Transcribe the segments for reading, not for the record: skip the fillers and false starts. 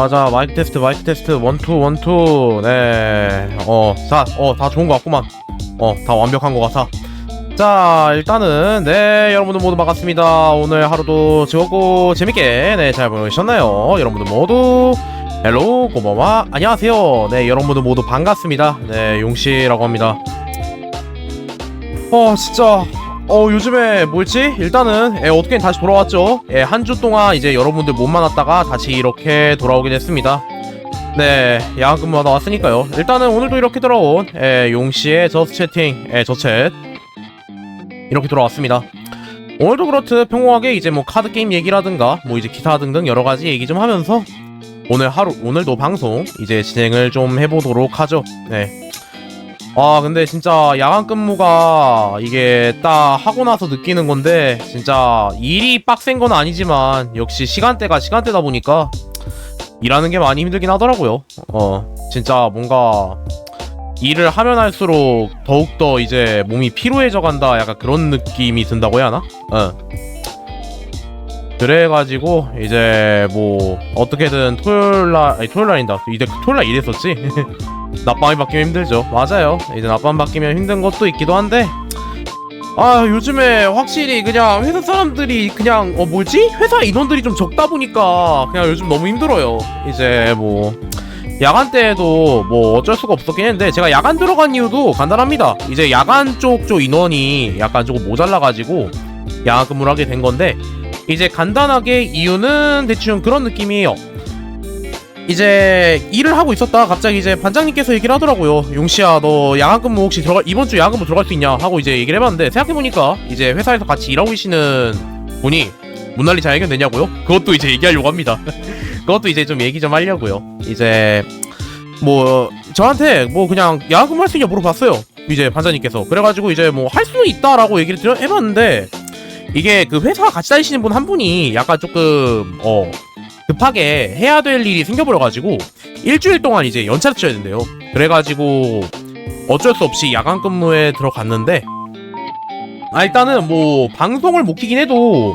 자, 마이크 테스트, 원투. 네, 다 좋은 것 같구만. 다 완벽한 것 같아. 자, 일단은, 네, 여러분들 모두 반갑습니다. 오늘 하루도 즐겁고 재밌게, 네, 잘 보내셨나요? 여러분들 모두, 헬로, 고마워, 안녕하세요. 네, 여러분들 모두 반갑습니다. 네, 용씨라고 합니다. 진짜. 요즘에 뭐였지? 일단은 어떻게든 다시 돌아왔죠. 한 주 동안 이제 여러분들 못 만났다가 다시 이렇게 돌아오게 됐습니다. 네, 야간 근무하다 왔으니까요. 일단은 오늘도 이렇게 돌아온 용씨의 저스트 채팅, 저챗 이렇게 돌아왔습니다. 오늘도 그렇듯 평범하게 이제 뭐 카드 게임 얘기라든가 뭐 이제 기타 등등 여러 가지 얘기 좀 하면서 오늘도 방송 이제 진행을 좀 해보도록 하죠. 네. 근데 진짜 야간 근무가 이게 딱 하고 나서 느끼는 건데, 진짜 일이 빡센 건 아니지만 역시 시간대가 시간대다 보니까 일하는 게 많이 힘들긴 하더라고요. 진짜 뭔가 일을 하면 할수록 더욱더 이제 몸이 피로해져 간다, 약간 그런 느낌이 든다고 해야 하나? 그래가지고 이제 뭐 어떻게든 토요일날인다. 이제 토요일날 일했었지. 낮밤이 바뀌면 힘들죠. 맞아요. 이제 낮밤 바뀌면 힘든 것도 있기도 한데, 요즘에 확실히 그냥 회사 사람들이 그냥 회사 인원들이 좀 적다 보니까 그냥 요즘 너무 힘들어요. 이제 뭐 야간 때에도 뭐 어쩔 수가 없었긴 했는데, 제가 야간 들어간 이유도 간단합니다. 이제 야간 쪽 인원이 약간 조금 모자라가지고 야간 근무를 하게 된 건데, 이제 간단하게 이유는 대충 그런 느낌이에요. 이제 일을 하고 있었다 갑자기 이제 반장님께서 얘기를 하더라고요. 용씨야, 너 야간 근무 혹시 이번 주 야간 근무 들어갈 수 있냐 하고 이제 얘기를 해봤는데, 생각해보니까 이제 회사에서 같이 일하고 계시는 분이 문난리 잘 해결되냐고요? 그것도 이제 얘기하려고 합니다. 그것도 이제 좀 얘기 좀 하려고요. 이제 뭐 저한테 뭐 그냥 야간 근무 할 수 있냐 물어봤어요, 이제 반장님께서. 그래가지고 이제 뭐 할 수는 있다라고 얘기를 해봤는데, 이게 그 회사 같이 다니시는 분 한 분이 약간 조금 급하게 해야 될 일이 생겨버려가지고 일주일 동안 이제 연차를 쳐야 된대요. 그래가지고 어쩔 수 없이 야간 근무에 들어갔는데, 일단은 뭐 방송을 못 키긴 해도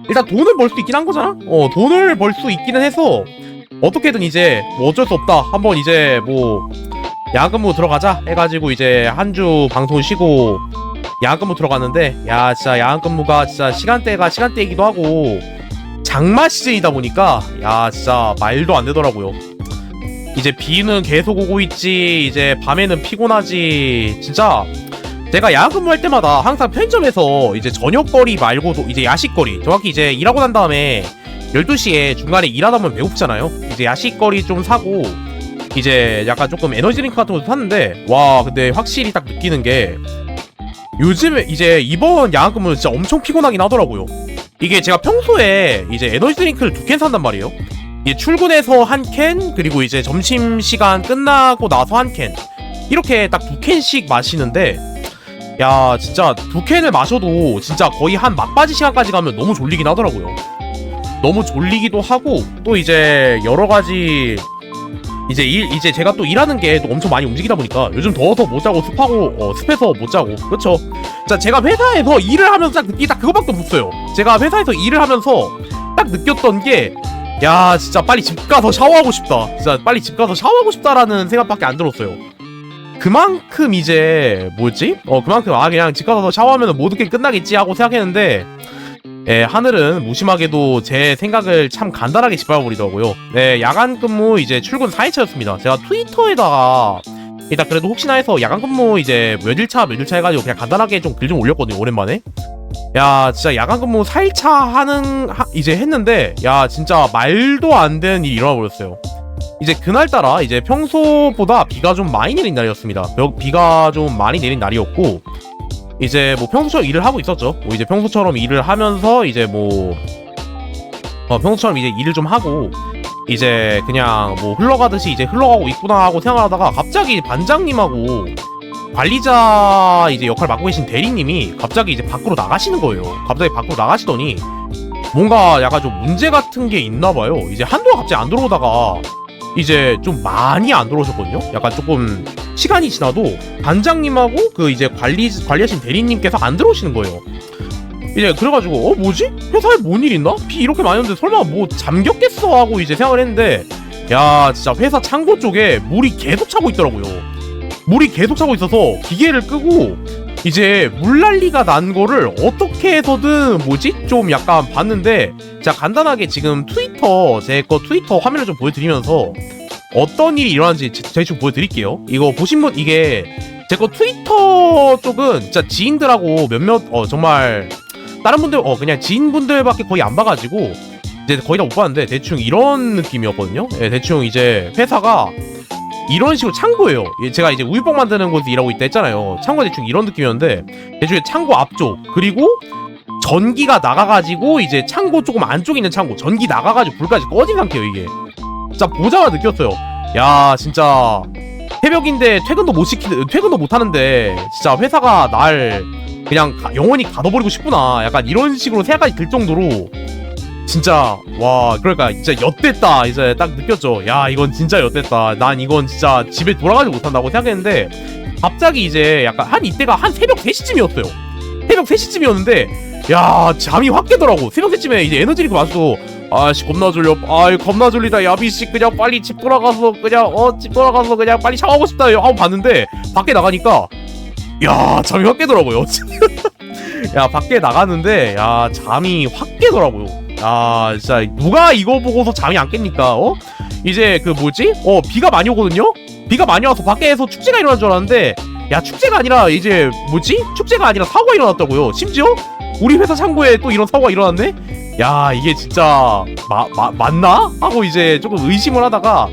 일단 돈을 벌 수 있긴 한 거잖아. 돈을 벌 수 있기는 해서 어떻게든 이제 뭐 어쩔 수 없다, 한번 이제 뭐 야간 근무 들어가자 해가지고 이제 한 주 방송 쉬고 야간 근무 들어갔는데, 야 진짜 야간 근무가 진짜 시간대가 시간대이기도 하고 장마 시즌이다 보니까 야 진짜 말도 안 되더라고요. 이제 비는 계속 오고 있지, 이제 밤에는 피곤하지. 진짜 내가 야간 근무할 때마다 항상 편의점에서 이제 저녁거리 말고도 이제 야식거리, 정확히 이제 일하고 난 다음에 12시에 중간에 일하다 보면 배고프잖아요. 이제 야식거리 좀 사고 이제 약간 조금 에너지 드링크 같은 것도 샀는데, 와 근데 확실히 딱 느끼는 게 요즘에 이제 이번 야간 근무는 진짜 엄청 피곤하긴 하더라고요. 이게 제가 평소에 이제 에너지 드링크를 2캔 산단 말이에요. 이게 출근해서 1캔, 그리고 이제 점심시간 끝나고 나서 1캔, 이렇게 딱 2캔씩 마시는데, 야 진짜 2캔을 마셔도 진짜 거의 한 막바지 시간까지 가면 너무 졸리긴 하더라고요. 너무 졸리기도 하고, 또 이제 여러가지 이제 제가 또 일하는 게 또 엄청 많이 움직이다 보니까 요즘 더워서 못 자고 습해서 못 자고. 그렇죠. 자, 제가 회사에서 일을 하면서 딱 느끼 딱 그거밖에 없어요. 제가 회사에서 일을 하면서 딱 느꼈던 게, 야 진짜 빨리 집 가서 샤워하고 싶다. 진짜 빨리 집 가서 샤워하고 싶다라는 생각밖에 안 들었어요. 그만큼 이제 그만큼 그냥 집 가서 샤워하면 모든 게 끝나겠지 하고 생각했는데, 하늘은 무심하게도 제 생각을 참 간단하게 짓밟아버리더라고요. 야간 근무 이제 출근 4일차였습니다. 제가 트위터에다가 일단 그래도 혹시나 해서 야간 근무 이제 며칠차 해가지고 그냥 간단하게 좀 글 좀 올렸거든요. 오랜만에. 야 진짜 야간 근무 4일차 이제 했는데 야 진짜 말도 안 되는 일이 일어나 버렸어요. 이제 그날따라 이제 평소보다 비가 좀 많이 내린 날이었습니다. 비가 좀 많이 내린 날이었고 이제 뭐 평소처럼 일을 하고 있었죠. 뭐 이제 평소처럼 일을 하면서 이제 뭐 평소처럼 이제 일을 좀 하고 이제 그냥 뭐 흘러가듯이 이제 흘러가고 있구나 하고 생각하다가 갑자기 반장님하고 관리자 이제 역할 맡고 계신 대리님이 갑자기 이제 밖으로 나가시는 거예요. 갑자기 밖으로 나가시더니 뭔가 약간 좀 문제 같은 게 있나 봐요. 이제 한동안 갑자기 안 들어오다가 이제 좀 많이 안 들어오셨거든요. 약간 조금 시간이 지나도 반장님하고 그 이제 관리하신 대리님께서 안 들어오시는 거예요. 이제 그래가지고 뭐지? 회사에 뭔 일 있나? 비 이렇게 많이 오는데 설마 뭐 잠겼겠어 하고 이제 생각을 했는데 야 진짜 회사 창고 쪽에 물이 계속 차고 있더라고요. 물이 계속 차고 있어서 기계를 끄고 이제 물난리가 난 거를 어떻게 해서든 뭐지? 좀 약간 봤는데 자 간단하게 지금 제 거 트위터 화면을 좀 보여드리면서 어떤 일이 일어났는지 대충 보여드릴게요. 이거 보신 분 이게 제 거 트위터 쪽은 진짜 지인들하고 몇몇 정말 다른 분들 그냥 지인분들밖에 거의 안 봐가지고 이제 거의 다 못 봤는데 대충 이런 느낌이었거든요. 예, 대충 이제 회사가 이런 식으로 창고예요. 제가 이제 우유빵 만드는 곳에서 일하고 있다 했잖아요. 창고 대충 이런 느낌이었는데 대충 창고 앞쪽 그리고 전기가 나가가지고 이제 창고 조금 안쪽에 있는 창고 전기 나가가지고 불까지 꺼진 상태예요. 이게 진짜 보자마자 느꼈어요. 야 진짜 새벽인데 퇴근도 못 하는데 진짜 회사가 날 그냥 영원히 가둬버리고 싶구나 약간 이런 식으로 생각까지 들 정도로 진짜 와 그러니까 진짜 엿됐다 이제 딱 느꼈죠. 야 이건 진짜 엿됐다. 난 이건 진짜 집에 돌아가지 못한다고 생각했는데 갑자기 이제 약간 이때가 한 새벽 3시쯤이었어요. 새벽 3시쯤이었는데 야 잠이 확 깨더라고. 새벽 3시쯤에 이제 에너지리그 마셔도 아씨 겁나 졸려. 겁나 졸리다. 야비씨 그냥 빨리 집 돌아가서 그냥 빨리 샤워하고 싶다 하고 봤는데 밖에 나가니까 야 잠이 확 깨더라고요. 야 밖에 나갔는데 야 잠이 확 깨더라고요. 야 진짜 누가 이거 보고서 잠이 안 깹니까? 이제 그 뭐지? 비가 많이 오거든요? 비가 많이 와서 밖에서 축제가 일어난 줄 알았는데 야 축제가 아니라 이제 뭐지? 축제가 아니라 사고가 일어났다고요. 심지어 우리 회사 창고에 또 이런 사고가 일어났네? 야 이게 진짜 맞나? 하고 이제 조금 의심을 하다가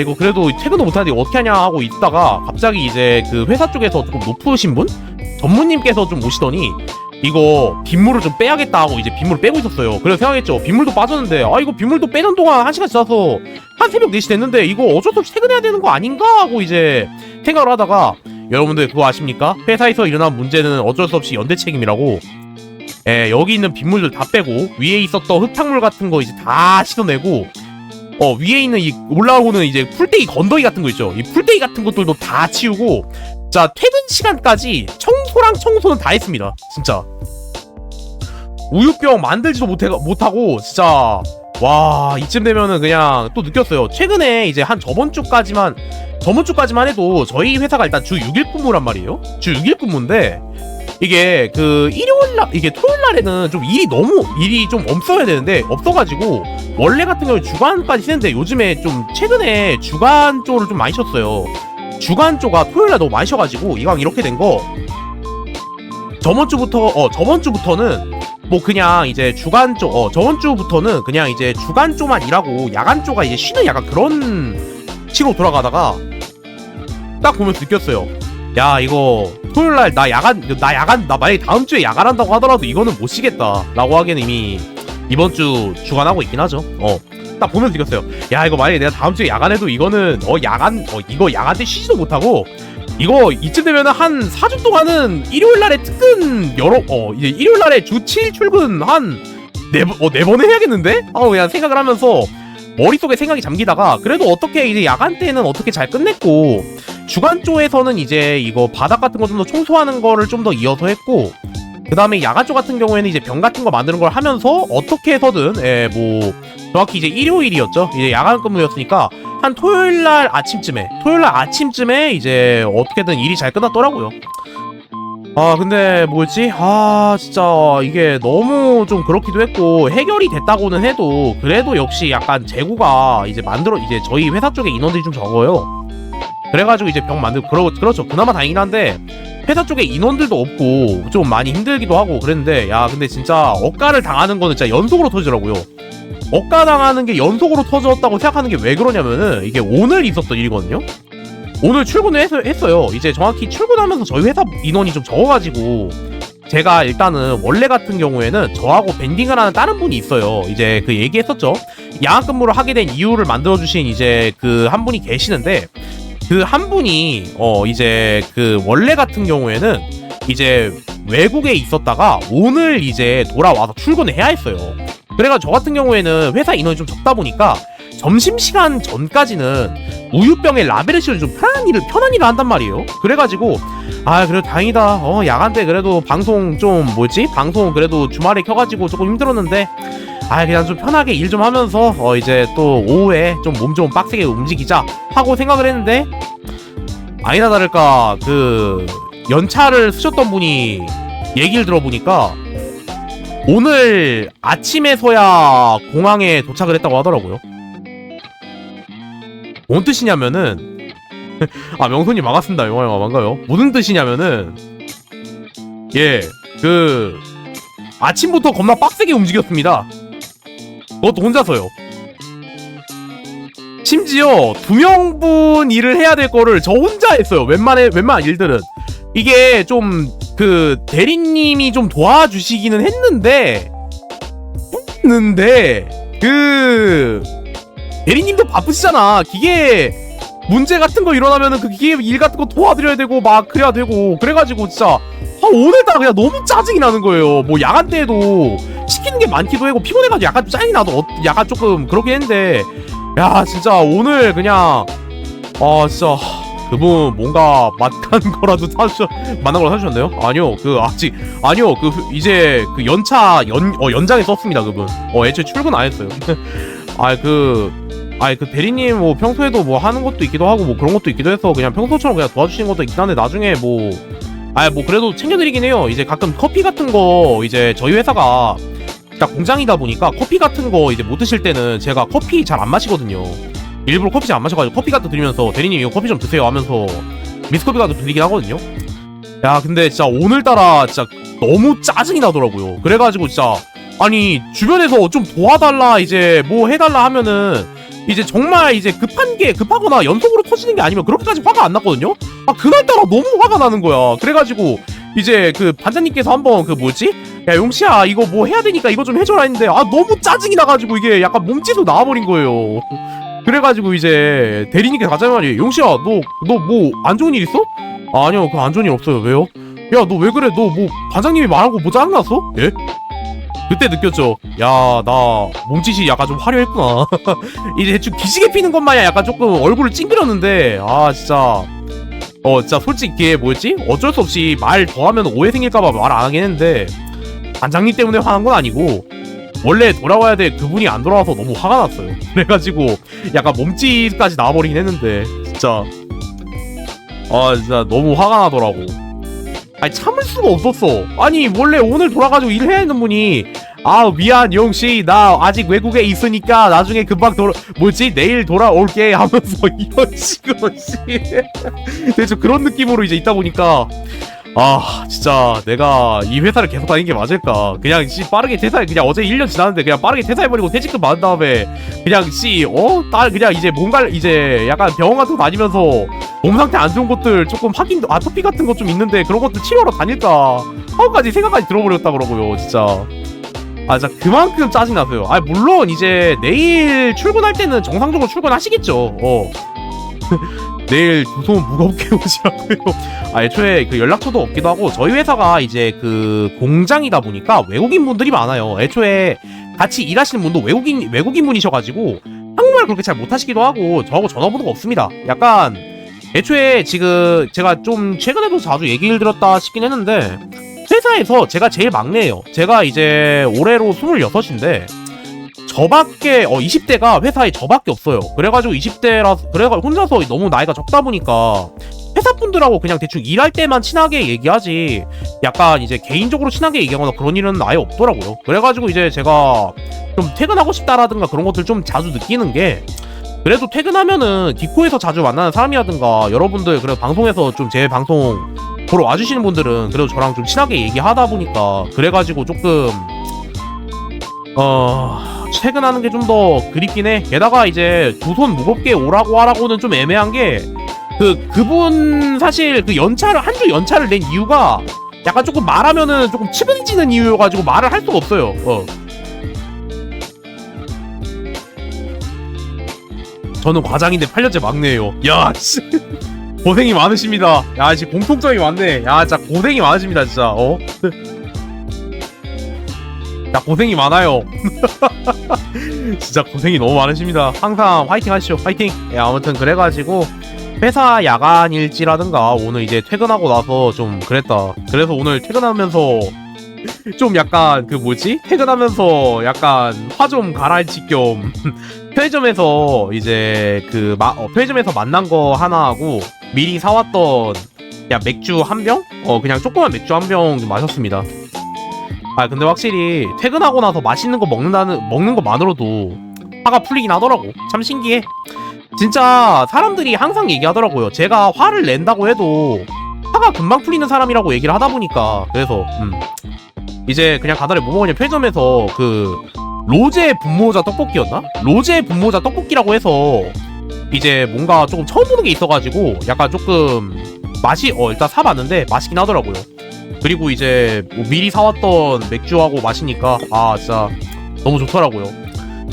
이거 그래도 퇴근도 못하는데 어떻게 하냐 하고 있다가 갑자기 이제 그 회사 쪽에서 조금 높으신 분? 전무님께서 좀 오시더니 이거 빗물을 좀 빼야겠다 하고 이제 빗물을 빼고 있었어요. 그래서 생각했죠. 빗물도 빠졌는데 이거 빗물도 빼는 동안 1시간 지나서 한 새벽 4시 됐는데 이거 어쩔 수 없이 퇴근해야 되는 거 아닌가 하고 이제 생각을 하다가 여러분들 그거 아십니까? 회사에서 일어난 문제는 어쩔 수 없이 연대 책임이라고. 여기 있는 빗물들 다 빼고 위에 있었던 흙탕물 같은 거 이제 다 씻어내고 위에 있는 이 올라오는 이제 풀떼기 건더기 같은 거 있죠. 이 풀떼기 같은 것들도 다 치우고 자 퇴근 시간까지 청소는 다 했습니다. 진짜 우유병 만들지도 못하고 진짜 와 이쯤 되면은 그냥 또 느꼈어요. 최근에 이제 한 저번 주까지만 해도 저희 회사가 일단 주 6일 근무란 말이에요. 주 6일 근무인데 이게 그 이게 토요일 날에는 좀 일이 좀 없어야 되는데 없어가지고 원래 같은 경우에 주간까지 쉬는데 요즘에 좀 최근에 주간조를 좀 많이 쉬었어요. 주간조가 토요일 날 너무 많이 쉬어가지고 이왕 이렇게 된 거 저번 주부터는 뭐 그냥 이제 저번 주부터는 그냥 이제 주간조만 일하고 야간조가 이제 쉬는 약간 그런 식으로 돌아가다가 딱 보면서 느꼈어요. 야 이거 토요일날 나 만약에 다음 주에 야간한다고 하더라도 이거는 못 쉬겠다 라고 하기에는 이미 이번 주 주간하고 있긴 하죠. 딱 보면서 느꼈어요. 야 이거 만약에 내가 다음 주에 야간해도 이거는 이거 야간 때 쉬지도 못하고 이거 이쯤 되면은 한 4주 동안은 일요일날에 특근 이제 일요일날에 주 7일 출근 한 4번을 해야겠는데? 그냥 생각을 하면서 머릿속에 생각이 잠기다가 그래도 어떻게 이제 야간 때는 어떻게 잘 끝냈고 주간 쪽에서는 이제 이거 바닥 같은 거 좀 더 청소하는 거를 좀 더 이어서 했고 그 다음에 야간 쪽 같은 경우에는 이제 병 같은 거 만드는 걸 하면서 어떻게 해서든 뭐 정확히 이제 일요일이었죠. 이제 야간 근무였으니까 한 토요일 날 아침쯤에 이제 어떻게든 일이 잘 끝났더라고요. 근데 뭐였지? 진짜 이게 너무 좀 그렇기도 했고 해결이 됐다고는 해도 그래도 역시 약간 재고가 이제 저희 회사 쪽에 인원들이 좀 적어요. 그래가지고 이제 병 만들고 그렇죠. 그나마 다행이긴 한데 회사 쪽에 인원들도 없고 좀 많이 힘들기도 하고 그랬는데, 야 근데 진짜 억가를 당하는 거는 진짜 연속으로 터지더라고요. 억가 당하는 게 연속으로 터졌다고 생각하는 게 왜 그러냐면은 이게 오늘 있었던 일이거든요. 오늘 출근을 했어요. 이제 정확히 출근하면서 저희 회사 인원이 좀 적어가지고 제가 일단은 원래 같은 경우에는 저하고 밴딩을 하는 다른 분이 있어요. 이제 그 얘기했었죠. 양학 근무를 하게 된 이유를 만들어주신 이제 그 한 분이 계시는데, 그 한 분이 이제 그 원래 같은 경우에는 이제 외국에 있었다가 오늘 이제 돌아와서 출근을 해야 했어요. 그래가 저 같은 경우에는 회사 인원이 좀 적다 보니까 점심시간 전까지는 우유병에 라베르시를 좀 편한 일을 한단 말이에요. 그래가지고 그래도 다행이다. 야간 때 그래도 방송 좀 방송 그래도 주말에 켜가지고 조금 힘들었는데 그냥 좀 편하게 일 좀 하면서 이제 또 오후에 좀 몸 좀 빡세게 움직이자 하고 생각을 했는데, 아니나 다를까 그 연차를 쓰셨던 분이 얘기를 들어보니까 오늘 아침에서야 공항에 도착을 했다고 하더라고요. 뭔 뜻이냐면은 명손님 반갑습니다. 영화영화 반가워요. 무슨 뜻이냐면은 그 아침부터 겁나 빡세게 움직였습니다. 그것도 혼자서요. 심지어 2명분 일을 해야 될 거를 저 혼자 했어요. 웬만한 일들은 이게 좀 그 대리님이 좀 도와주시기는 했는데 그 대리님도 바쁘시잖아. 기계 문제 같은 거 일어나면은 그 기계 일 같은 거 도와드려야 되고 막 그래야 되고, 그래가지고 진짜 오늘따라 그냥 너무 짜증이 나는 거예요. 뭐 야간 때도 시키는 게 많기도 하고 피곤해가지고 약간 짜증이 나도 약간 조금 그러긴 했는데, 야 진짜 오늘 그냥 진짜 그분 뭔가 만난 거라도 사주셨나요? 아니요, 이제 그 연장에 썼습니다. 그분 애초에 출근 안 했어요. 그 대리님 뭐 평소에도 뭐 하는 것도 있기도 하고 뭐 그런 것도 있기도 해서 그냥 평소처럼 그냥 도와주시는 것도 있긴 한데, 나중에 뭐 그래도 챙겨드리긴 해요. 이제 가끔 커피 같은 거 이제 저희 회사가 딱 공장이다 보니까 커피 같은 거 이제 못 드실 때는 제가 커피 잘 안 마시거든요. 일부러 커피 잘 안 마셔가지고 커피 같은 거 드리면서 대리님 이거 커피 좀 드세요 하면서 미스커피 같은 거 드리긴 하거든요. 야 근데 진짜 오늘따라 진짜 너무 짜증이 나더라고요. 그래가지고 진짜 아니 주변에서 좀 도와달라 이제 뭐 해달라 하면은 이제 정말 이제 급하거나 연속으로 터지는 게 아니면 그렇게까지 화가 안 났거든요. 그날따라 너무 화가 나는 거야. 그래가지고 이제 그 반장님께서 한번 야 용씨야 이거 뭐 해야 되니까 이거 좀 해줘라 했는데 너무 짜증이 나가지고 이게 약간 몸짓으로 나와버린 거예요. 그래가지고 이제 대리님께 가자는 말이에요. 용씨야 너 뭐 안 좋은 일 있어? 아니요 그 안 좋은 일 없어요. 왜요? 야 너 왜 그래? 너 뭐 반장님이 말한 거 뭐 짜증났어? 예? 그때 느꼈죠. 야 나 몸짓이 약간 좀 화려했구나. 이제 대충 기지개 피는 것 마냥 약간 조금 얼굴을 찡그렸는데 진짜 진짜 솔직히 어쩔 수 없이 말 더하면 오해 생길까봐 말 안 하긴 했는데, 반장님 때문에 화난 건 아니고 원래 돌아와야 될 그분이 안 돌아와서 너무 화가 났어요. 그래가지고 약간 몸짓까지 나와버리긴 했는데 진짜 진짜 너무 화가 나더라고. 참을 수가 없었어. 아니 원래 오늘 돌아가지고 일을 해야 하는 분이 미안 영씨 나 아직 외국에 있으니까 나중에 금방 내일 돌아올게 하면서 이런 식으로 대충 그런 느낌으로 이제 있다 보니까 진짜 내가 이 회사를 계속 다니는 게 맞을까. 그냥 빠르게 퇴사해. 그냥 어제 1년 지났는데 그냥 빠르게 퇴사해버리고 퇴직금 받은 다음에 그냥 그냥 이제 뭔가 이제 약간 병원 같은 거 다니면서 몸 상태 안 좋은 것들 조금 아토피 같은 것 좀 있는데 그런 것들 치료하러 다닐까 하고까지 생각까지 들어버렸다 그러고요. 진짜 진짜 그만큼 짜증나서요. 물론 이제 내일 출근할 때는 정상적으로 출근하시겠죠. 내일 두 손 무겁게 오시라고요. 애초에 그 연락처도 없기도 하고 저희 회사가 이제 그 공장이다 보니까 외국인 분들이 많아요. 애초에 같이 일하시는 분도 외국인 분이셔가지고 한국말 그렇게 잘 못하시기도 하고 저하고 전화번호가 없습니다. 약간 애초에 지금 제가 좀 최근에도 자주 얘기를 들었다 싶긴 했는데, 회사에서 제가 제일 막내예요. 제가 이제 올해로 26인데 저밖에 20대가 회사에 저밖에 없어요. 그래가지고 20대라서 그래가지고 혼자서 너무 나이가 적다 보니까 회사분들하고 그냥 대충 일할 때만 친하게 얘기하지 약간 이제 개인적으로 친하게 얘기하거나 그런 일은 아예 없더라고요. 그래가지고 이제 제가 좀 퇴근하고 싶다라든가 그런 것들 좀 자주 느끼는 게, 그래도 퇴근하면은 디코에서 자주 만나는 사람이라든가 여러분들 그래도 방송에서 좀 제 방송 보러 와주시는 분들은 그래도 저랑 좀 친하게 얘기하다 보니까 그래가지고 조금 퇴근하는 게 좀 더 그립긴 해. 게다가 이제 두 손 무겁게 오라고 하라고는 좀 애매한 게 그분 사실 그 연차를 한 주 연차를 낸 이유가 약간 조금 말하면은 조금 치분해지는 이유여가지고 말을 할 수가 없어요. 저는 과장인데 8년째 막내예요. 야, 씨. 고생이 많으십니다. 야, 지금 공통점이 많네. 야, 진짜 고생이 많으십니다, 진짜. 자, 고생이 많아요. 진짜 고생이 너무 많으십니다. 항상 화이팅 하시죠. 화이팅. 예, 아무튼 그래가지고 회사 야간 일지라든가 오늘 이제 퇴근하고 나서 좀 그랬다. 그래서 오늘 퇴근하면서 좀 약간 그 뭐지? 퇴근하면서 약간 화 좀 가라앉힐 겸 편의점에서 이제 편의점에서 만난 거 하나 하고 미리 사왔던 맥주 한 병? 그냥 조그만 맥주 한 병 좀 마셨습니다. 아 근데 확실히 퇴근하고 나서 맛있는 거 먹는 것만으로도 화가 풀리긴 하더라고. 참 신기해. 진짜 사람들이 항상 얘기하더라고요. 제가 화를 낸다고 해도 화가 금방 풀리는 사람이라고 얘기를 하다 보니까 그래서 이제 그냥 가다를 뭐 먹었냐 편의점에서 그 로제 분모자 떡볶이였나? 로제 분모자 떡볶이라고 해서 이제 뭔가 조금 처음 보는 게 있어가지고 약간 조금 맛이 일단 사봤는데 맛있긴 하더라고요. 그리고 이제 뭐 미리 사왔던 맥주하고 마시니까 아 진짜 너무 좋더라고요.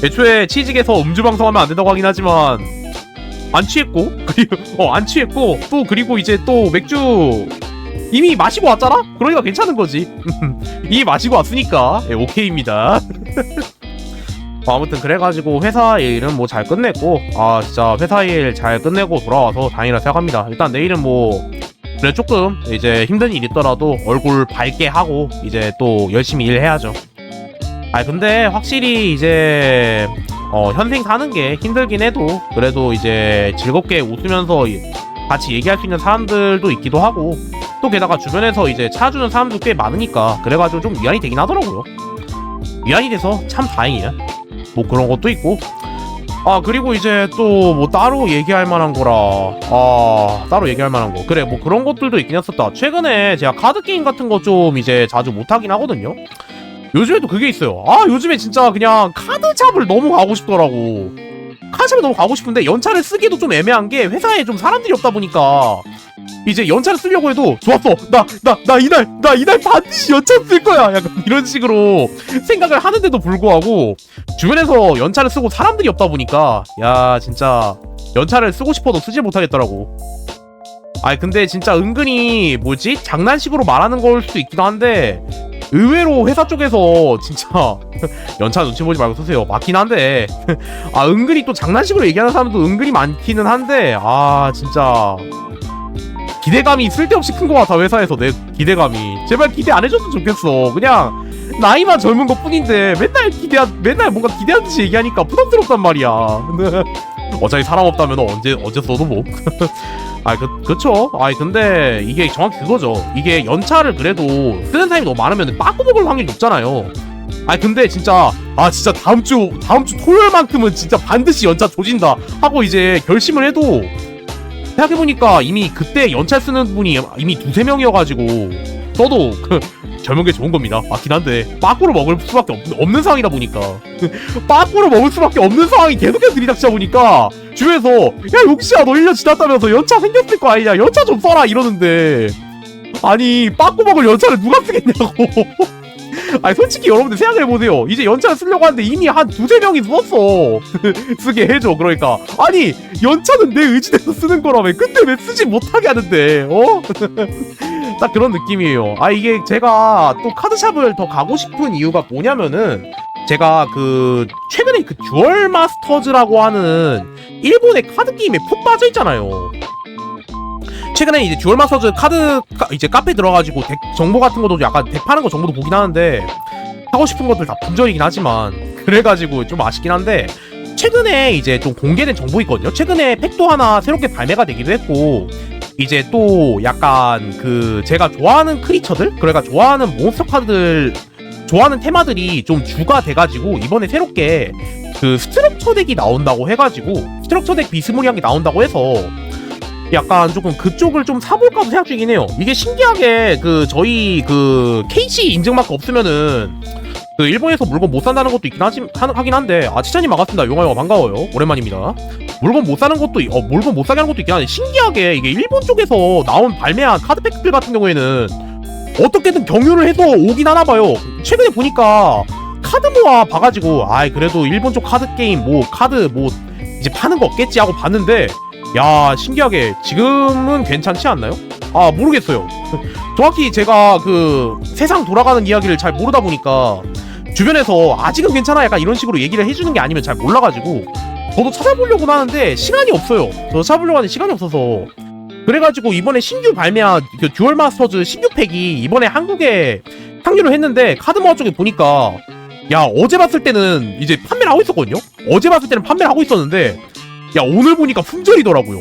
애초에 치직에서 음주 방송하면 안 된다고 하긴 하지만 안 취했고 그리고 안 취했고 또 그리고 이제 또 맥주 이미 마시고 왔잖아? 그러니까 괜찮은 거지. 이미 마시고 왔으니까 오케이입니다. 아무튼 그래가지고 회사 일은 뭐 잘 끝냈고 아 진짜 회사 일 잘 끝내고 돌아와서 다행이라 생각합니다. 일단 내일은 뭐 그래 조금 이제 힘든 일 있더라도 얼굴 밝게 하고 이제 또 열심히 일해야죠. 아 근데 확실히 이제 현생 사는 게 힘들긴 해도 그래도 이제 즐겁게 웃으면서 같이 얘기할 수 있는 사람들도 있기도 하고 또 게다가 주변에서 이제 찾아주는 사람도 꽤 많으니까 그래가지고 좀 위안이 되긴 하더라고요. 위안이 돼서 참 다행이야. 뭐 그런 것도 있고 아 그리고 이제 또 뭐 따로 얘기할 만한 거라 따로 얘기할 만한 거 그래 뭐 그런 것들도 있긴 했었다. 최근에 제가 카드게임 같은 거 좀 이제 자주 못하긴 하거든요. 요즘에도 그게 있어요. 아 요즘에 진짜 그냥 카드샵을 너무 가고 싶더라고. 카드샵을 너무 가고 싶은데 연차를 쓰기도 좀 애매한 게 회사에 좀 사람들이 없다 보니까 이제 연차를 쓰려고 해도 좋았어 나 이날 반드시 연차 쓸 거야 약간 이런 식으로 생각을 하는데도 불구하고 주변에서 연차를 쓰고 사람들이 없다 보니까 야 진짜 연차를 쓰고 싶어도 쓰지 못하겠더라고. 아니 근데 진짜 은근히 뭐지 장난식으로 말하는 걸 수도 있기도 한데 의외로 회사 쪽에서 진짜 연차 눈치 보지 말고 쓰세요 맞긴 한데 아 은근히 또 장난식으로 얘기하는 사람도 은근히 많기는 한데 아 진짜 기대감이 쓸데없이 큰 것 같아. 회사에서 내 기대감이 제발 기대 안 해줬으면 좋겠어. 그냥 나이만 젊은 것 뿐인데 맨날 뭔가 기대하듯이 얘기하니까 부담스럽단 말이야. 어차피 사람 없다면 언제 써도 뭐. 그쵸. 근데 이게 정확히 그거죠. 이게 연차를 그래도 쓰는 사람이 너무 많으면 빠꾸 먹을 확률이 높잖아요. 근데 진짜 다음 주 토요일만큼은 진짜 반드시 연차 조진다 하고 이제 결심을 해도 생각해보니까 이미 그때 연차 쓰는 분이 이미 2-3명이어가지고 써도 젊은 게 좋은 겁니다. 맞긴 한데 빠꾸로 먹을 수밖에 없는 상황이다 보니까 빠꾸로 먹을 수밖에 없는 상황이 계속해서 들이닥치다 보니까 주위에서 야 용씨야 너 1년 지났다면서 연차 생겼을 거 아니냐 연차 좀 써라 이러는데 아니 빠꾸 먹을 연차를 누가 쓰겠냐고. 솔직히 여러분들 생각해보세요. 이제 연차를 쓰려고 하는데 이미 한 2-3명이 썼어. 쓰게 해줘. 그러니까 아니 연차는 내 의지대로 쓰는 거라며 근데 왜 쓰지 못하게 하는데 딱 그런 느낌이에요. 이게 제가 또 카드샵을 더 가고 싶은 이유가 뭐냐면은 제가 최근에 듀얼 마스터즈라고 하는 일본의 카드 게임에 푹 빠져 있잖아요. 최근에 이제 듀얼 마스터즈 이제 카페 들어가지고 덱 정보 같은 것도 약간 덱 파는 거 정보도 보긴 하는데 하고 싶은 것들 다 분절이긴 하지만 그래가지고 좀 아쉽긴 한데 최근에 이제 좀 공개된 정보 있거든요. 최근에 팩도 하나 새롭게 발매가 되기도 했고 이제 또 약간 제가 좋아하는 크리처들 그러니까 좋아하는 몬스터 카드들 좋아하는 테마들이 좀 주가 돼가지고 이번에 새롭게 스트럭처 덱이 나온다고 해가지고 스트럭처 덱 비스무리한 게 나온다고 해서 약간 조금 그쪽을 좀 사볼까도 생각 중이긴 해요. 이게 신기하게 그 저희 그 KC 인증마크 없으면은 그 일본에서 물건 못 산다는 것도 있긴 하긴 한데, 아 치차님 반갑습니다. 용화영화 반가워요. 오랜만입니다. 물건 못 사는 것도 물건 못 사게 하는 것도 있긴 한데, 신기하게 이게 일본 쪽에서 나온 발매한 카드팩들 같은 경우에는 어떻게든 경유를 해서 오긴 하나봐요. 최근에 보니까 카드 모아 봐가지고 아이 그래도 일본 쪽 카드 게임 뭐 카드 뭐 이제 파는 거 없겠지 하고 봤는데, 야 신기하게 지금은 괜찮지 않나요? 아 모르겠어요. 정확히 제가 그 세상 돌아가는 이야기를 잘 모르다 보니까 주변에서 아직은 괜찮아 약간 이런 식으로 얘기를 해주는 게 아니면 잘 몰라가지고 저도 찾아보려고 하는데 시간이 없어요. 저 찾아보려고 하는데 시간이 없어서, 그래가지고 이번에 신규 발매한 그 듀얼 마스터즈 신규 팩이 이번에 한국에 상륙을 했는데, 카드 모아 쪽에 보니까 야 어제 봤을 때는 이제 판매를 하고 있었거든요. 어제 봤을 때는 판매를 하고 있었는데 야 오늘 보니까 품절이더라고요.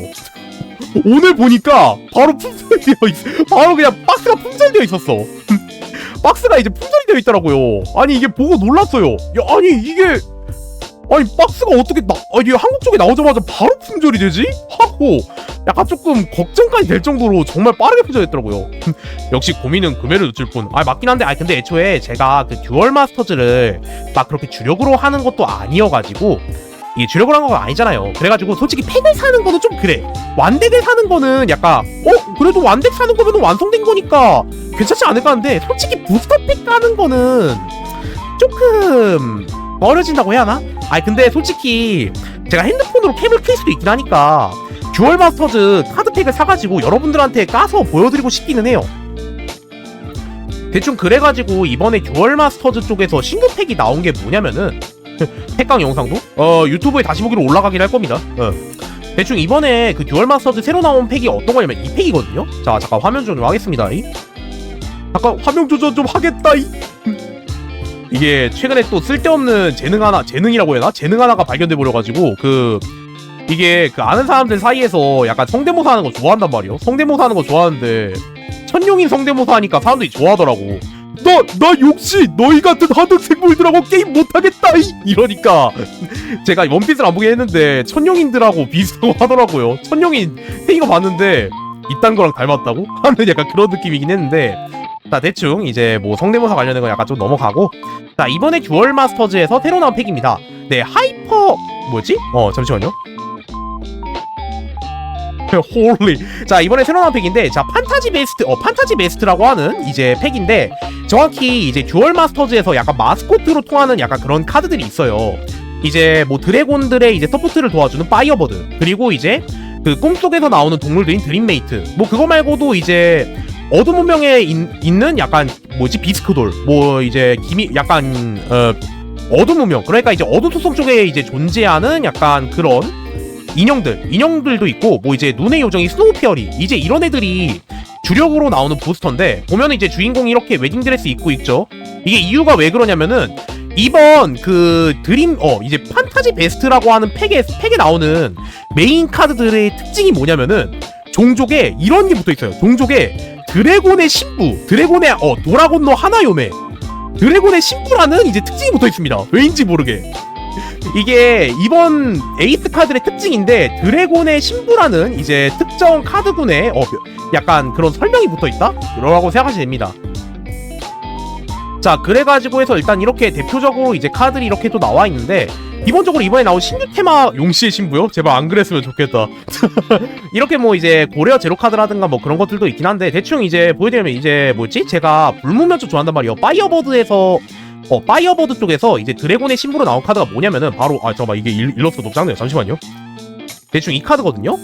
오늘 보니까 바로 품절되어 있어. 바로 그냥 박스가 품절되어 있었어. 박스가 이제 품절이 되어 있더라고요. 아니 이게 보고 놀랐어요. 야 아니 이게 아니 박스가 어떻게 아니 한국 쪽에 나오자마자 바로 품절이 되지? 하고 약간 조금 걱정까지 될 정도로 정말 빠르게 품절했더라고요. 역시 고민은 금액을 놓칠 뿐. 아 맞긴 한데, 아 근데 애초에 제가 그 듀얼 마스터즈를 막 그렇게 주력으로 하는 것도 아니어가지고, 이게 주력으로 한 건 아니잖아요. 그래가지고 솔직히 팩을 사는 거는 좀 그래. 완덱을 사는 거는 약간 그래도 완덱 사는 거면 완성된 거니까 괜찮지 않을까 하는데, 솔직히 부스터 팩 가는 거는 조금 어려진다고 해야 하나? 아니 근데 솔직히 제가 핸드폰으로 캠을 켤 수도 있긴 하니까 듀얼 마스터즈 카드팩을 사가지고 여러분들한테 까서 보여드리고 싶기는 해요. 대충 그래가지고 이번에 듀얼 마스터즈 쪽에서 신규 팩이 나온 게 뭐냐면은 팩강 영상도 유튜브에 다시 보기로 올라가긴 할 겁니다. 대충 이번에 그 듀얼 마스터즈 새로 나온 팩이 어떤 거냐면 이 팩이거든요. 자 잠깐 화면 조정 좀 하겠습니다. 잠깐 화면 조정 좀 하겠다. 이게 최근에 또 쓸데없는 재능이라고 해야 하나? 재능 하나가 발견돼 버려가지고 이게 그 아는 사람들 사이에서 약간 성대모사 하는 거 좋아한단 말이에요. 성대모사 하는 거 좋아하는데 천룡인 성대모사 하니까 사람들이 좋아하더라고. 나 역시 너희 같은 하등 생물들하고 게임 못하겠다 이러니까 제가 원피스를 안 보게 했는데 천룡인들하고 비슷하고 하더라고요. 천룡인 팽이가 봤는데 이딴 거랑 닮았다고? 하는 약간 그런 느낌이긴 했는데, 자 대충 이제 뭐 성대모사 관련된 거 약간 좀 넘어가고, 자 이번에 듀얼 마스터즈에서 새로 나온 팩입니다. 네 하이퍼 뭐였지? 잠시만요. 홀리. 자 이번에 새로 나온 팩인데, 자 판타지 베스트라고 하는 이제 팩인데, 정확히 이제 듀얼 마스터즈에서 약간 마스코트로 통하는 약간 그런 카드들이 있어요. 이제 뭐 드래곤들의 이제 서포트를 도와주는 파이어버드, 그리고 이제 그 꿈속에서 나오는 동물들인 드림메이트, 뭐 그거 말고도 이제 어둠 문명에 있는 약간 뭐지 비스크돌, 뭐 이제 약간 어둠 문명, 그러니까 이제 어둠 소속 쪽에 이제 존재하는 약간 그런 인형들도 있고, 뭐 이제 눈의 요정이 스노우피어리, 이제 이런 애들이 주력으로 나오는 부스터인데, 보면은 이제 주인공이 이렇게 웨딩드레스 입고 있죠. 이게 이유가 왜 그러냐면은 이번 그 이제 판타지 베스트라고 하는 팩에 나오는 메인 카드들의 특징이 뭐냐면은 종족에 이런 게 붙어 있어요. 종족에 드래곤의 신부, 드래곤의 도라곤노 하나요메, 드래곤의 신부라는 이제 특징이 붙어 있습니다. 왜인지 모르게. 이게 이번 에이스 카드의 특징인데, 드래곤의 신부라는 이제 특정 카드군에 약간 그런 설명이 붙어있다? 라고 생각하시면 됩니다. 자 그래가지고 해서 일단 이렇게 대표적으로 이제 카드들이 이렇게 또 나와있는데, 기본적으로 이번에 나온 신규 테마 용시의 신부요? 제발 안 그랬으면 좋겠다. 이렇게 뭐 이제 고레어 제로 카드라든가 뭐 그런 것들도 있긴 한데, 대충 이제 보여드리면 이제 뭐지? 제가 불문면 쪽 좋아한단 말이에요. 파이어버드 쪽에서 이제 드래곤의 신부로 나온 카드가 뭐냐면은 바로 잠깐만 이게 일러스트 너무 작네요. 잠시만요. 대충 이 카드거든요.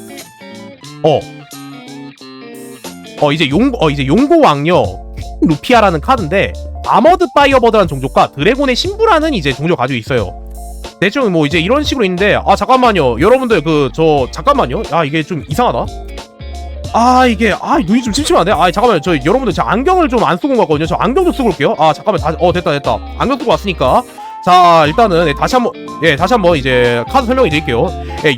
이제 용고 왕녀 루피아라는 카드인데, 아머드 파이어버드라는 종족과 드래곤의 신부라는 이제 종족을 가지고 있어요. 대충 뭐 이제 이런 식으로 있는데, 잠깐만요 여러분들, 잠깐만요. 이게 좀 이상하다. 이게 눈이 좀 침침한데? 잠깐만요. 여러분들 저 안경을 좀 안 쓰고 온 것 같거든요. 저 안경 좀 쓰고 올게요. 잠깐만. 됐다. 안경 쓰고 왔으니까. 자 일단은 다시 한번 이제 카드 설명해 드릴게요.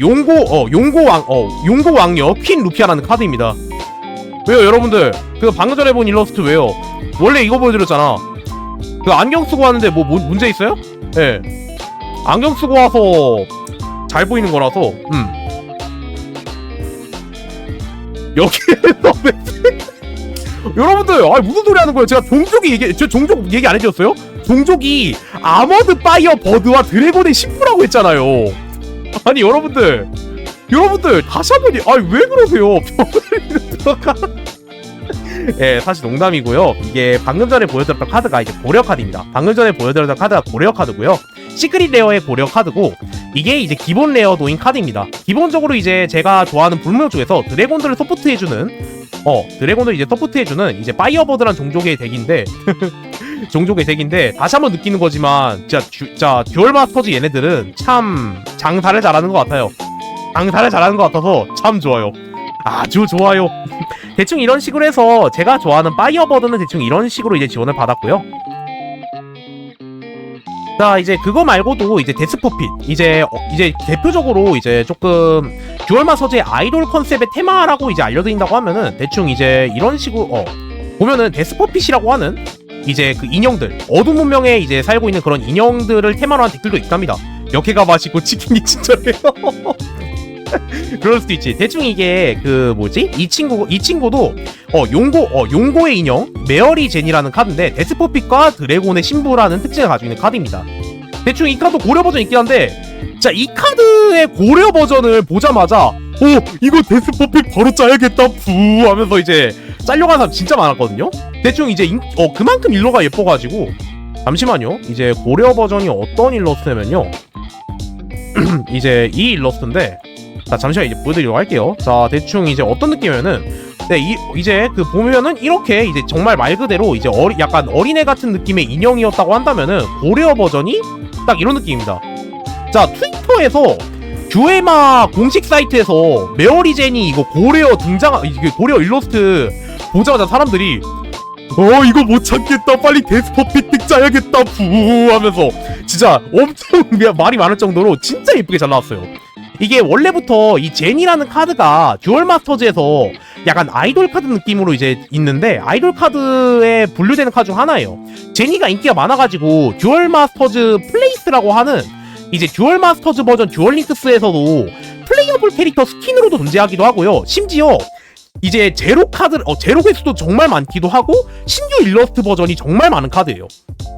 용고 왕녀 퀸 루피아라는 카드입니다. 왜요 여러분들? 방금 전에 본 일러스트 왜요? 원래 이거 보여드렸잖아. 안경 쓰고 왔는데 뭐 문제 있어요? 안경 쓰고 와서 잘 보이는 거라서 여기에서 여러분들 무슨 소리 하는 거예요? 제가 종족 얘기 안 해드렸어요? 종족이 아머드 파이어 버드와 드래곤의 신부라고 했잖아요. 아니 여러분들 다시 한번 왜 그러세요? 예, 사실 농담이고요. 이게 방금 전에 보여드렸던 카드가 이제 고려 카드입니다. 방금 전에 보여드렸던 카드가 고려 카드고요. 시크릿 레어의 고려 카드고, 이게 이제 기본 레어 노인 카드입니다. 기본적으로 이제 제가 좋아하는 불물 쪽에서 드래곤들을 서포트해주는 드래곤을 이제 서포트해주는 이제 파이어버드란 종족의 덱인데 종족의 덱인데 다시 한번 느끼는 거지만 진짜 듀얼 마스터즈 얘네들은 참 장사를 잘하는 것 같아요. 장사를 잘하는 것 같아서 참 좋아요. 아주 좋아요. 대충 이런 식으로 해서 제가 좋아하는 파이어버드는 대충 이런 식으로 이제 지원을 받았고요. 자, 이제 그거 말고도 이제 데스퍼핏 이제 대표적으로 이제 조금 듀얼 마서즈의 아이돌 컨셉의 테마라고 이제 알려드린다고 하면은 대충 이제 이런 식으로 보면은 데스퍼핏이라고 하는 이제 그 인형들, 어둠 문명에 이제 살고 있는 그런 인형들을 테마로 한 덱들도 있답니다. 역해가 맛있고 치킨이 친절해요. 그럴 수도 있지. 대충 이게 그 뭐지? 이 친구도 용고의 인형 메어리 젠이라는 카드인데 데스퍼핏과 드래곤의 신부라는 특징을 가지고 있는 카드입니다. 대충 이 카드 고려 버전 있긴 한데, 자, 이 카드의 고려 버전을 보자마자 이거 데스퍼핏 바로 짜야겠다 부 하면서 이제 잘려간 사람 진짜 많았거든요. 대충 이제 그만큼 일러가 예뻐가지고, 잠시만요. 이제 고려 버전이 어떤 일러스트냐면요. 이제 이 일러스트인데, 자, 잠시만 이제 보여드리도록 할게요. 자, 대충 이제 어떤 느낌이면은, 네, 이제 그 보면은 이렇게 이제 정말 말 그대로 이제 약간 어린애 같은 느낌의 인형이었다고 한다면은 고려 버전이 딱 이런 느낌입니다. 자, 트위터에서 듀에마 공식 사이트에서 메어리젠이 이거 고레어 이게 고레어 일러스트 보자마자 사람들이 이거 못 참겠다, 빨리 데스퍼핏 덱 짜야겠다 부 하면서 진짜 엄청 말이 많을 정도로 진짜 예쁘게 잘 나왔어요. 이게 원래부터 이 젠이라는 카드가 듀얼 마스터즈에서 약간 아이돌 카드 느낌으로 이제 있는데, 아이돌 카드에 분류되는 카드 중 하나예요. 제니가 인기가 많아가지고 듀얼 마스터즈 플레이스라고 하는 이제 듀얼 마스터즈 버전 듀얼 링크스에서도 플레이어블 캐릭터 스킨으로도 존재하기도 하고요. 심지어 이제 제로 횟수도 정말 많기도 하고 신규 일러스트 버전이 정말 많은 카드예요.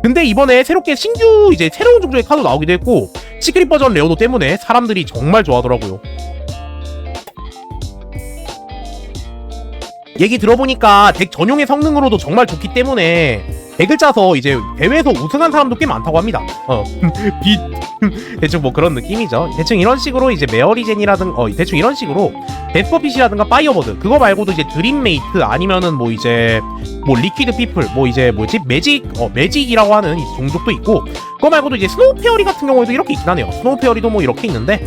근데 이번에 새롭게 이제 새로운 종족의 카드 나오기도 했고, 시크릿 버전 레어도 때문에 사람들이 정말 좋아하더라고요. 얘기 들어보니까 덱 전용의 성능으로도 정말 좋기 때문에 덱을 짜서 이제 대회에서 우승한 사람도 꽤 많다고 합니다. 대충 뭐 그런 느낌이죠. 대충 이런 식으로 이제 메어리젠이라든가 대충 이런 식으로 데스퍼핏이라든가 파이어버드, 그거 말고도 이제 드림메이트 아니면은 뭐 이제 뭐 리퀴드 피플, 뭐 이제 뭐지 매직이라고 하는 이 종족도 있고, 그거 말고도 이제 스노우 페어리 같은 경우에도 이렇게 있긴 하네요. 스노우 페어리도 뭐 이렇게 있는데,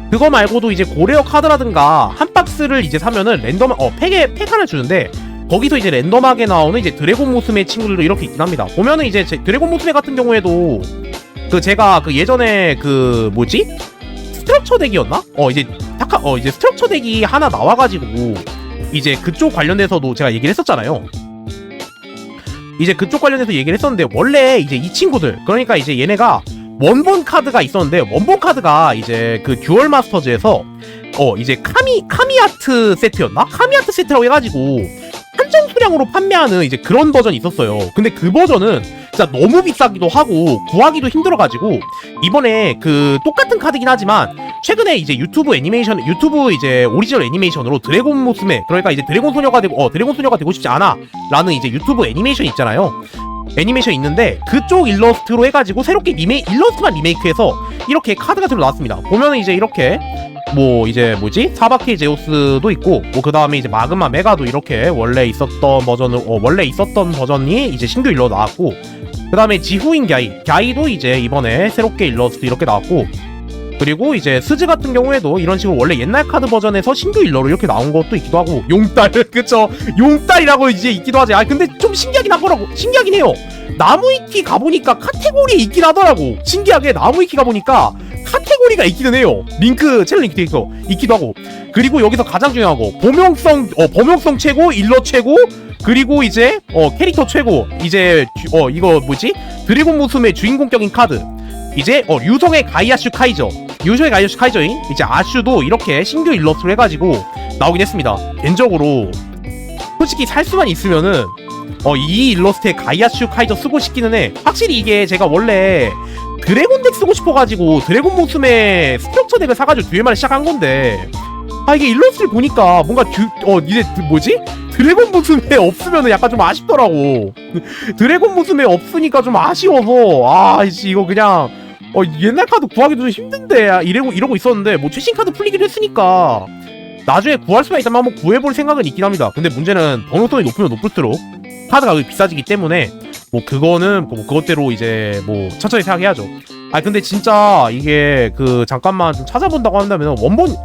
그거 말고도 이제 고레어 카드라든가 한 박스를 이제 사면은 랜덤 팩 하나 주는데, 거기서 이제 랜덤하게 나오는 이제 드래곤 모스메 친구들도 이렇게 있긴 합니다. 보면은 이제 드래곤 모스메 같은 경우에도 그 제가 그 예전에 그 뭐지? 스트럭처 덱이었나? 이제 스트럭처 덱이 하나 나와가지고 이제 그쪽 관련돼서도 제가 얘기를 했었잖아요. 이제 그쪽 관련해서 얘기를 했었는데, 원래 이제 이 친구들, 그러니까 이제 얘네가 원본 카드가 있었는데, 원본 카드가 이제 그 듀얼 마스터즈에서 이제 카미아트 세트였나? 카미아트 세트라고 해가지고 한정 수량으로 판매하는 이제 그런 버전이 있었어요. 근데 그 버전은 진짜 너무 비싸기도 하고 구하기도 힘들어가지고, 이번에 그 똑같은 카드긴 하지만 최근에 이제 유튜브 이제 오리지널 애니메이션으로 드래곤 모스메, 그러니까 이제 드래곤 소녀가 되고 싶지 않아 라는 이제 유튜브 애니메이션 있잖아요. 애니메이션 있는데 그쪽 일러스트로 해가지고 새롭게 일러스트만 리메이크해서 이렇게 카드가 새로 나왔습니다. 보면은 이제 이렇게 뭐 이제 뭐지? 사바케 제우스도 있고, 뭐 그 다음에 이제 마그마 메가도 이렇게 원래 있었던 버전이 이제 신규 일러 나왔고, 그 다음에 지후인 갸이도 이제 이번에 새롭게 일러스트 이렇게 나왔고, 그리고 이제 스즈 같은 경우에도 이런 식으로 원래 옛날 카드 버전에서 신규 일러로 이렇게 나온 것도 있기도 하고, 용딸 그쵸? 용딸이라고 이제 있기도 하지. 근데 좀 신기하긴 해요. 나무위키 가보니까 카테고리에 있긴 하더라고. 신기하게 나무위키 가보니까 카테고리가 있기는 해요. 채널 링크 있기도 하고. 그리고 여기서 가장 중요한 거, 범용성 최고, 일러 최고, 그리고 이제 캐릭터 최고, 이제 이거 뭐지? 드래곤 모스메 주인공격인 카드, 이제 류성의 가이아슈 카이저, 유쇼의 카이저인 이제 아슈도 이렇게 신규 일러스트로 해가지고 나오긴 했습니다. 개인적으로 솔직히 살 수만 있으면은 이 일러스트에 가이아슈 카이저 쓰고 싶기는 해. 확실히 이게 제가 원래 드래곤 덱 쓰고 싶어가지고 드래곤 모스의 스트럭처 덱을 사가지고 듀엘만을 시작한 건데, 이게 일러스트를 보니까 뭔가 이제 뭐지? 드래곤 모스에 없으면은 약간 좀 아쉽더라고. 드래곤 모스에 없으니까 좀 아쉬워서 이거 그냥 옛날 카드 구하기도 좀 힘든데 이러고 있었는데, 뭐 최신 카드 풀리기도 했으니까 나중에 구할 수만 있다면 한번 구해볼 생각은 있긴 합니다. 근데 문제는 번호돈이 높으면 높을수록 카드 가격이 비싸지기 때문에 뭐 그거는 뭐 그것대로 이제 뭐 천천히 생각해야죠. 근데 진짜 이게 잠깐만 좀 찾아본다고 한다면 원본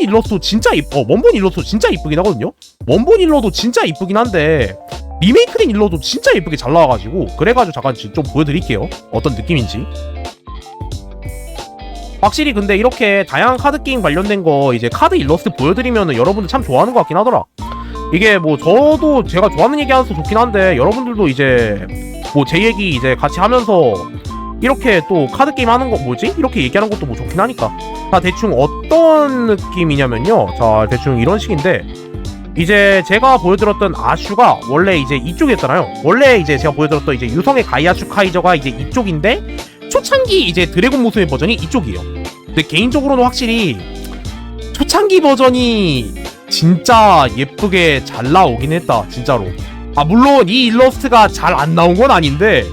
일러스트 진짜 원본 일러스트 진짜 이쁘긴 하거든요. 원본 일러도 진짜 이쁘긴 한데 리메이크된 일러도 진짜 이쁘게 잘 나와가지고, 그래가지고 잠깐 좀 보여드릴게요. 어떤 느낌인지. 확실히 근데 이렇게 다양한 카드 게임 관련된 거 이제 카드 일러스트 보여드리면은 여러분들 참 좋아하는 것 같긴 하더라. 이게 뭐 저도 제가 좋아하는 얘기 하면서 좋긴 한데, 여러분들도 이제 뭐 제 얘기 이제 같이 하면서 이렇게 또 카드 게임 하는 거 이렇게 얘기하는 것도 뭐 좋긴 하니까. 자, 대충 어떤 느낌이냐면요, 자 대충 이런 식인데, 이제 제가 보여드렸던 아슈가 원래 이제 이쪽이었잖아요. 원래 이제 제가 보여드렸던 이제 유성의 가이아슈 카이저가 이제 이쪽인데, 초창기 이제 드래곤 모스의 버전이 이쪽이에요. 근데 개인적으로는 확실히 초창기 버전이 진짜 예쁘게 잘 나오긴 했다, 진짜로. 물론 이 일러스트가 잘 안 나온 건 아닌데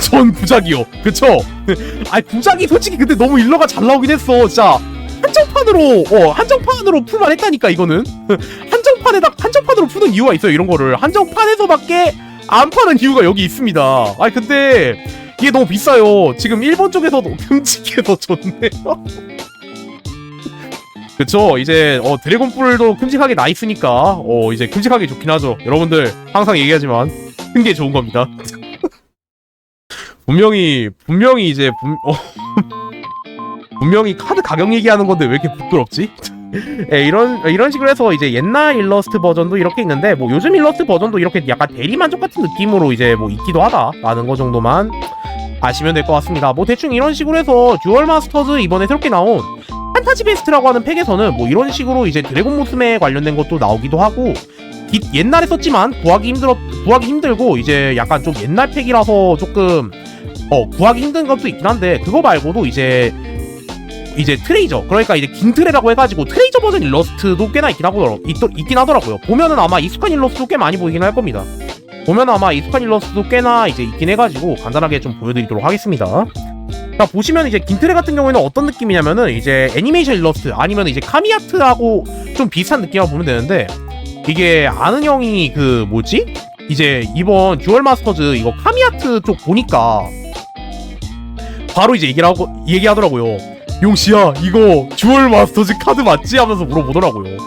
전 구작이요. 그쵸? 구작이 솔직히 근데 너무 일러가 잘 나오긴 했어. 진짜 한정판으로 풀만 했다니까. 이거는 한정판으로 푸는 이유가 있어요. 이런 거를 한정판에서밖에 안 파는 이유가 여기 있습니다. 근데 이게 너무 비싸요. 지금 일본 쪽에서도 끔찍해서 좋네요. 그쵸? 이제 드래곤뿔도 큼직하게 나 있으니까 이제 큼직하게 좋긴 하죠. 여러분들 항상 얘기하지만 큰 게 좋은 겁니다. 분명히 이제 분명히 카드 가격 얘기하는 건데 왜 이렇게 부끄럽지? 이런 식으로 해서 이제 옛날 일러스트 버전도 이렇게 있는데, 뭐 요즘 일러스트 버전도 이렇게 약간 대리만족 같은 느낌으로 이제 뭐 있기도 하다라는 거 정도만 아시면 될 것 같습니다. 뭐 대충 이런 식으로 해서 듀얼 마스터즈 이번에 새롭게 나온 판타지 베스트라고 하는 팩에서는 뭐 이런 식으로 이제 드래곤 모스메 관련된 것도 나오기도 하고, 옛날에 썼지만 구하기 힘들고 이제 약간 좀 옛날 팩이라서 조금 구하기 힘든 것도 있긴 한데, 그거 말고도 이제 트레이저, 그러니까 이제 긴트레라고 해가지고 트레이저 버전 일러스트도 꽤나 있긴 하더라고요. 보면은 아마 익숙한 일러스트도 꽤 많이 보이긴 할 겁니다. 보면은 아마 익숙한 일러스트도 꽤나 이제 있긴 해가지고 간단하게 좀 보여드리도록 하겠습니다. 자, 보시면 이제 긴트레 같은 경우에는 어떤 느낌이냐면은 이제 애니메이션 일러스트 아니면 이제 카미아트하고 좀 비슷한 느낌이라고 보면 되는데, 이게 아는 형이 이제 이번 듀얼 마스터즈 이거 카미아트 쪽 보니까 바로 이제 얘기하더라고요. 용씨야, 이거 듀얼 마스터즈 카드 맞지? 하면서 물어보더라고요.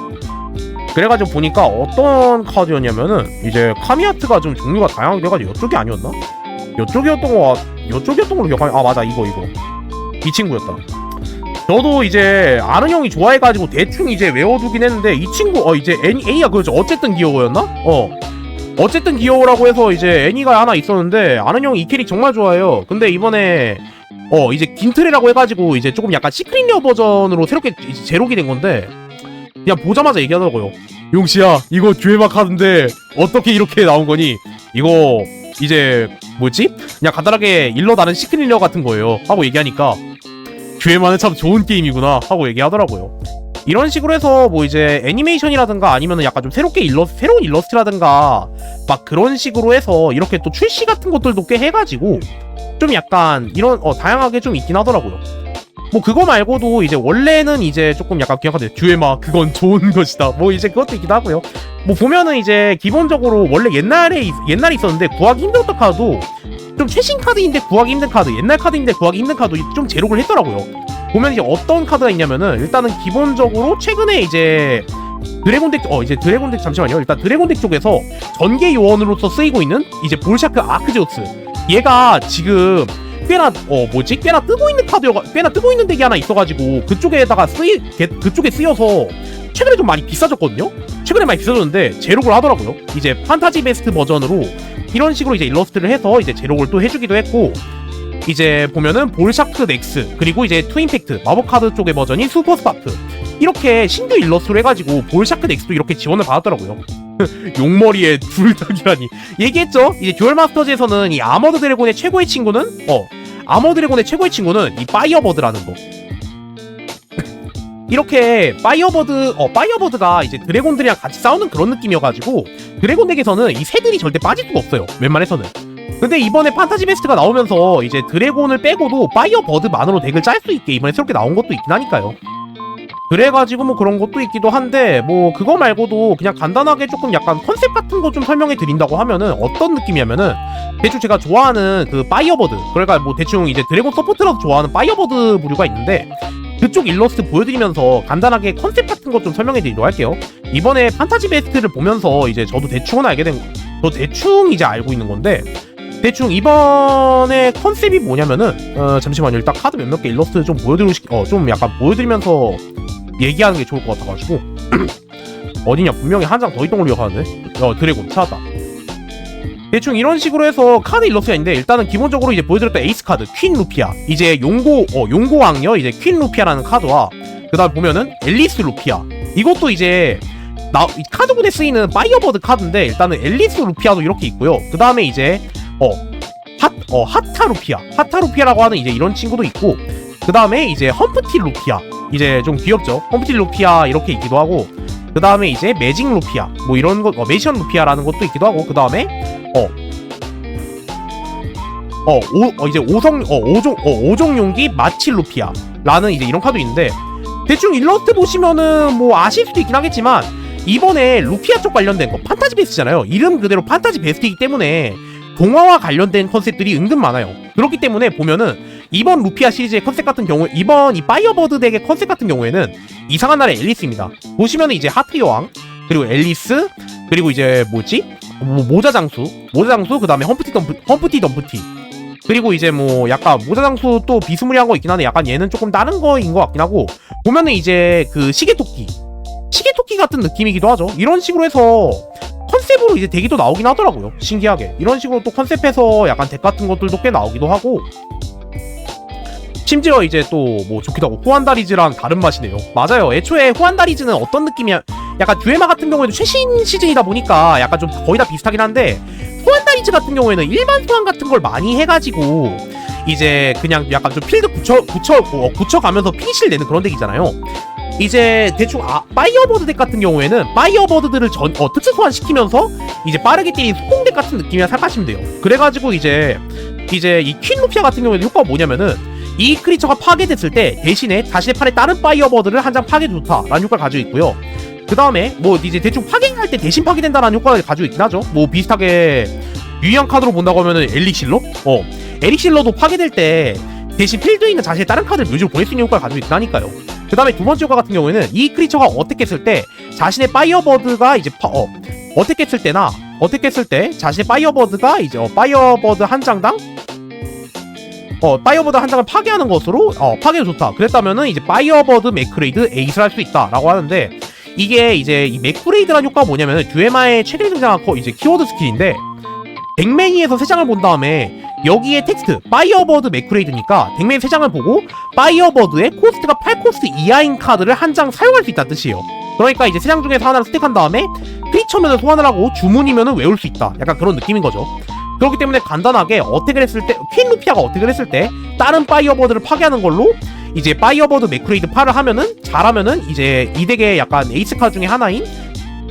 그래가지고 보니까 어떤 카드였냐면은 이제 카미아트가 좀 종류가 다양하게 돼가지고 이쪽이 아니었나? 이쪽이었던 걸로 기억하면, 맞아, 이거 이 친구였다. 저도 이제 아는 형이 좋아해가지고 대충 이제 외워두긴 했는데, 이 친구 이제 애니가 그렇죠. 어쨌든 귀여워였나? 어쨌든 귀여워라고 해서 이제 애니가 하나 있었는데, 아는 형이 이 캐릭 정말 좋아해요. 근데 이번에 이제 긴트레라고 해가지고 이제 조금 약간 시크릿리어 버전으로 새롭게 이제 제록이 된 건데, 그냥 보자마자 얘기하더라고요. 용씨야, 이거 듀에마 카드인데 어떻게 이렇게 나온 거니? 이거 이제 그냥 간단하게 일러 다른 시크릿리어 같은 거예요 하고 얘기하니까, 듀에마는 참 좋은 게임이구나 하고 얘기하더라고요. 이런 식으로 해서 뭐 이제 애니메이션이라든가 아니면은 약간 좀 새로운 일러스트라든가 막 그런 식으로 해서 이렇게 또 출시 같은 것들도 꽤 해가지고 좀 약간 이런 다양하게 좀 있긴 하더라고요. 뭐 그거 말고도 이제 원래는 이제 조금 약간 기억하는데, 듀에마 그건 좋은 것이다, 뭐 이제 그것도 있기도 하고요. 뭐 보면은 이제 기본적으로 원래 옛날에 있었는데 구하기 힘들었던 카드도 좀 최신 카드인데 구하기 힘든 카드, 옛날 카드인데 구하기 힘든 카드 좀 제록을 했더라고요. 보면 이제 어떤 카드가 있냐면은, 일단은 기본적으로 최근에 이제 드래곤덱 잠시만요. 일단 드래곤덱 쪽에서 전개 요원으로서 쓰이고 있는 이제 볼샤크 아크제우스, 얘가 지금 꽤나 뜨고 있는 덱이 하나 있어가지고 그쪽에 쓰여서 최근에 좀 많이 비싸졌거든요. 최근에 많이 비싸졌는데 제록을 하더라고요. 이제 판타지 베스트 버전으로 이런 식으로 이제 일러스트를 해서 이제 제록을 또 해주기도 했고, 이제 보면은 볼샤크 넥스, 그리고 이제 트윈팩트 마법 카드 쪽의 버전인 슈퍼 스파크, 이렇게 신규 일러스트로 해가지고 볼샤크 넥스도 이렇게 지원을 받았더라고요. 용머리에 둘다기라니. 얘기했죠. 이제 듀얼 마스터즈에서는 이 아머드 드래곤의 최고의 친구는 이 파이어버드라는 거. 이렇게 파이어버드가 이제 드래곤들이랑 같이 싸우는 그런 느낌이어가지고 드래곤 덱에서는 이 새들이 절대 빠질 수가 없어요, 웬만해서는. 근데 이번에 판타지 베스트가 나오면서 이제 드래곤을 빼고도 파이어버드만으로 덱을 짤 수 있게 이번에 새롭게 나온 것도 있긴 하니까요. 그래가지고 뭐 그런 것도 있기도 한데, 뭐 그거 말고도 그냥 간단하게 조금 약간 컨셉 같은 거 좀 설명해 드린다고 하면은 어떤 느낌이냐면은, 대충 제가 좋아하는 그 파이어버드, 그러니까 뭐 대충 이제 드래곤 서포트라서 좋아하는 파이어버드 부류가 있는데, 그쪽 일러스트 보여드리면서 간단하게 컨셉 같은 것 좀 설명해 드리도록 할게요. 이번에 판타지 베스트를 보면서 이제 저도 대충은 대충 이제 알고 있는 건데, 대충 이번에 컨셉이 뭐냐면은, 잠시만요. 일단 카드 몇몇 개 일러스트 좀 좀 약간 보여드리면서 얘기하는 게 좋을 것 같아가지고. 어디냐, 분명히 한 장 더 있던 걸로 기억하는데. 드래곤 찾았다. 대충 이런 식으로 해서 카드 일러스트가 있는데, 일단은 기본적으로 이제 보여드렸던 에이스 카드 퀸 루피아, 이제 용고왕녀 이제 퀸 루피아라는 카드와, 그 다음에 보면은 앨리스 루피아, 이것도 이제 카드군에 쓰이는 파이어버드 카드인데, 일단은 앨리스 루피아도 이렇게 있고요. 그 다음에 이제 하타 루피아라고 하는 이제 이런 친구도 있고, 그 다음에 이제 험프티 루피아, 이제 좀 귀엽죠. 험프티 루피아 이렇게 있기도 하고, 그 다음에 이제 매직 루피아, 뭐 이런 거, 매션 루피아라는 것도 있기도 하고, 그 다음에 이제 오종 용기 마치 루피아라는 이제 이런 카드 있는데, 대충 일러스트 보시면은 뭐 아실 수도 있긴 하겠지만, 이번에 루피아 쪽 관련된 거 판타지 베스트잖아요. 이름 그대로 판타지 베스트이기 때문에 동화와 관련된 컨셉들이 은근 많아요. 그렇기 때문에 보면은 이번 루피아 시리즈의 컨셉 같은 경우에, 이번 이 파이어버드 덱의 컨셉 같은 경우에는 이상한 나라의 앨리스입니다. 보시면은 이제 하트 여왕, 그리고 앨리스, 그리고 이제 모자장수, 그 다음에 험프티 덤프티, 그리고 이제 뭐 약간 모자장수 또 비스무리한 거 있긴 한데, 약간 얘는 조금 다른 거인 것 같긴 하고, 보면은 이제 그 시계토끼 같은 느낌이기도 하죠. 이런 식으로 해서 컨셉으로 이제 덱이 또 나오긴 하더라고요. 신기하게 이런 식으로 또 컨셉해서 약간 덱 같은 것들도 꽤 나오기도 하고, 심지어 이제 또 뭐 좋기도 하고, 후안다리즈랑 다른 맛이네요. 맞아요. 애초에 후안다리즈는 어떤 느낌이야, 약간 듀에마 같은 경우에도 최신 시즌이다 보니까 약간 좀 거의 다 비슷하긴 한데, 후안다리즈 같은 경우에는 일반 소환 같은 걸 많이 해가지고 이제 그냥 약간 좀 필드 굳혀가면서 피니시를 내는 그런 덱이잖아요. 이제 대충 파이어버드 덱 같은 경우에는 파이어버드들을 특수 소환시키면서 이제 빠르게 때리는 속공덱 같은 느낌이라 생각하시면 돼요. 그래가지고 이제 이 퀸 루피아 같은 경우에는 효과가 뭐냐면은, 이 크리처가 파괴됐을 때 대신에 자신의 팔에 다른 파이어버드를 한 장 파괴 좋다라는 효과를 가지고 있고요. 그 다음에 뭐 이제 대충 파괴할 때 대신 파괴된다라는 효과를 가지고 있긴 하죠. 뭐 비슷하게 유의한 카드로 본다고 하면은 엘릭실러도 파괴될 때 대신 필드에 있는 자신의 다른 카드를 묘지로 보낼 수 있는 효과를 가지고 있긴 하니까요. 그 다음에 두 번째 효과 같은 경우에는, 이 크리처가 어택 했을 때 자신의 파이어버드가 이제 어택 했을 때 자신의 파이어버드가 이제 파이어버드 한 장당 파이어버드 한 장을 파괴하는 것으로 파괴가 좋다. 그랬다면은 이제 파이어버드 맥크레이드 에이스를 할 수 있다라고 하는데, 이게 이제 이 맥크레이드라는 효과가 뭐냐면은 듀에마의 최근에 등장한 이제 키워드 스킬인데, 덱매니에서 3장을 본 다음에 여기에 텍스트 파이어버드 맥크레이드니까 덱매니 3장을 보고 파이어버드의 코스트가 8코스트 이하인 카드를 한 장 사용할 수 있다는 뜻이에요. 그러니까 이제 3장 중에서 하나를 스택한 다음에 크리처면을 소환을 하고 주문이면은 외울 수 있다. 약간 그런 느낌인 거죠. 그렇기 때문에 간단하게 어택을 했을 때, 퀸 루피아가 어택을 했을 때 다른 파이어버드를 파괴하는 걸로 이제 파이어버드 맥크레이드 8을 하면은, 잘하면은 이제 이 덱의 약간 에이스 카드 중에 하나인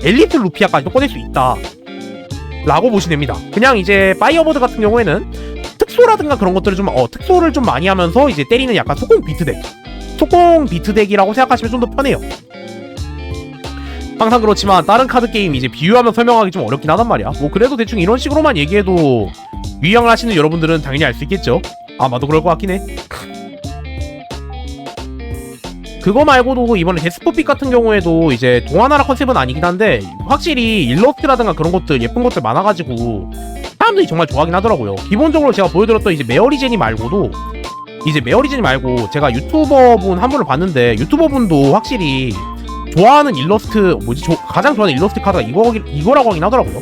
엘리트 루피아까지도 꺼낼 수 있다 라고 보시면 됩니다. 그냥 이제 파이어버드 같은 경우에는 특소라든가 그런 것들을 좀 특소를 좀 많이 하면서 이제 때리는 약간 속공 비트 덱이라고 생각하시면 좀 더 편해요. 항상 그렇지만 다른 카드 게임 이제 비유하면 설명하기 좀 어렵긴 하단 말이야. 뭐 그래도 대충 이런 식으로만 얘기해도 유형을 하시는 여러분들은 당연히 알 수 있겠죠. 아마도 그럴 것 같긴 해. 그거 말고도 이번에 데스포픽 같은 경우에도 이제 동화나라 컨셉은 아니긴 한데, 확실히 일러스트라든가 그런 것들 예쁜 것들 많아가지고 사람들이 정말 좋아하긴 하더라고요. 기본적으로 제가 보여드렸던 이제 메어리제니 말고 제가 유튜버분 한 분을 봤는데, 유튜버분도 확실히 좋아하는 일러스트 가장 좋아하는 일러스트 카드가 이거라고 하긴 하더라고요.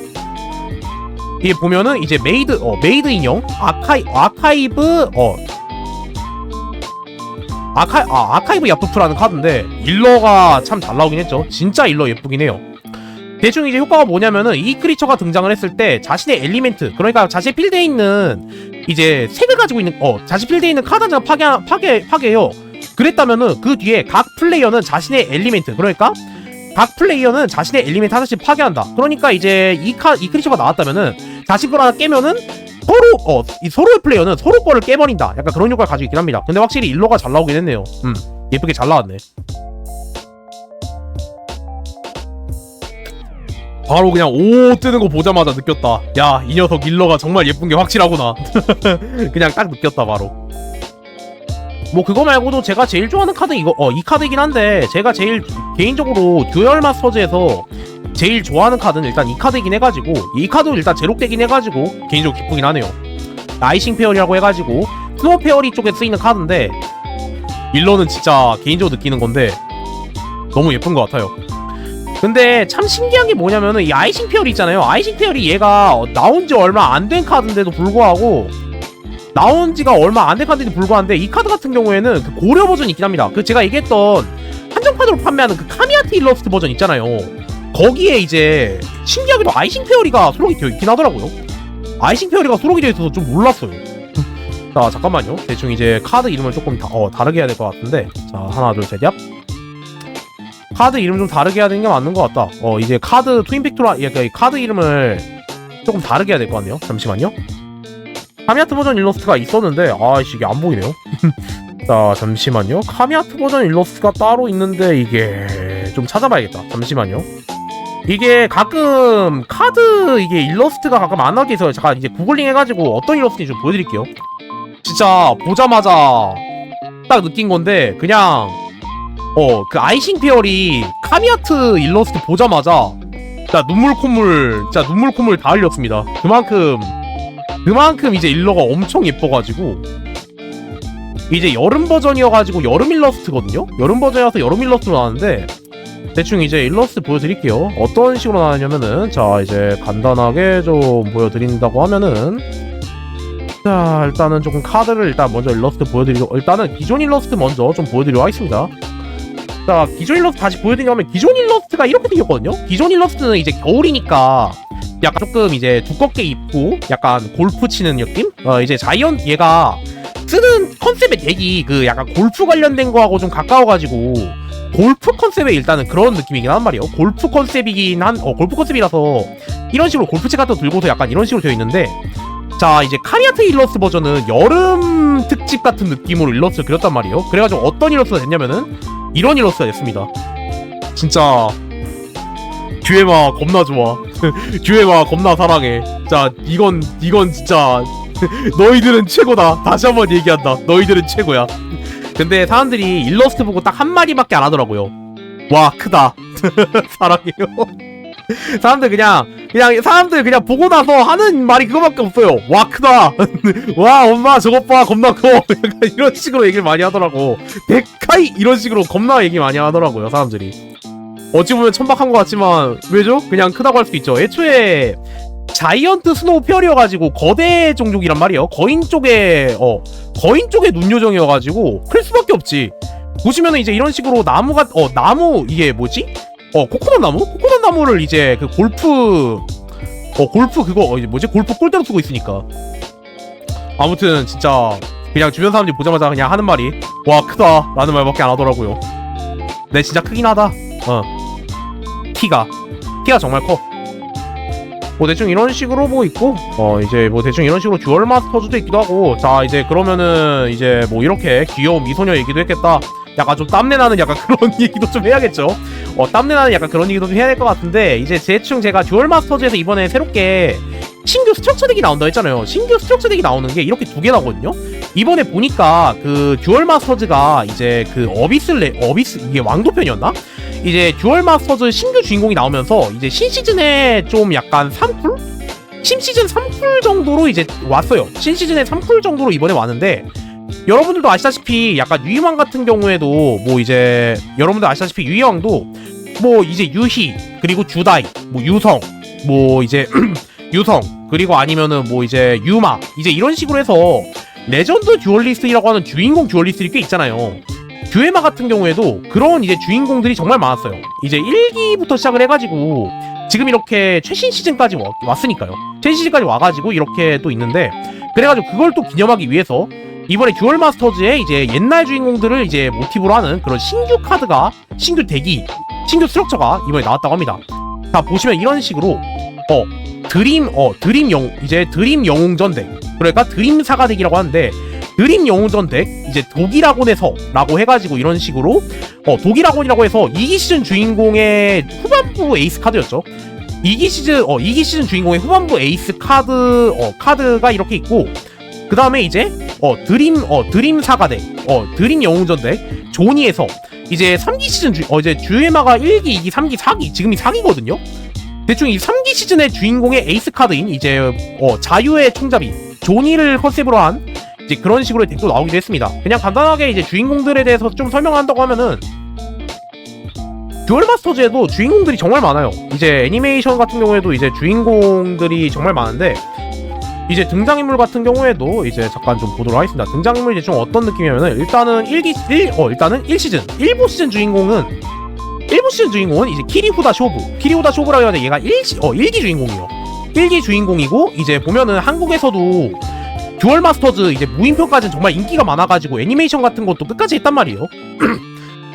이게 보면은 이제 메이드 인형 아카이브 야프프라는 카드인데 일러가 참 잘 나오긴 했죠. 진짜 일러 예쁘긴 해요. 대충 이제 효과가 뭐냐면은 이 크리처가 등장을 했을 때 자신의 엘리멘트, 그러니까 자신의 필드에 있는 이제 색을 가지고 있는 자신 필드에 있는 카드 한 장을 파괴해요. 그랬다면은 그 뒤에 각 플레이어는 자신의 엘리멘트, 그러니까 각 플레이어는 자신의 엘리멘트 하나씩 파괴한다. 그러니까 이제 이 크리처가 나왔다면은 자신 걸 하나 깨면은 서로의 플레이어는 서로 거를 깨버린다. 약간 그런 효과를 가지고 있긴 합니다. 근데 확실히 일러가 잘 나오긴 했네요. 예쁘게 잘 나왔네. 바로 그냥 오 뜨는 거 보자마자 느꼈다. 야, 이 녀석 일러가 정말 예쁜 게 확실하구나. 그냥 딱 느꼈다 바로. 뭐 그거 말고도 제가 제일 좋아하는 카드 이 카드이긴 한데, 제가 제일 개인적으로 듀얼 마스터즈에서 제일 좋아하는 카드는 일단 이 카드이긴 해가지고, 이 카드도 일단 제록되긴 해가지고 개인적으로 기쁘긴 하네요. 아이싱 페어리라고 해가지고 스노우 페어리 쪽에 쓰이는 카드인데, 일러는 진짜 개인적으로 느끼는 건데 너무 예쁜 것 같아요. 근데 참 신기한 게 뭐냐면은 이 아이싱 페어리 있잖아요. 아이싱 페어리 얘가 나온지 얼마 안 된 카드인데도 불구하고, 나온지가 얼마 안 된 카드인데도 불구한데, 이 카드 같은 경우에는 그 고려 버전이 있긴 합니다. 그 제가 얘기했던 한정판으로 판매하는 그 카미아트 일러스트 버전 있잖아요. 거기에 이제 신기하게도 아이싱 페어리가 수록이 되어 있긴 하더라고요. 아이싱 페어리가 수록이 되어 있어서 좀 놀랐어요. 자, 잠깐만요. 대충 이제 카드 이름을 조금 다르게 해야 될 것 같은데, 자, 하나 둘 셋, 얍. 카드 이름 좀 다르게 해야 되는 게 맞는 것 같다. 이제 카드 트윈팩토라, 그러니까 이 카드 이름을 조금 다르게 해야 될 것 같네요. 잠시만요. 카미아트 버전 일러스트가 있었는데, 아이씨, 이게 안 보이네요. 자, 잠시만요. 카미아트 버전 일러스트가 따로 있는데, 이게 좀 찾아봐야겠다. 잠시만요. 이게 가끔 카드 이게 일러스트가 가끔 안 나오게 해서 잠깐 이제 구글링 해가지고 어떤 일러스트인지 좀 보여드릴게요. 진짜 보자마자 딱 느낀 건데, 그냥 그 아이싱 페어리 카미아트 일러스트 보자마자 진짜 눈물 콧물 다 흘렸습니다. 그만큼 이제 일러가 엄청 예뻐가지고, 이제 여름 버전이어가지고 여름 일러스트거든요. 여름 버전이라서 여름 일러스트로 나왔는데, 대충 이제 일러스트 보여드릴게요. 어떤 식으로 나왔냐면은, 자, 이제 간단하게 좀 보여드린다고 하면은, 자, 일단은 조금 카드를 일단 먼저 일러스트 보여드리고, 일단은 기존 일러스트 먼저 좀 보여드리도록 하겠습니다. 자, 기존 일러스트 다시 보여드리면, 기존 일러스트가 이렇게 생겼거든요. 기존 일러스트는 이제 겨울이니까 약간 조금 이제 두껍게 입고 약간 골프 치는 느낌? 이제 자이언트 얘가 쓰는 컨셉의 덱이 그 약간 골프 관련된 거하고 좀 가까워가지고 골프 컨셉의 일단은 그런 느낌이긴 한 말이에요. 골프 컨셉이라서 이런 식으로 골프채 같은 거 들고서 약간 이런 식으로 되어 있는데, 자, 이제 카미아트 일러스트 버전은 여름 특집 같은 느낌으로 일러스트를 그렸단 말이에요. 그래가지고 어떤 일러스트가 됐냐면은 이런 일러스트가 됐습니다. 진짜 듀에마 겁나 좋아. 듀에마 겁나 사랑해. 자, 이건 진짜 너희들은 최고다. 다시 한번 얘기한다. 너희들은 최고야. 근데 사람들이 일러스트 보고 딱 한마디밖에 안 하더라고요. 와, 크다. 사랑해요. 사람들 그냥 보고 나서 하는 말이 그거밖에 없어요. 와, 크다. 와, 엄마 저것 봐, 겁나 커. 약간 이런 식으로 얘기를 많이 하더라고. 데카이 이런 식으로 겁나 얘기 많이 하더라고요, 사람들이. 어찌 보면 천박한 것 같지만 왜죠? 그냥 크다고 할 수 있죠. 애초에 자이언트 스노우 페어리여가지고 거대 종족이란 말이에요. 거인 쪽에 눈 요정이어가지고 클 수밖에 없지. 보시면은 이제 이런 식으로 나무 이게 뭐지? 코코넛 나무를 이제 그 골프 그거 이제 뭐지? 골프 골대로 쓰고 있으니까. 아무튼 진짜 그냥 주변 사람들이 보자마자 그냥 하는 말이 와, 크다 라는 말밖에 안 하더라고요. 네, 진짜 크긴 하다. 키가 정말 커. 뭐 대충 이런 식으로 뭐 있고, 이제 뭐 대충 이런 식으로 듀얼 마스터즈도 있기도 하고. 자, 이제 그러면은 이제 뭐 이렇게 귀여운 미소녀 얘기도 했겠다. 약간 좀 땀내나는 약간 그런 얘기도 좀 해야겠죠. 땀내나는 약간 그런 얘기도 좀 해야 될 것 같은데, 이제 대충 제가 듀얼 마스터즈에서 이번에 새롭게 신규 스트럭처 덱이 나온다 했잖아요. 신규 스트럭처 덱이 나오는 게 이렇게 두 개 나오거든요. 이번에 보니까 그 듀얼 마스터즈가 이제 그 어비스 이게 왕도편이었나? 이제 듀얼 마스터즈 신규 주인공이 나오면서 이제 신시즌에 좀 약간 3쿨? 신시즌 3쿨 정도로 이제 왔어요. 신시즌에 3쿨 정도로 이번에 왔는데, 여러분들도 아시다시피 약간 유희왕 같은 경우에도 뭐 이제 여러분들 아시다시피 유희왕도 뭐 이제 유희 그리고 주다이 뭐 유성 뭐 이제 유성, 그리고 아니면은 뭐 이제 유마, 이제 이런 식으로 해서 레전드 듀얼리스트라고 하는 주인공 듀얼리스트들이 꽤 있잖아요. 듀에마 같은 경우에도 그런 이제 주인공들이 정말 많았어요. 이제 1기부터 시작을 해가지고 지금 이렇게 최신 시즌까지 왔으니까요. 최신 시즌까지 와가지고 이렇게 또 있는데, 그래가지고 그걸 또 기념하기 위해서 이번에 듀얼 마스터즈의 이제 옛날 주인공들을 이제 모티브로 하는 그런 신규 카드가, 신규 덱이, 신규 스트럭처가 이번에 나왔다고 합니다. 자, 보시면 이런 식으로 드림 영웅전 덱, 그러니까 드림 사가 덱이라고 하는데, 드림 영웅전 덱 이제 독이라곤에서 라고 해가지고 이런 식으로 독이라곤이라고 해서 2기 시즌 주인공의 후반부 에이스 카드였죠. 2기 시즌 주인공의 후반부 에이스 카드가 이렇게 있고, 그 다음에 이제 드림 사가 덱, 드림 영웅전 덱 조니에서 이제 3기 시즌 이제 듀에마가 1기, 2기, 3기, 4기, 지금이 4기거든요. 대충 이 3기 시즌의 주인공의 에이스 카드인 이제 자유의 총잡이 조니를 컨셉으로 한 이제 그런 식으로 덱도 나오기도 했습니다. 그냥 간단하게 이제 주인공들에 대해서 좀 설명한다고 하면은, 듀얼 마스터즈에도 주인공들이 정말 많아요. 이제 애니메이션 같은 경우에도 이제 주인공들이 정말 많은데, 이제 등장인물 같은 경우에도 이제 잠깐 좀 보도록 하겠습니다. 등장인물이 대충 어떤 느낌이냐면은, 일단은 1시즌 1부 시즌 주인공은 이제 키리후다 쇼부라고 해야 돼. 얘가 1기 주인공이에요. 1기 주인공이고, 이제 보면은 한국에서도 듀얼 마스터즈 이제 무인편까지는 정말 인기가 많아가지고 애니메이션 같은 것도 끝까지 했단 말이에요.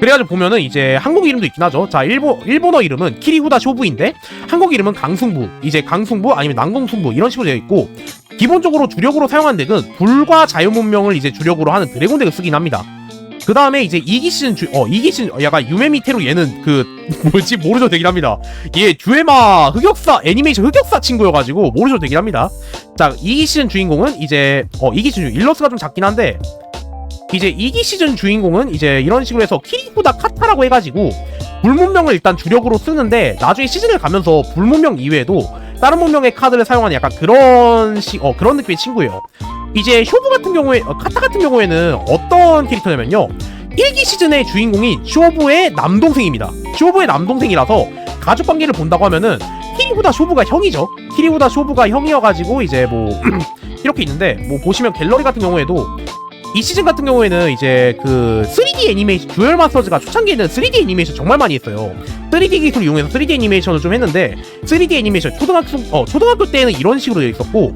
그래가지고 보면은 이제 한국 이름도 있긴 하죠. 자, 일본어 이름은 키리후다 쇼부인데, 한국 이름은 강승부, 이제 강승부 아니면 난공승부 이런 식으로 되어 있고, 기본적으로 주력으로 사용한 덱은 불과 자유문명을 이제 주력으로 하는 드래곤 덱을 쓰긴 합니다. 그 다음에 이제 2기 시즌 약간 유메미테로 얘는 모르죠 되긴 합니다. 얘 듀에마 흑역사, 애니메이션 흑역사 친구여가지고 모르죠 되긴 합니다. 자, 2기 시즌 주인공은 이제 2기 시즌 일러스가 좀 작긴 한데, 이제 2기 시즌 주인공은 이제 이런 식으로 해서 키리후다 카타라고 해가지고 불문명을 일단 주력으로 쓰는데, 나중에 시즌을 가면서 불문명 이외에도 다른 문명의 카드를 사용하는 약간 그런 느낌의 친구예요. 이제 쇼부 같은 경우에, 카타 같은 경우에는 어떤 캐릭터냐면요, 1기 시즌의 주인공이 쇼부의 남동생입니다. 쇼부의 남동생이라서 가족관계를 본다고 하면은 키리후다 쇼부가 형이죠. 키리후다 쇼부가 형이어가지고 이제 뭐 이렇게 있는데, 뭐 보시면 갤러리 같은 경우에도 이 시즌 같은 경우에는 이제 그 3D 애니메이션, 듀얼 마스터즈가 초창기에는 3D 애니메이션 정말 많이 했어요. 3D 기술을 이용해서 3D 애니메이션을 좀 했는데, 3D 애니메이션 초등학교 때는 이런 식으로 되어 있었고,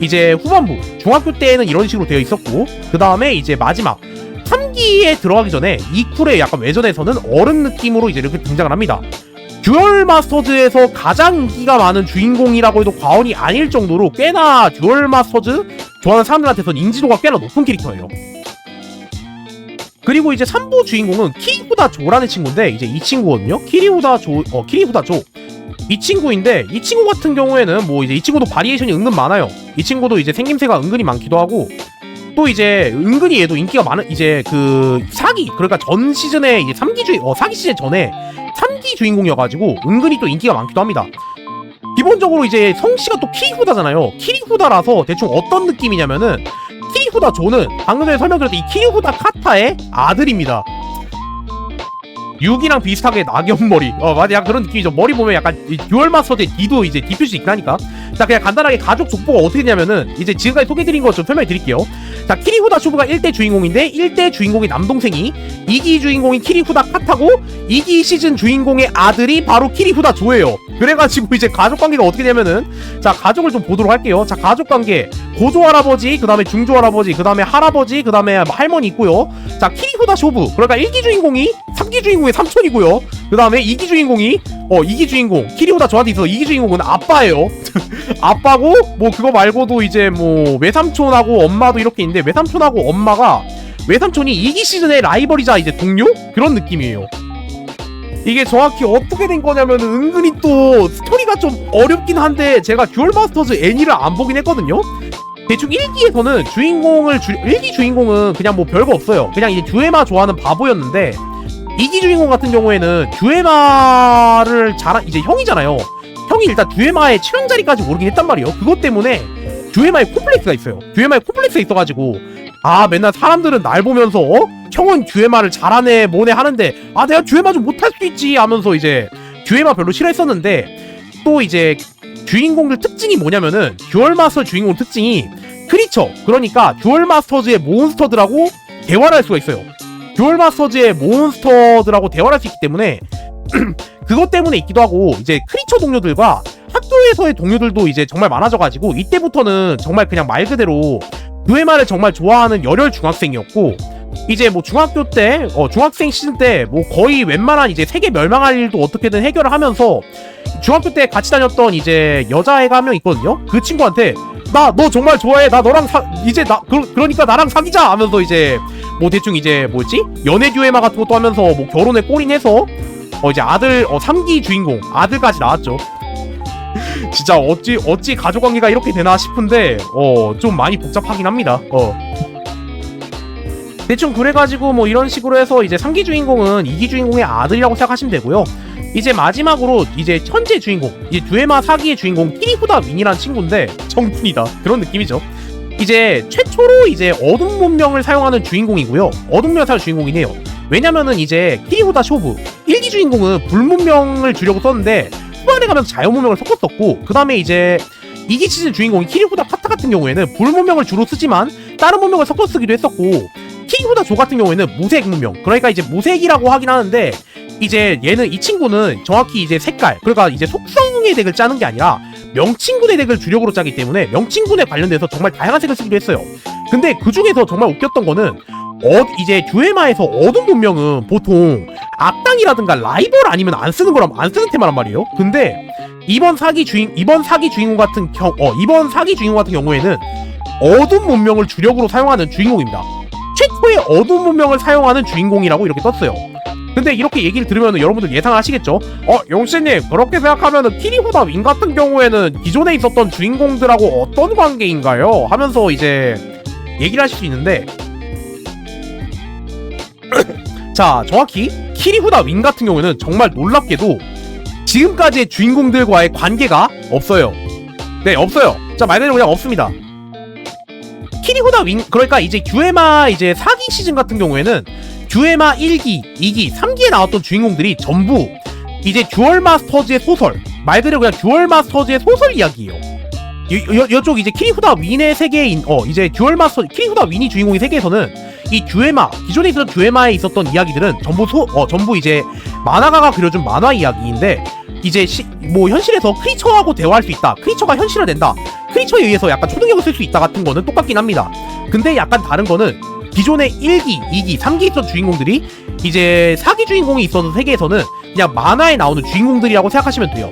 이제 후반부 중학교 때는 이런 식으로 되어 있었고, 그 다음에 이제 마지막 3기에 들어가기 전에 이쿨의 약간 외전에서는 어른 느낌으로 이제 이렇게 등장을 합니다. 듀얼 마스터즈에서 가장 인기가 많은 주인공이라고 해도 과언이 아닐 정도로 꽤나 듀얼 마스터즈 좋아하는 사람들한테선 인지도가 꽤나 높은 캐릭터예요. 그리고 이제 3부 주인공은 키리후다 조라는 친구인데, 이제 이 친구거든요. 키리후다 조. 이 친구인데, 이 친구 같은 경우에는 뭐 이제 이 친구도 바리에이션이 은근 많아요. 이 친구도 이제 생김새가 은근히 많기도 하고, 또 이제 은근히 얘도 인기가 많은, 이제 그 4기, 그러니까 전 시즌에 이제 4기 시즌 전에 3기 주인공이어가지고 은근히 또 인기가 많기도 합니다. 기본적으로 이제 성씨가 또 키리후다잖아요. 키리후다라서 대충 어떤 느낌이냐면은, 키리후다 조는 방금 전에 설명드렸던 이 키리후다 카타의 아들입니다. 6이랑 비슷하게 낙엽머리. 맞아, 약간 그런 느낌이죠. 머리 보면 약간 듀얼 마스터즈의 D도 이제 D 표시 있긴 하니까. 자, 그냥 간단하게 가족 족보가 어떻게 되냐면은, 이제 지금까지 소개해드린 거 좀 설명해 드릴게요. 자, 키리후다 쇼부가 1대 주인공인데, 1대 주인공의 남동생이 2기 주인공인 키리후다 카타고, 2기 시즌 주인공의 아들이 바로 키리후다 조예요. 그래가지고 이제 가족관계가 어떻게 되면은, 자, 가족을 좀 보도록 할게요. 자, 가족관계 고조할아버지, 그 다음에 중조할아버지, 그 다음에 할아버지, 그 다음에 할머니 있고요. 자, 키리후다 쇼부, 그러니까 1기 주인공이 3기 주인공의 삼촌이고요. 그 다음에 2기 주인공이 2기 주인공 키리후다 저한테 있어서 2기 주인공은 아빠예요. 아빠고, 뭐 그거 말고도 이제 뭐 외삼촌하고 엄마도 이렇게 있는데, 외삼촌하고 엄마가, 외삼촌이 2기 시즌의 라이벌이자 이제 동료? 그런 느낌이에요. 이게 정확히 어떻게 된 거냐면, 은근히 또 스토리가 좀 어렵긴 한데, 제가 듀얼 마스터즈 애니를 안 보긴 했거든요. 대충 1기에서는 1기 주인공은 그냥 뭐 별거 없어요. 그냥 이제 듀에마 좋아하는 바보였는데, 2기 주인공 같은 경우에는 듀에마를 이제 형이잖아요. 형이 일단 듀에마의 최강자리까지 오르긴 했단 말이에요. 그것 때문에 듀에마의 콤플렉스가 있어요. 듀에마의 콤플렉스가 있어가지고, 맨날 사람들은 날 보면서 형은 듀에마를 잘하네 뭐네 하는데, 내가 듀에마 좀 못할 수 있지 하면서 이제 듀에마 별로 싫어했었는데, 또 이제 주인공들 특징이 뭐냐면은 듀얼 마스터 주인공 특징이 크리처, 그러니까 듀얼 마스터즈의 몬스터들하고 대화를 할 수가 있어요. 듀얼 마스터즈의 몬스터들하고 대화를 할 수 있기 때문에 그것 때문에 있기도 하고, 이제 크리처 동료들과 학교에서의 동료들도 이제 정말 많아져가지고 이때부터는 정말 그냥 말 그대로 듀에마를 정말 좋아하는 열혈 중학생이었고, 이제 뭐 중학교 때 중학생 시즌 때 뭐 거의 웬만한 이제 세계 멸망할 일도 어떻게든 해결을 하면서 중학교 때 같이 다녔던 이제 여자애가 한 명 있거든요. 그 친구한테 나 너 정말 좋아해, 나 너랑 이제 그러니까 나랑 사귀자 하면서 이제 뭐 대충 이제 뭐였지, 연애 듀에마 같은 것도 하면서 뭐 결혼에 골인해서 이제 아들 3기 주인공 아들까지 나왔죠. 진짜 어찌 가족관계가 이렇게 되나 싶은데 좀 많이 복잡하긴 합니다. 대충 그래가지고 뭐 이런 식으로 해서 이제 3기 주인공은 2기 주인공의 아들이라고 생각하시면 되고요. 이제 마지막으로 이제 현재 주인공, 이제 듀에마 4기의 주인공 키리후다 윈이라는 친구인데 청춘이다 그런 느낌이죠. 이제 최초로 이제 어둠 문명을 사용하는 주인공이고요. 어둠 문명을 사용하는 주인공이네요. 왜냐면은 이제 키리후다 쇼부 1기 주인공은 불 문명을 주려고 썼는데 후반에 가면서 자연 문명을 섞었었고, 그 다음에 이제 2기 시즌 주인공인 키리후다 파타 같은 경우에는 불 문명을 주로 쓰지만 다른 문명을 섞어 쓰기도 했었고, 키리후다 조 같은 경우에는 무색 문명, 그러니까 이제 무색이라고 하긴 하는데 이제 얘는 이 친구는 정확히 이제 색깔, 그러니까 이제 속성의 덱을 짜는 게 아니라 명칭군의 덱을 주력으로 짜기 때문에 명칭군에 관련돼서 정말 다양한 색을 쓰기도 했어요. 근데 그 중에서 정말 웃겼던 거는 이제 듀에마에서 어둠 문명은 보통 악당이라든가 라이벌 아니면 안 쓰는 테마란 말이에요. 근데 이번 사기 주인공 같은 경우에는 어둠 문명을 주력으로 사용하는 주인공입니다. 최초의 어둠 문명을 사용하는 주인공이라고 이렇게 떴어요. 근데 이렇게 얘기를 들으면 여러분들 예상을 하시겠죠? 용씨님, 그렇게 생각하면은 키리후다 윈 같은 경우에는 기존에 있었던 주인공들하고 어떤 관계인가요? 하면서 이제 얘기를 하실 수 있는데 자, 정확히 키리후다 윈 같은 경우에는 정말 놀랍게도 지금까지의 주인공들과의 관계가 없어요. 네, 없어요. 자, 말 그대로 그냥 없습니다. 키리후다 윈, 그러니까 이제 듀에마 이제 4기 시즌 같은 경우에는 듀에마 1기, 2기, 3기에 나왔던 주인공들이 전부 이제 듀얼 마스터즈의 소설, 말 그대로 그냥 듀얼 마스터즈의 소설 이야기예요. 이쪽 이제 키리후다 윈의 세계인 이제 듀얼 마스터 키리후다 윈이 주인공인 세계에서는 이 듀에마, 기존에 있었던 듀에마에 있었던 이야기들은 전부 이제 만화가가 그려준 만화 이야기인데, 이제 뭐 현실에서 크리처하고 대화할 수 있다, 크리처가 현실화된다, 크리처에 의해서 약간 초능력을 쓸 수 있다 같은 거는 똑같긴 합니다. 근데 약간 다른 거는 기존의 1기, 2기, 3기 있었던 주인공들이 이제 4기 주인공이 있어서 세계에서는 그냥 만화에 나오는 주인공들이라고 생각하시면 돼요.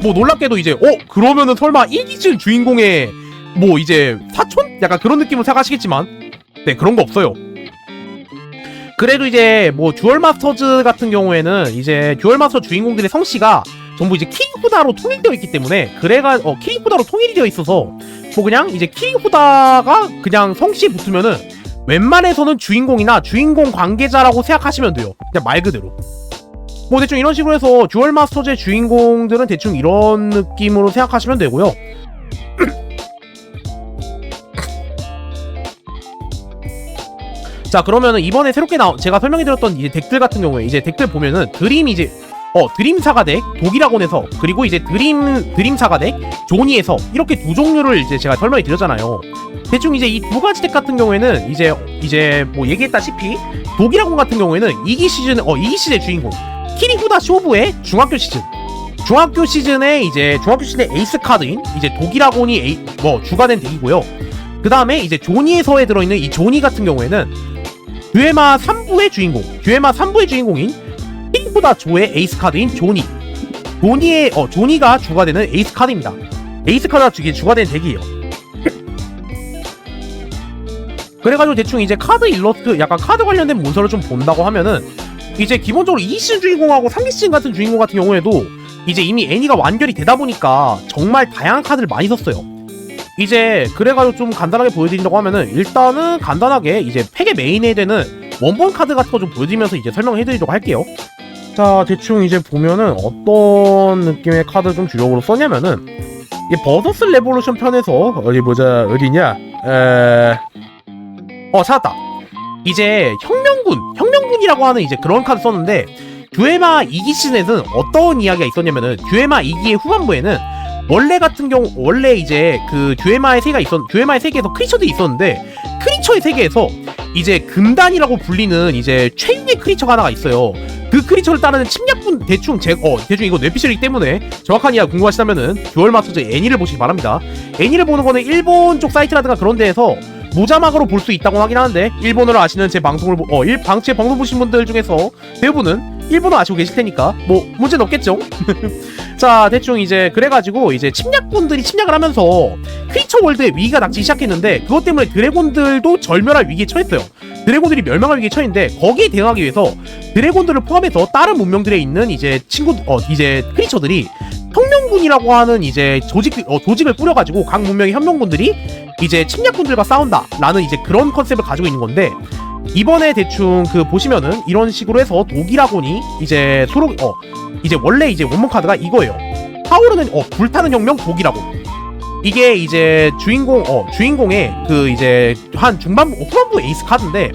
뭐 놀랍게도 이제 그러면은 설마 1기쯤 주인공의 뭐 이제 사촌? 약간 그런 느낌을 생각하시겠지만 네, 그런 거 없어요. 그래도 이제 뭐 듀얼 마스터즈 같은 경우에는 이제 듀얼 마스터 주인공들의 성씨가 전부 이제 키리후다로 통일되어 있기 때문에 키리후다로 통일이 되어 있어서 뭐 그냥 이제 키리후다가 그냥 성씨에 붙으면은 웬만해서는 주인공이나 주인공 관계자라고 생각하시면 돼요. 그냥 말 그대로. 뭐 대충 이런 식으로 해서 듀얼 마스터즈의 주인공들은 대충 이런 느낌으로 생각하시면 되고요. 자, 그러면은 이번에 새롭게 제가 설명해드렸던 이제 덱들 같은 경우에 이제 덱들 보면은 드림 사가 덱 독이라곤에서, 그리고 이제 드림 사가 덱 조니에서 이렇게 두 종류를 이제 제가 설명해 드렸잖아요. 대충 이제 이 두 가지 덱 같은 경우에는 이제 뭐 얘기했다시피 독이라곤 같은 경우에는 2기 시즌의 주인공 키리후다 쇼부의 중학교 시즌의 에이스 카드인 이제 독이라곤이 주가 된 덱이고요. 그 다음에 이제 조니에서에 들어있는 이 조니 같은 경우에는 듀에마 3부의 주인공인 키리후다 조의 에이스 카드인 조니가 주가 되는 에이스 카드입니다. 에이스 카드가 주가 된 덱이에요. 그래가지고 대충 이제 카드 일러스트, 약간 카드 관련된 문서를 좀 본다고 하면은 이제 기본적으로 2시즌 주인공하고 3시즌 같은 주인공 같은 경우에도 이제 이미 애니가 완결이 되다 보니까 정말 다양한 카드를 많이 썼어요. 이제 그래가지고 좀 간단하게 보여드린다고 하면은 일단은 간단하게 이제 팩의 메인에 되는 원본 카드 같은 거 좀 보여드리면서 이제 설명해드리도록 할게요. 자, 대충 이제 보면은 어떤 느낌의 카드 좀 주력으로 썼냐면은 이 버서스 레볼루션 편에서 어디냐 찾았다. 이제 혁명군이라고 하는 이제 그런 카드 썼는데, 듀에마 2기 시즌에는 어떤 이야기가 있었냐면은 듀에마 2기의 후반부에는 원래 이제 그 듀에마의 세계에서 크리처들이 있었는데 크리처의 세계에서 이제 금단이라고 불리는 이제 최유의 크리처가 하나가 있어요. 그 크리처를 따르는 침략군 대충 이거 뇌피셜이기 때문에 정확한 이야기 궁금하시다면은 듀얼마스터즈 애니를 보시기 바랍니다. 애니를 보는 거는 일본 쪽 사이트라든가 그런 데에서 모자막으로 볼 수 있다고 하긴 하는데 일본어를 아시는 제 방송을 제 방송 보신 분들 중에서 대부분은 일본어 아시고 계실 테니까 뭐 문제는 없겠죠. 자, 대충 이제 그래가지고 이제 침략군들이 침략을 하면서 크리처 월드에 위기가 닥치기 시작했는데 그것 때문에 드래곤들도 절멸할 위기에 처했어요. 드래곤들이 멸망할 위기에 처했는데 거기에 대응하기 위해서 드래곤들을 포함해서 다른 문명들에 있는 이제 이제 크리처들이 혁명군이라고 하는 이제 조직을 꾸려가지고 각 문명의 혁명군들이 이제 침략군들과 싸운다라는 이제 그런 컨셉을 가지고 있는 건데 이번에 대충 그 보시면은 이런 식으로 해서 독일아곤이 이제 이제 원래 이제 원문 카드가 이거예요. 타오르는 불타는 혁명 독일아곤. 이게 이제 주인공의 그 이제 한 후반부 에이스 카드인데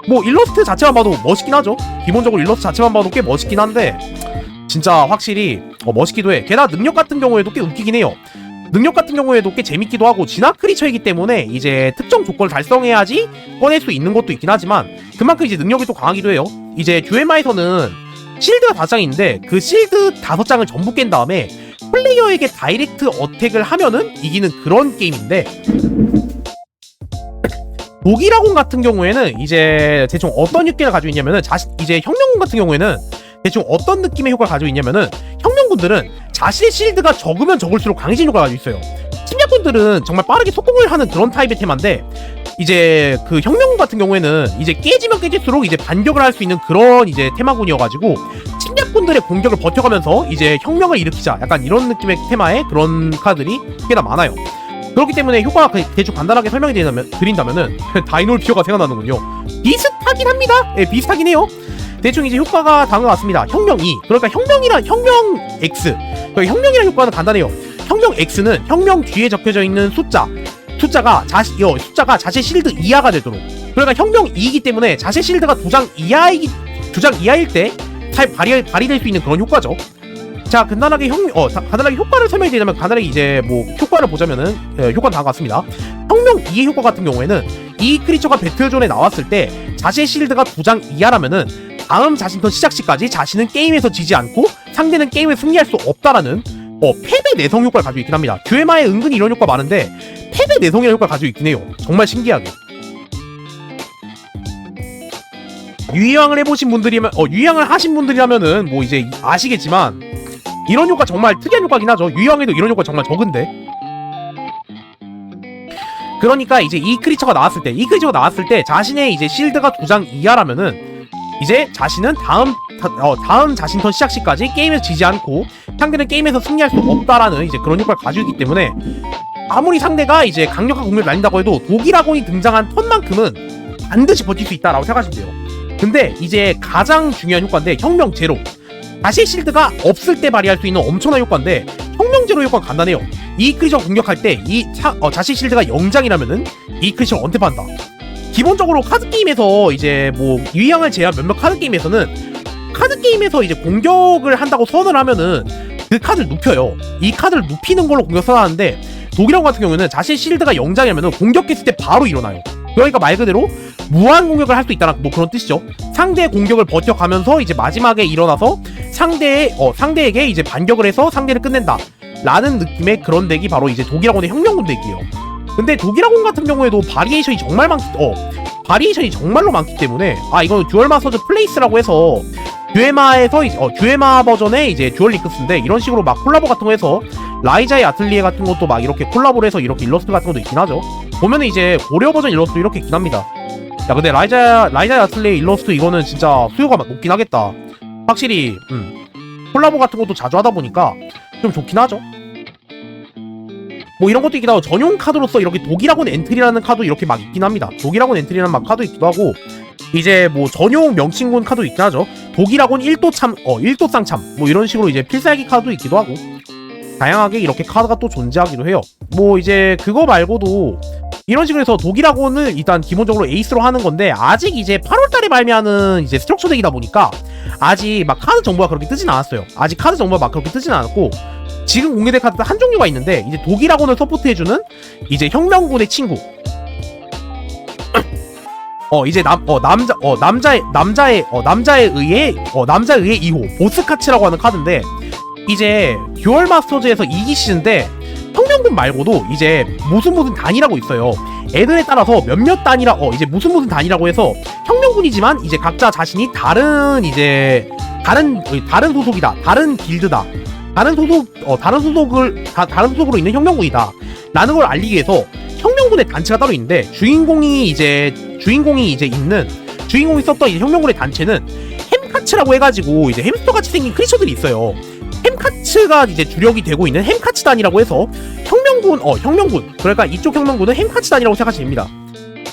뭐 일러스트 자체만 봐도 멋있긴 하죠. 기본적으로 일러스트 자체만 봐도 꽤 멋있긴 한데 진짜 확실히 멋있기도 해. 게다가 능력 같은 경우에도 꽤 웃기긴 해요. 능력 같은 경우에도 꽤 재밌기도 하고 진화 크리처이기 때문에 이제 특정 조건을 달성해야지 꺼낼 수 있는 것도 있긴 하지만 그만큼 이제 능력이 또 강하기도 해요. 이제 듀에마에서는 실드가 5장인데 그 실드 5장을 전부 깬 다음에 플레이어에게 다이렉트 어택을 하면은 이기는 그런 게임인데 독일아곤 같은 경우에는 이제 대충 어떤 느낌을 가지고 있냐면은 이제 혁명군 같은 경우에는 대충 어떤 느낌의 효과를 가지고 있냐면은 혁명군들은 자신의 실드가 적으면 적을수록 강해진 효과가 가지고 있어요. 침략군들은 정말 빠르게 속공을 하는 그런 타입의 테마인데 이제 그 혁명군 같은 경우에는 이제 깨지면 깨질수록 이제 반격을 할 수 있는 그런 이제 테마군이어가지고 침략군들의 공격을 버텨가면서 이제 혁명을 일으키자 약간 이런 느낌의 테마의 그런 카드들이 꽤나 많아요. 그렇기 때문에 효과가 대충 간단하게 설명해 드린다면은 다이놀 피어가 생각나는군요. 비슷하긴 합니다. 예, 비슷하긴 해요. 대충 이제 효과가 다음과 같습니다. 혁명 2. 그러니까 혁명 X. 그러니까 혁명이라는 효과는 간단해요. 혁명 X는 혁명 뒤에 적혀져 있는 숫자가 자체 실드 이하가 되도록. 그러니까 혁명 2이기 때문에 자체 실드가 2장 이하일 때 발휘될 수 있는 그런 효과죠. 자, 간단하게 효과를 설명드리자면 간단하게 이제 뭐 효과를 보자면은 효과는 다음과 같습니다. 혁명 2의 효과 같은 경우에는 이 크리처가 배틀존에 나왔을 때 자신의 실드가 2장 이하라면은 다음 자신 턴 시작 시까지 자신은 게임에서 지지 않고 상대는 게임에 승리할 수 없다라는 패배 내성 효과를 가지고 있긴 합니다. 듀에마에 은근히 이런 효과 많은데 패배 내성이라는 효과를 가지고 있긴 해요. 정말 신기하게. 유희왕을 해보신 분들이면 유희왕을 하신 분들이라면은 뭐 이제 아시겠지만 이런 효과 정말 특이한 효과긴 하죠. 유희왕에도 이런 효과 정말 적은데. 그러니까 이제 이 크리처가 나왔을 때 자신의 이제 실드가 2장 이하라면은 이제 자신은 다음 자신 턴 시작 시까지 게임에서 지지 않고 상대는 게임에서 승리할 수 없다라는 이제 그런 효과를 가지고 있기 때문에 아무리 상대가 이제 강력한 공격을 날린다고 해도 독일아곤이 등장한 턴만큼은 반드시 버틸 수 있다라고 생각하시면 돼요. 근데 이제 가장 중요한 효과인데 혁명 제로. 자신의 실드가 없을 때 발휘할 수 있는 엄청난 효과인데 혁명 제로 효과가 간단해요. 이 크리처가 공격할 때 자신의 실드가 0장이라면은 이 크리처를 언택한다. 기본적으로 카드 게임에서 이제 뭐 유희왕을 제외한 몇몇 카드 게임에서는 카드 게임에서 이제 공격을 한다고 선언을 하면은 그 카드를 눕혀요. 이 카드를 눕히는 걸로 공격 선언하는데 독일아곤 같은 경우는 자신의 실드가 0장이라면 공격했을 때 바로 일어나요. 그러니까 말 그대로 무한 공격을 할 수 있다는 뭐 그런 뜻이죠. 상대의 공격을 버텨가면서 이제 마지막에 일어나서 상대에게 이제 반격을 해서 상대를 끝낸다 라는 느낌의 그런 덱이 바로 이제 독일아곤의 혁명군 덱이에요. 근데 독일아곤 같은 경우에도 바리에이션이 정말로 많기 때문에 이거는 듀얼 마스터즈 플레이스라고 해서 듀에마에서 듀에마 버전의 이제 듀얼 링크스인데 이런 식으로 막 콜라보 같은 거 해서 라이자의 아틀리에 같은 것도 막 이렇게 콜라보를 해서 이렇게 일러스트 같은 것도 있긴 하죠. 보면은 이제 고려 버전 일러스트 이렇게 있긴 합니다. 야, 근데 라이자의 아틀리에 일러스트 이거는 진짜 수요가 높긴 하겠다. 확실히 콜라보 같은 것도 자주 하다 보니까 좀 좋긴 하죠. 뭐 이런 것도 있기도 하고 전용 카드로서 이렇게 독일아곤 엔트리라는 카드 이렇게 막 있긴 합니다. 독일아곤 엔트리라는 막 카드 있기도 하고 이제 뭐 전용 명칭군 카드 있긴 하죠. 독일아곤 1도 쌍참 뭐 이런 식으로 이제 필살기 카드 있기도 하고 다양하게 이렇게 카드가 또 존재하기도 해요. 뭐 이제 그거 말고도 이런 식으로 해서 독일아곤을 일단 기본적으로 에이스로 하는 건데 아직 이제 8월달에 발매하는 이제 스트럭처 덱이다 보니까 아직 막 카드 정보가 그렇게 뜨진 않았어요. 아직 카드 정보가 막 그렇게 뜨진 않았고, 지금 공개된 카드 한 종류가 있는데, 이제 독일학원을 서포트해주는 이제 혁명군의 친구. 이제 남자에 의해 2호 보스카츠라고 하는 카드인데, 이제 듀얼 마스터즈에서 2기 시즌 때 혁명군 말고도 이제 무슨 단이라고 있어요. 애들에 따라서 몇몇 단이라 이제 무슨 단이라고 해서 혁명군이지만 이제 각자 자신이 다른 소속이다, 다른 길드다, 다른 소속으로 있는 혁명군이다 라는 걸 알리기 위해서 혁명군의 단체가 따로 있는데, 주인공이 썼던 이제 혁명군의 단체는 햄카츠라고 해가지고 이제 햄스터같이 생긴 크리처들이 있어요. 햄카츠가 이제 주력이 되고 있는 햄카츠단이라고 해서 혁명군, 그러니까 이쪽 혁명군은 햄카츠단이라고 생각하시면 됩니다.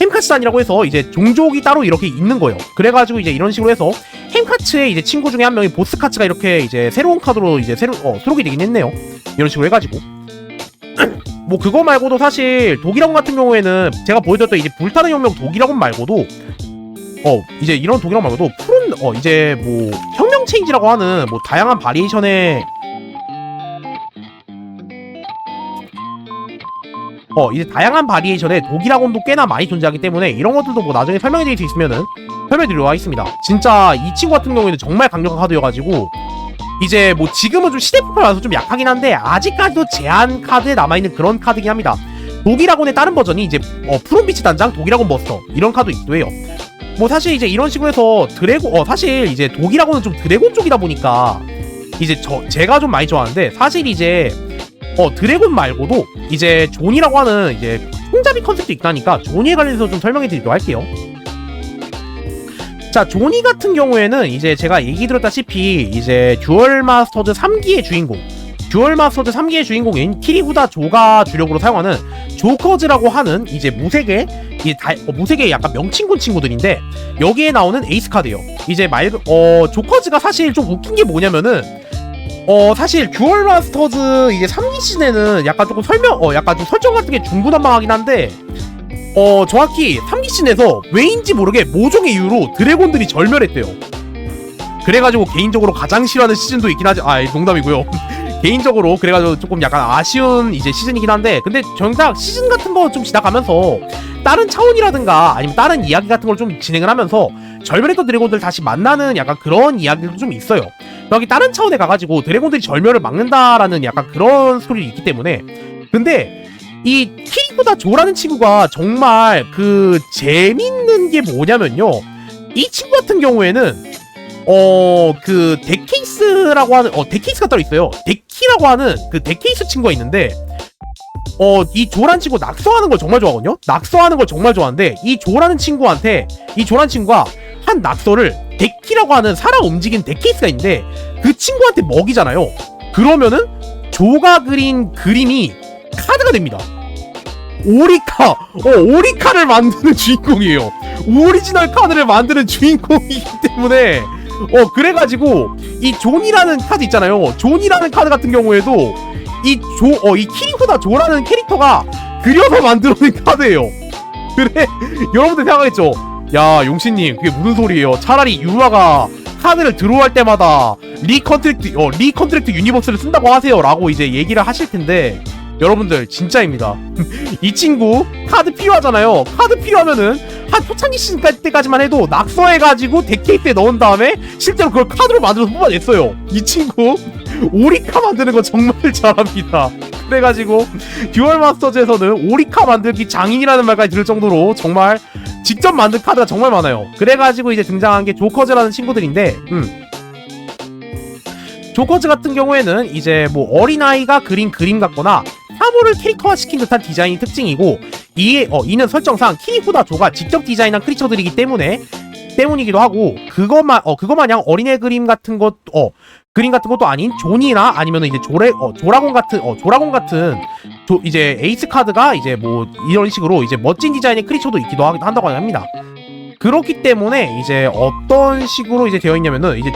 햄카츠단이라고 해서 이제 종족이 따로 이렇게 있는 거예요. 그래가지고 이제 이런 식으로 해서 햄카츠의 이제 친구 중에 한 명이 보스카츠가 이렇게 이제 새로운 카드로 이제 수록이 되긴 했네요. 이런 식으로 해가지고 뭐 그거 말고도 사실 독일학원 같은 경우에는 제가 보여드렸던 이제 불타는 혁명 독일학원 말고도 이제 이런 독일학원 말고도 푸른 이제 뭐 혁명 체인지라고 하는 뭐 다양한 바리에이션의 이제 다양한 바리에이션의 독일학원도 꽤나 많이 존재하기 때문에 이런 것들도 뭐 나중에 설명해드릴 수 있으면은 설명해드리도록 하겠습니다. 진짜 이 친구 같은 경우에는 정말 강력한 카드여가지고 이제 뭐 지금은 좀 시대폭발 와서 좀 약하긴 한데 아직까지도 제한 카드에 남아있는 그런 카드긴 합니다. 독일학원의 다른 버전이 이제 푸른빛의 단장 독일학원 버스터 이런 카드 있기도 해요. 뭐 사실 이제 이런 식으로 해서 사실 이제 독일학원은 좀 드래곤 쪽이다 보니까 이제 제가 좀 많이 좋아하는데, 사실 이제 드래곤 말고도 이제 존이라고 하는 이제 손잡이 컨셉도 있다니까 존이에 관련해서 좀 설명해 드리도록 할게요. 자, 조니 같은 경우에는 이제 제가 얘기 드렸다시피 이제 듀얼 마스터즈 3기의 주인공인 키리후다 조가 주력으로 사용하는 조커즈라고 하는 이제 무색의 약간 명친군 친구들인데, 여기에 나오는 에이스 카드예요. 이제 조커즈가 사실 좀 웃긴 게 뭐냐면은 사실 듀얼 마스터즈 이제 3기 시즌에는 약간 조금 약간 좀 설정 같은 게 중구난방하긴 한데, 정확히 3기 시즌에서 왜인지 모르게 모종의 이유로 드래곤들이 절멸했대요. 그래가지고 개인적으로 가장 싫어하는 시즌도 있긴 하죠. 농담이고요. 개인적으로 그래가지고 조금 약간 아쉬운 이제 시즌이긴 한데, 근데 정작 시즌 같은 거 좀 지나가면서 다른 차원이라든가 아니면 다른 이야기 같은 걸 좀 진행을 하면서 절멸했던 드래곤들 다시 만나는 약간 그런 이야기들도 좀 있어요. 여기 다른 차원에 가가지고 드래곤들이 절멸을 막는다라는 약간 그런 스토리가 있기 때문에. 근데 이 키리쿠다 조라는 친구가 정말 그 재밌는 게 뭐냐면요, 이 친구 같은 경우에는 그 데케이스라고 하는 데케이스가 따로 있어요. 데키라고 하는 그 데케이스 친구가 있는데, 이 조란 친구 낙서하는 걸 정말 좋아하거든요. 낙서하는 걸 정말 좋아하는데, 이 조라는 친구가 한 낙서를 데키라고 하는 살아 움직이는 데케이스가 있는데 그 친구한테 먹이잖아요. 그러면은 조가 그린 그림이 카드가 됩니다. 오리카를 만드는 주인공이에요. 오리지널 카드를 만드는 주인공이기 때문에 그래가지고 이 존이라는 카드 있잖아요. 존이라는 카드 같은 경우에도 이 키리후다 조라는 캐릭터가 그려서 만들어낸 카드예요. 그래, 여러분들 생각하겠죠? 야, 용신님 그게 무슨 소리예요? 차라리 유마가 카드를 드로우할 때마다 리컨트랙트 유니버스를 쓴다고 하세요 라고 이제 얘기를 하실 텐데, 여러분들 진짜입니다. 이 친구 카드 필요하잖아요. 카드 필요하면은 한 초창기 시즌 때까지만 해도 낙서해가지고 덱케이트에 넣은 다음에 실제로 그걸 카드로 만들어서 뽑아냈어요. 이 친구 오리카 만드는 거 정말 잘합니다. 그래가지고 듀얼 마스터즈에서는 오리카 만들기 장인이라는 말까지 들을 정도로 정말 직접 만든 카드가 정말 많아요. 그래가지고 이제 등장한 게 조커즈라는 친구들인데, 조커즈 같은 경우에는 이제 뭐 어린아이가 그린 그림 같거나 사물을 캐릭터화 시킨 듯한 디자인이 특징이고, 이는 설정상 키리후다 조가 직접 디자인한 크리처들이기 때문이기도 하고, 그거 마냥 어린애 그림 같은 것도 아닌 존이나 아니면은 이제 조라곤 같은 이제 에이스 카드가 이제 뭐 이런 식으로 이제 멋진 디자인의 크리처도 있기도 한다고 합니다. 그렇기 때문에 이제 어떤 식으로 이제 되어 있냐면은, 이제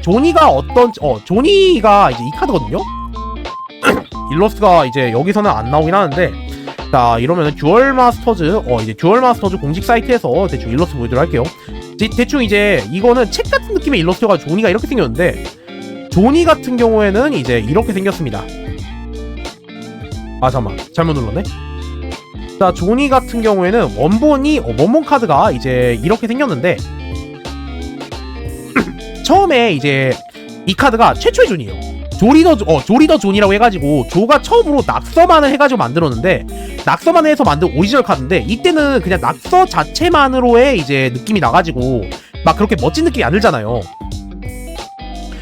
조니가 이제 이 카드거든요. 일러스트가 이제 여기서는 안 나오긴 하는데, 자, 이러면은 듀얼 마스터즈 공식 사이트에서 대충 일러스트 보여드리도록 할게요. 대충 이제 이거는 책 같은 느낌의 일러스트가 조니가 이렇게 생겼는데, 조니 같은 경우에는 이제 이렇게 생겼습니다. 아 잠깐만 잘못 눌렀네. 자, 조니 같은 경우에는 원본 카드가 이제 이렇게 생겼는데 처음에 이제 이 카드가 최초의 존이에요. 조리더 존이라고 해가지고 조가 처음으로 낙서만을 해가지고 만들었는데, 낙서만을 해서 만든 오리지널 카드인데, 이때는 그냥 낙서 자체만으로의 이제 느낌이 나가지고 막 그렇게 멋진 느낌이 안 들잖아요.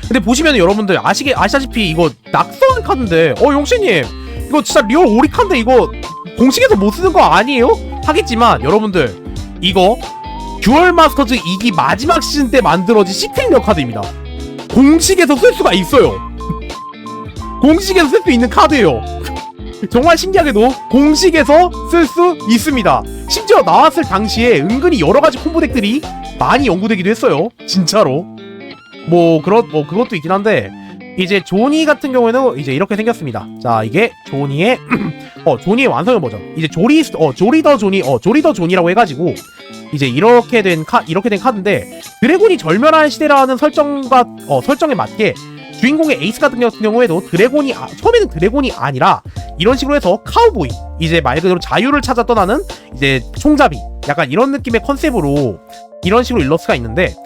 근데 보시면 여러분들 아시다시피 이거 낙서한 카드인데, 용신님 이거 진짜 리얼 오리 카드인데 이거 공식에서 못 쓰는 거 아니에요? 하겠지만 여러분들, 이거 듀얼 마스터즈 2기 마지막 시즌 때 만들어진 시크릿 레어 카드입니다. 공식에서 쓸 수가 있어요. 공식에서 쓸 수 있는 카드예요. 정말 신기하게도 공식에서 쓸 수 있습니다. 심지어 나왔을 당시에 은근히 여러가지 콤보 덱들이 많이 연구되기도 했어요. 진짜로. 그것도 있긴 한데, 이제 조니 같은 경우에는 이제 이렇게 생겼습니다. 자, 이게 조니의 조니의 완성형 버전. 이제 조리더 존이라고 해가지고 이제 이렇게 된 카드인데, 드래곤이 절멸한 시대라는 설정에 맞게 주인공의 에이스 같은 경우에도 처음에는 드래곤이 아니라 이런 식으로 해서 카우보이, 이제 말 그대로 자유를 찾아 떠나는 이제 총잡이, 약간 이런 느낌의 컨셉으로 이런 식으로 일러스트가 있는데,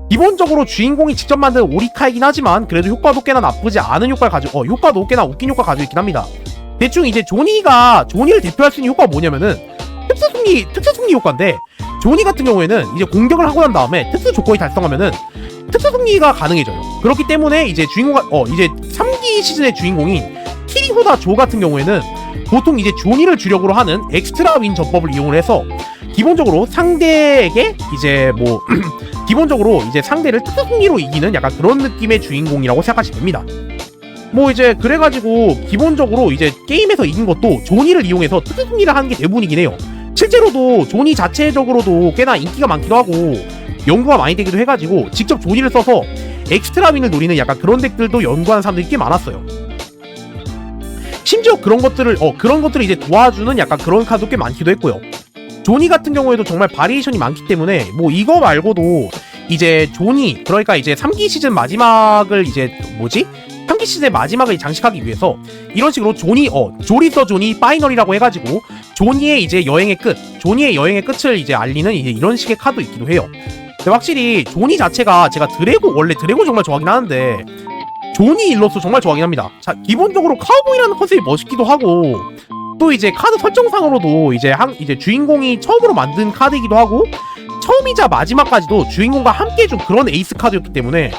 기본적으로 주인공이 직접 만든 오리카이긴 하지만 그래도 효과도 꽤나 나쁘지 않은 효과도 꽤나 웃긴 효과 가지고 있긴 합니다. 대충 이제 조니를 대표할 수 있는 효과가 뭐냐면은 특수승리 효과인데, 조니 같은 경우에는 이제 공격을 하고 난 다음에 특수 조건이 달성하면은 특수승리가 가능해져요. 그렇기 때문에 이제 이제 3기 시즌의 주인공인 키리호다 조 같은 경우에는 보통 이제 조니를 주력으로 하는 엑스트라 윈 전법을 이용을 해서 기본적으로 상대에게 이제 기본적으로 이제 상대를 특수승리로 이기는 약간 그런 느낌의 주인공이라고 생각하시면 됩니다. 이제 그래가지고 기본적으로 이제 게임에서 이긴 것도 조니를 이용해서 특수승리를 하는 게 대부분이긴 해요. 실제로도 조니 자체적으로도 꽤나 인기가 많기도 하고 연구가 많이 되기도 해가지고 직접 조니를 써서 엑스트라 윈을 노리는 약간 그런 덱들도 연구하는 사람들이 꽤 많았어요. 심지어 그런 것들을 이제 도와주는 약간 그런 카드도 꽤 많기도 했고요. 조니 같은 경우에도 정말 바리에이션이 많기 때문에 이거 말고도 이제 조니, 그러니까 이제 3기 시즌 마지막을 이제 3기 시즌의 마지막을 장식하기 위해서 이런 식으로 조리더 존이 파이널이라고 해가지고 조니의 여행의 끝을 이제 알리는 이제 이런 식의 카드 있기도 해요. 근데 확실히 조니 자체가 제가 원래 드래곤 정말 좋아하긴 하는데 조니 일러스트 정말 좋아하긴 합니다. 자, 기본적으로 카우보이라는 컨셉이 멋있기도 하고, 또 이제 카드 설정상으로도 이제 주인공이 처음으로 만든 카드이기도 하고, 처음이자 마지막까지도 주인공과 함께 해준 그런 에이스 카드였기 때문에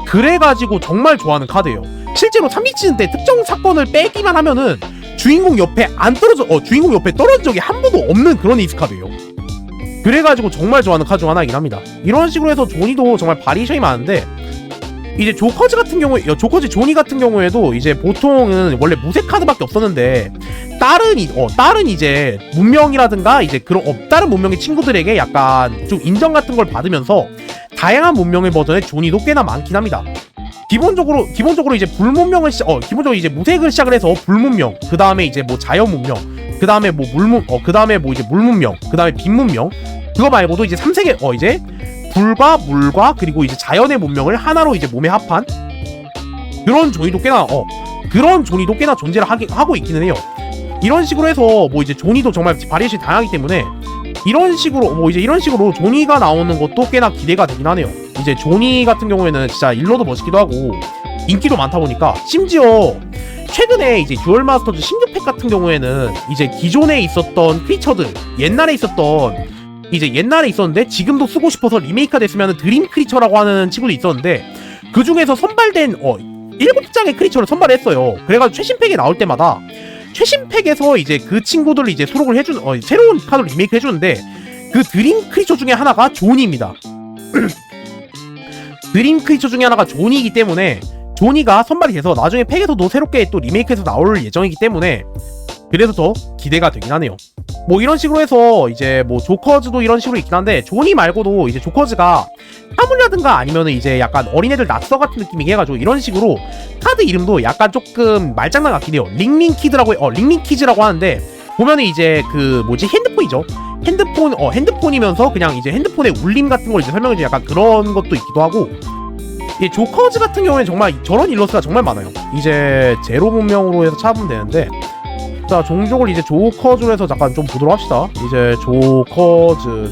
그래가지고 정말 좋아하는 카드예요. 실제로 3기 시즌 때 특정 사건을 빼기만 하면은 주인공 옆에 떨어진 적이 한 번도 없는 그런 에이스 카드예요. 그래가지고 정말 좋아하는 카드 중 하나이긴 합니다. 이런 식으로 해서 조니도 정말 바리에이션이 많은데, 이제 조커즈 조니 같은 경우에도 이제 보통은 원래 무색 카드밖에 없었는데, 다른 이제 문명이라든가 이제 그런 다른 문명의 친구들에게 약간 좀 인정 같은 걸 받으면서 다양한 문명의 버전의 조니도 꽤나 많긴 합니다. 기본적으로 이제 기본적으로 이제 무색을 시작을 해서 불문명, 그 다음에 이제 자연 문명, 그 다음에 그 다음에 이제 물문명, 그 다음에 빛문명, 그거 말고도 이제 3세계 이제 불과 물과 그리고 이제 자연의 문명을 하나로 이제 몸에 합한 그런 조니도 꽤나 존재를 하고 있기는 해요. 이런 식으로 해서 이제 조니도 정말 바리에이션이 다양하기 때문에 이런 식으로 조니가 나오는 것도 꽤나 기대가 되긴 하네요. 이제 조니 같은 경우에는 진짜 일러도 멋있기도 하고 인기도 많다 보니까, 심지어 최근에 이제 듀얼 마스터즈 신규 팩 같은 경우에는 이제 기존에 있었던 크리처들, 옛날에 있었는데 지금도 쓰고 싶어서 리메이크가 됐으면 드림 크리처라고 하는 친구도 있었는데, 그 중에서 선발된 7장의 크리처를 선발했어요. 그래가지고 최신 팩이 나올 때마다 최신 팩에서 이제 그 친구들을 이제 수록을 새로운 카드를 리메이크 해주는데, 그 드림 크리처 중에 하나가 조니입니다. 드림 크리처 중에 하나가 조니이기 때문에 조니가 선발이 돼서 나중에 팩에서도 새롭게 또 리메이크해서 나올 예정이기 때문에 그래서 더 기대가 되긴 하네요. 이런 식으로 해서 이제 조커즈도 이런 식으로 있긴 한데, 조니 말고도 이제 조커즈가 사물이라든가 아니면은 이제 약간 어린애들 낙서 같은 느낌이게 해가지고 이런 식으로 카드 이름도 약간 조금 말장난 같긴 해요. 링링키즈라고 하는데, 보면은 이제 그 뭐지 핸드폰이죠. 핸드폰이면서 그냥 이제 핸드폰의 울림 같은 걸 이제 설명해주는 약간 그런 것도 있기도 하고. 이 조커즈 같은 경우에는 정말 저런 일러스트가 정말 많아요. 이제 제로 문명으로 해서 찾으면 되는데, 자 종족을 이제 조커즈로 해서 잠깐 좀 보도록 합시다. 이제 조커즈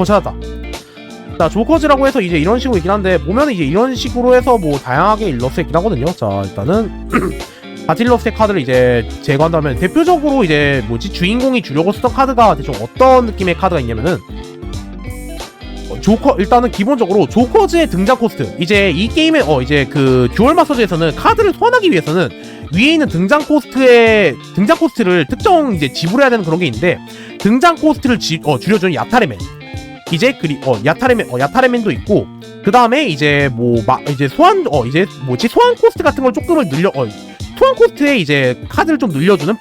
찾았다. 자 조커즈라고 해서 이제 이런 식으로 있긴 한데, 보면은 이제 이런 식으로 해서 뭐 다양하게 일러스트 있긴 하거든요. 자 일단은 바틸러스의 카드를 이제 제거한다면, 대표적으로 이제 뭐지 주인공이 주려고 쓰던 카드가 대충 어떤 느낌의 카드가 있냐면은, 일단은 기본적으로 조커즈의 등장 코스트, 이제 이 게임의 이제 그 듀얼 마스터즈에서는 카드를 소환하기 위해서는 위에 있는 등장 코스트를 특정 이제 지불해야 되는 그런 게 있는데, 등장 코스트를 줄여주는 야타레멘, 이제 야타레멘도 있고, 그 다음에 이제 이제 소환 코스트 같은 걸 조금을 소환 코스트에 이제 카드를 좀 늘려주는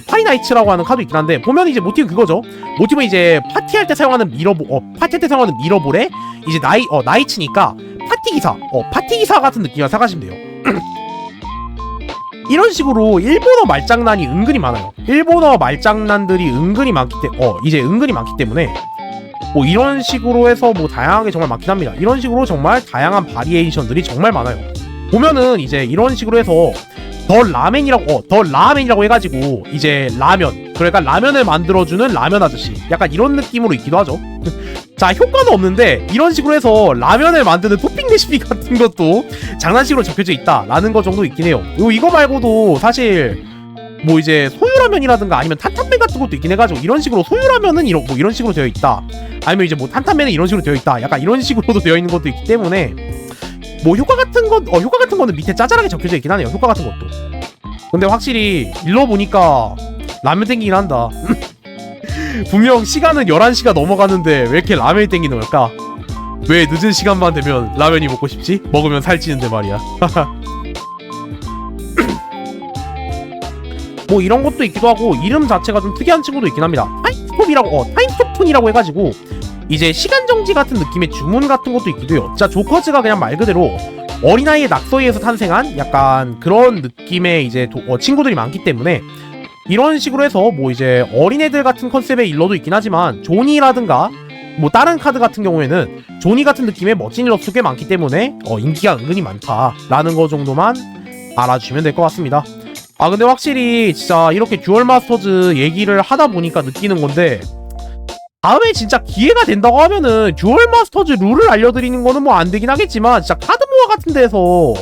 파리나이트라고 하는 카드 있긴 한데, 보면 이제 모티브 그거죠. 모티브는 이제 파티할 때 사용하는 미러볼에 이제 나이츠니까 파티기사 같은 느낌이라 생각하시면 돼요. 이런 식으로 일본어 말장난이 은근히 많아요. 일본어 말장난들이 은근히 많기 때문에 뭐 이런 식으로 해서 뭐 다양하게 정말 많긴 합니다. 이런 식으로 정말 다양한 바리에이션들이 정말 많아요. 보면은 이제 이런 식으로 해서 더 라멘이라고 해가지고 이제 그러니까 라면을 만들어주는 라면 아저씨, 약간 이런 느낌으로 있기도 하죠. 자 효과는 없는데 이런 식으로 해서 라면을 만드는 토핑 레시피 같은 것도 장난식으로 적혀져 있다라는 거 정도 있긴 해요. 이거 말고도 사실 뭐 이제 소유라면이라든가 아니면 탄탄면 같은 것도 있긴 해가지고, 이런 식으로 소유라면은 이런 식으로 되어 있다, 아니면 이제 뭐 탄탄면은 이런 식으로 되어 있다, 약간 이런 식으로도 되어 있는 것도 있기 때문에 뭐 효과 같은 거는 밑에 짜잘하게 적혀져 있긴 하네요. 효과 같은 것도. 근데 확실히 읽어보니까 라면 땡기긴 한다. 분명 시간은 11시가 넘어가는데 왜 이렇게 라면이 땡기는 걸까? 왜 늦은 시간만 되면 라면이 먹고 싶지? 먹으면 살찌는데 말이야. 뭐 이런 것도 있기도 하고, 이름 자체가 좀 특이한 친구도 있긴 합니다. 타임스톱tun이라고 해가지고 이제 시간 정지 같은 느낌의 주문 같은 것도 있기도 해요. 자 조커즈가 그냥 말 그대로 어린아이의 낙서에서 탄생한 약간 그런 느낌의 이제 친구들이 많기 때문에, 이런 식으로 해서 뭐 이제 어린애들 같은 컨셉의 일러도 있긴 하지만, 조니라든가 뭐 다른 카드 같은 경우에는 조니 같은 느낌의 멋진 일러도 꽤 많기 때문에 인기가 은근히 많다라는 거 정도만 알아주시면 될 것 같습니다. 아 근데 확실히 진짜 이렇게 듀얼 마스터즈 얘기를 하다 보니까 느끼는 건데, 다음에 진짜 기회가 된다고 하면은 듀얼 마스터즈 룰을 알려드리는 거는 뭐 안 되긴 하겠지만, 진짜 카드 모아 같은 데서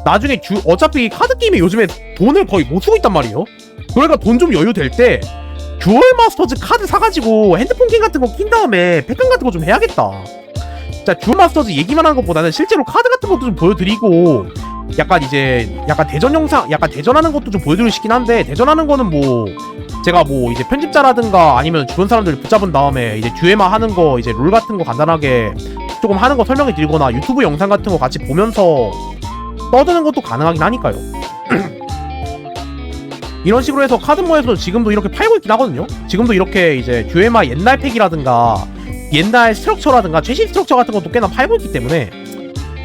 나중에 어차피 카드 게임에 요즘에 돈을 거의 못 쓰고 있단 말이에요. 그러니까 돈 좀 여유 될 때 듀얼 마스터즈 카드 사가지고 핸드폰 게임 같은 거 낀 다음에 팩감 같은 거 좀 해야겠다. 자 듀얼 마스터즈 얘기만 하는 것보다는 실제로 카드 같은 것도 좀 보여드리고, 약간 대전 영상, 약간 대전하는 것도 좀 보여드리고 싶긴 한데, 대전하는 거는 뭐 제가 뭐 이제 편집자라든가 아니면 주변 사람들 붙잡은 다음에 이제 듀에마 하는 거, 이제 룰 같은 거 간단하게 조금 하는 거 설명해 드리거나 유튜브 영상 같은 거 같이 보면서 떠드는 것도 가능하긴 하니까요. 이런 식으로 해서 카드모에서 지금도 이렇게 팔고 있긴 하거든요. 지금도 이렇게 이제 듀에마 옛날 팩이라든가 옛날 스트럭처라든가 최신 스트럭처 같은 것도 꽤나 팔고 있기 때문에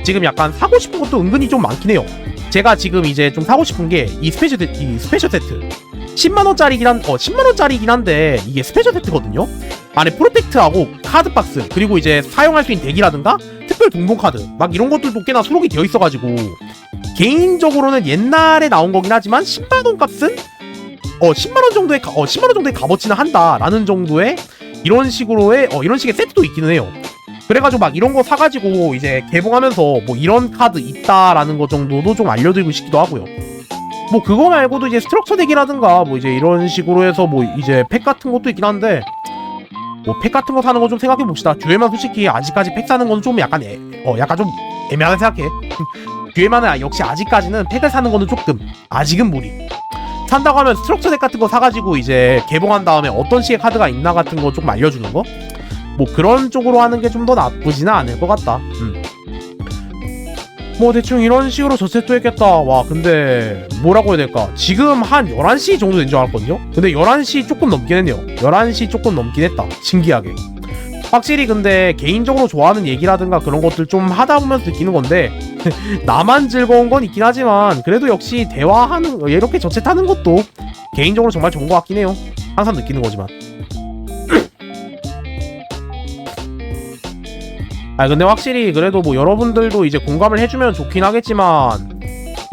지금 약간 사고 싶은 것도 은근히 좀 많긴 해요. 제가 지금 이제 좀 사고 싶은 게 이 스페셜 세트 10만원짜리긴 한데 이게 스페셜 세트거든요. 안에 프로텍트하고 카드박스, 그리고 이제 사용할 수 있는 덱이라든가 특별 동봉 카드 막 이런 것들도 꽤나 수록이 되어 있어가지고, 개인적으로는 옛날에 나온 거긴 하지만 10만원 값은 10만원 정도의 값어치는 한다라는 정도의 이런 식의 세트도 있기는 해요. 그래가지고 막 이런 거 사가지고 이제 개봉하면서 뭐 이런 카드 있다라는 거 정도도 좀 알려드리고 싶기도 하고요. 뭐 그거 말고도 이제 스트럭처 덱이라든가 뭐 이제 이런 식으로 해서 뭐 이제 팩 같은 것도 있긴 한데, 뭐 팩 같은 거 사는 거 좀 생각해 봅시다. 듀에만 솔직히 아직까지 팩 사는 건 좀 약간 좀 애매하게 생각해. 듀에만은 역시 아직까지는 팩을 사는 거는 조금 아직은 무리. 산다고 하면 스트럭처 덱 같은 거 사가지고 이제 개봉한 다음에 어떤 식의 카드가 있나 같은 거 조금 알려주는 거? 뭐 그런 쪽으로 하는 게 좀 더 나쁘지는 않을 것 같다. 뭐 대충 이런 식으로 저 세트 했겠다. 와 근데 뭐라고 해야 될까, 지금 한 11시 정도 된 줄 알았거든요. 근데 11시 조금 넘긴 했네요. 11시 조금 넘긴 했다, 신기하게. 확실히 근데 개인적으로 좋아하는 얘기라든가 그런 것들 좀 하다 보면서 느끼는 건데 나만 즐거운 건 있긴 하지만 그래도 역시 대화하는 이렇게 저챗하는 것도 개인적으로 정말 좋은 것 같긴 해요. 항상 느끼는 거지만. 아 근데 확실히 그래도 뭐 여러분들도 이제 공감을 해주면 좋긴 하겠지만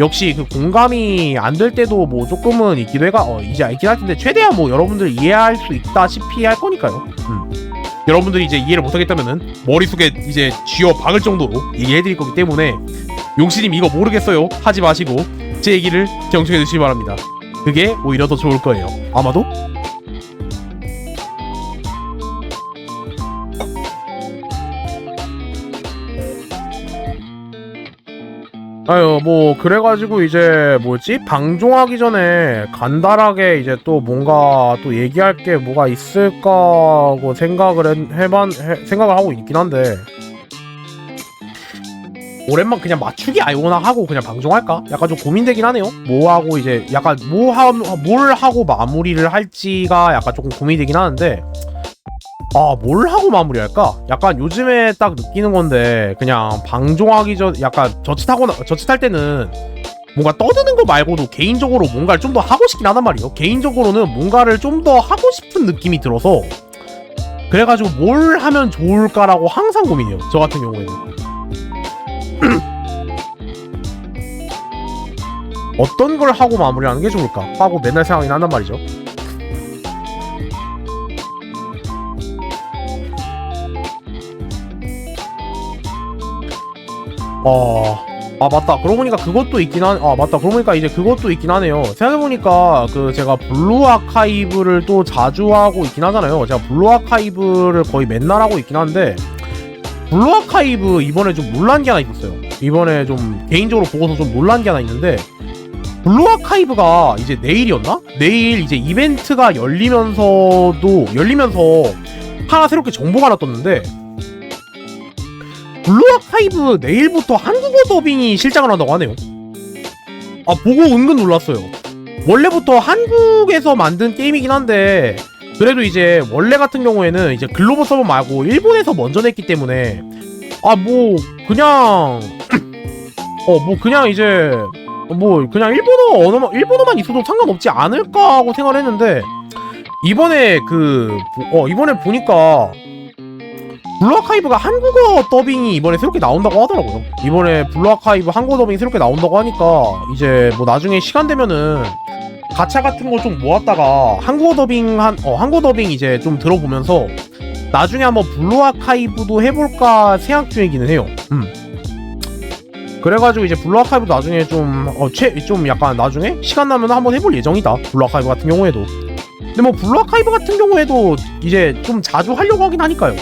역시 그 공감이 안 될 때도 뭐 조금은 있기도 해가 이제 있긴 할 텐데 최대한 뭐 여러분들 이해할 수 있다시피 할 거니까요. 여러분들이 이제 이해를 못하겠다면은 머릿속에 이제 쥐어 박을 정도로 얘기해드릴 거기 때문에 용씨님 이거 모르겠어요 하지 마시고 제 얘기를 경청해 주시기 바랍니다. 그게 오히려 더 좋을 거예요. 아마도? 아유 뭐 그래가지고 이제 뭐지 방종하기 전에 간단하게 이제 또 뭔가 또 얘기할 게 뭐가 있을까 하고 생각을 하고 있긴 한데 오랜만 그냥 맞추기 아이오나 하고 그냥 방종할까? 약간 좀 고민되긴 하네요. 뭐 하고 이제 약간 뭘 하고 마무리를 할지가 약간 조금 고민되긴 하는데 뭘 하고 마무리할까? 약간 요즘에 딱 느끼는 건데 그냥 방종하기 전 약간 저짓할 때는 뭔가 떠드는 거 말고도 개인적으로 뭔가를 좀 더 하고 싶긴 하단 말이에요. 개인적으로는 뭔가를 좀 더 하고 싶은 느낌이 들어서 그래가지고 뭘 하면 좋을까라고 항상 고민해요. 저 같은 경우에는 어떤 걸 하고 마무리하는 게 좋을까 하고 맨날 생각이 난단 말이죠. 맞다. 그러고 보니까 그것도 있긴 맞다. 그러고 보니까 이제 그것도 있긴 하네요. 생각해보니까 그 제가 블루 아카이브를 또 자주 하고 있긴 하잖아요. 제가 블루 아카이브를 거의 맨날 하고 있긴 한데 블루 아카이브 이번에 좀 놀란 게 하나 있었어요. 이번에 좀 개인적으로 보고서 좀 놀란 게 하나 있는데 블루 아카이브가 이제 내일이었나? 내일 이제 이벤트가 열리면서 하나 새롭게 정보가 하나 떴는데 블루 아카이브 내일부터 한국어 더빙이 실장을 한다고 하네요. 보고 은근 놀랐어요. 원래부터 한국에서 만든 게임이긴 한데 그래도 이제 원래 같은 경우에는 이제 글로벌 서버 말고 일본에서 먼저 냈기 때문에 뭐 그냥 그냥 이제 그냥 일본어만 있어도 상관없지 않을까 하고 생각을 했는데 이번에 보니까 블루 아카이브가 한국어 더빙이 이번에 새롭게 나온다고 하더라고요. 이번에 블루 아카이브 한국어 더빙이 새롭게 나온다고 하니까 이제 뭐 나중에 시간 되면은 가챠 같은 거 좀 모았다가 한국어 더빙 이제 좀 들어보면서 나중에 한번 블루 아카이브도 해볼까 생각 중이기는 해요. 그래가지고 이제 블루 아카이브 나중에 좀 약간 나중에 시간 나면 한번 해볼 예정이다. 블루 아카이브 같은 경우에도. 근데 뭐 블루 아카이브 같은 경우에도 이제 좀 자주 하려고 하긴 하니까요.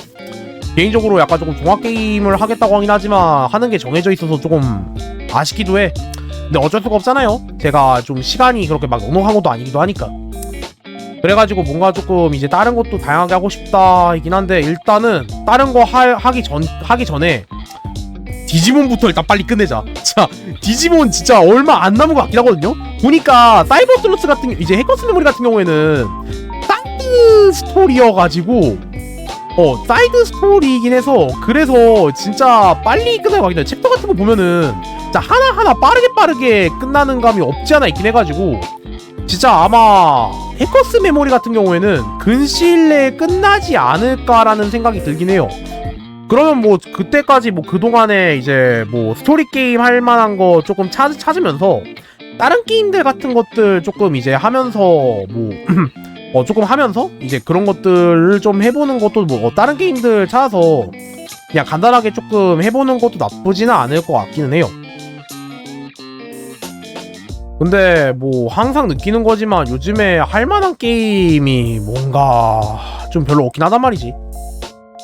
개인적으로 약간 조금 종합 게임을 하겠다고 하긴 하지만 하는 게 정해져 있어서 조금 아쉽기도 해. 근데 어쩔 수가 없잖아요. 제가 좀 시간이 그렇게 막 넉넉한 것도 아니기도 하니까. 그래가지고 뭔가 조금 이제 다른 것도 다양하게 하고 싶다 이긴 한데 일단은 다른 거 하기 전에 디지몬부터 일단 빨리 끝내자. 자, 디지몬 진짜 얼마 안 남은 것 같긴 하거든요. 보니까 사이버슬러스 같은 이제 해커스 메모리 같은 경우에는 사이드 스토리여가지고 사이드 스토리이긴 해서 그래서 진짜 빨리 끝나고 가긴 해. 챕터 같은 거 보면은 진짜 하나하나 빠르게 끝나는 감이 없지 않아 있긴 해가지고 진짜 아마 해커스 메모리 같은 경우에는 근시일 내에 끝나지 않을까라는 생각이 들긴 해요. 그러면 뭐 그때까지 뭐 그동안에 이제 뭐 스토리 게임 할 만한 거 조금 찾으면서 다른 게임들 같은 것들 조금 이제 하면서 조금 하면서 이제 그런 것들을 좀 해보는 것도 뭐 다른 게임들 찾아서 그냥 간단하게 조금 해보는 것도 나쁘지는 않을 것 같기는 해요. 근데 뭐 항상 느끼는 거지만 요즘에 할 만한 게임이 뭔가 좀 별로 없긴 하단 말이지.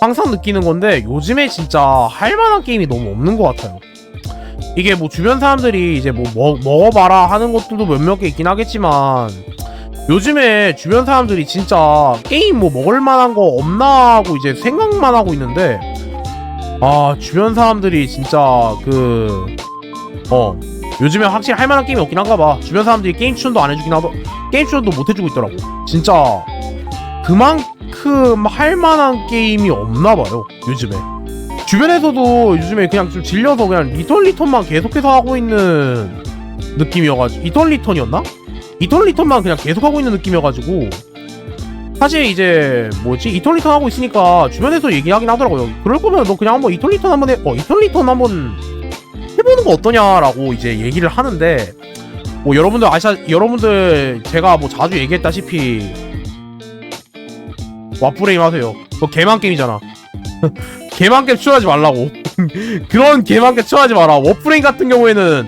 항상 느끼는 건데 요즘에 진짜 할 만한 게임이 너무 없는 것 같아요. 이게 뭐 주변 사람들이 이제 먹어봐라 하는 것들도 몇몇 개 있긴 하겠지만 요즘에 주변 사람들이 진짜 게임 먹을 만한 거 없나 하고 이제 생각만 하고 있는데 주변 사람들이 진짜 요즘에 확실히 할 만한 게임이 없긴 한가 봐. 주변 사람들이 게임 추천도 안 해주긴 게임 추천도 못 해주고 있더라고. 진짜 그만큼 할만한 게임이 없나봐요 요즘에. 주변에서도 요즘에 그냥 좀 질려서 그냥 리턴만 계속해서 하고 있는 느낌이어가지고, 이턴리턴만 그냥 계속하고 있는 느낌이어가지고, 사실 이제 뭐지, 이턴리턴 하고 있으니까 주변에서 얘기하긴 하더라고요. 그럴 거면 너 그냥 한번 이턴리턴 한번 이턴리턴 한번 해보는 거 어떠냐라고 이제 얘기를 하는데, 뭐 여러분들 제가 뭐 자주 얘기했다시피 왓프레임 하세요. 그거 개망 게임이잖아. 개망 게임 추천하지 말라고. 그런 개망 게임 추천하지 마라. 왓프레임 같은 경우에는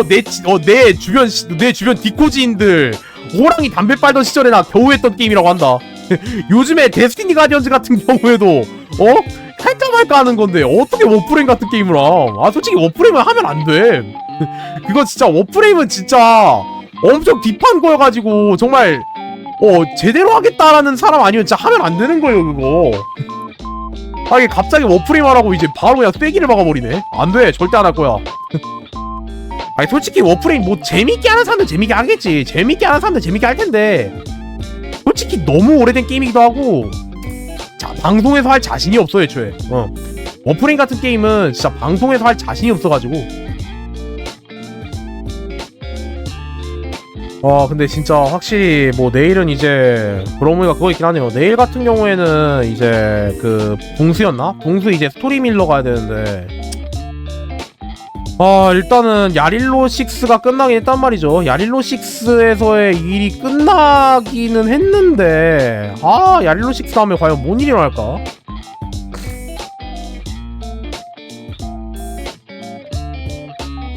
내 주변 디코지인들 호랑이 담배 빨던 시절에 나 겨우 했던 게임이라고 한다. 요즘에 데스티니 가디언즈 같은 경우에도 할까 말까 하는 건데 어떻게 워프레임 같은 게임을 함. 아 솔직히 워프레임은 하면 안 돼. 그거 진짜 워프레임은 진짜 엄청 딥한 거여가지고 정말 제대로 하겠다라는 사람 아니면 진짜 하면 안 되는 거예요 그거. 아 이게 갑자기 워프레임 하라고 이제 바로 그냥 쐐기를 박아버리네. 안 돼, 절대 안 할 거야. 아니 솔직히 워프레임 뭐 재밌게 하는 사람들 재밌게 하겠지. 재밌게 하는 사람들 재밌게 할 텐데 솔직히 너무 오래된 게임이기도 하고 방송에서 할 자신이 없어 애초에. 워프레임 같은 게임은 진짜 방송에서 할 자신이 없어가지고. 근데 진짜 확실히 뭐 내일은 이제 그러고 보니까 그거 있긴 하네요. 내일 같은 경우에는 이제 그 봉수였나? 봉수 이제 스토리 밀러 가야 되는데, 일단은 야릴로 6가 끝나긴 했단 말이죠. 야릴로 6에서의 일이 끝나기는 했는데, 야릴로 6 다음에 과연 뭔 일이 일어날까?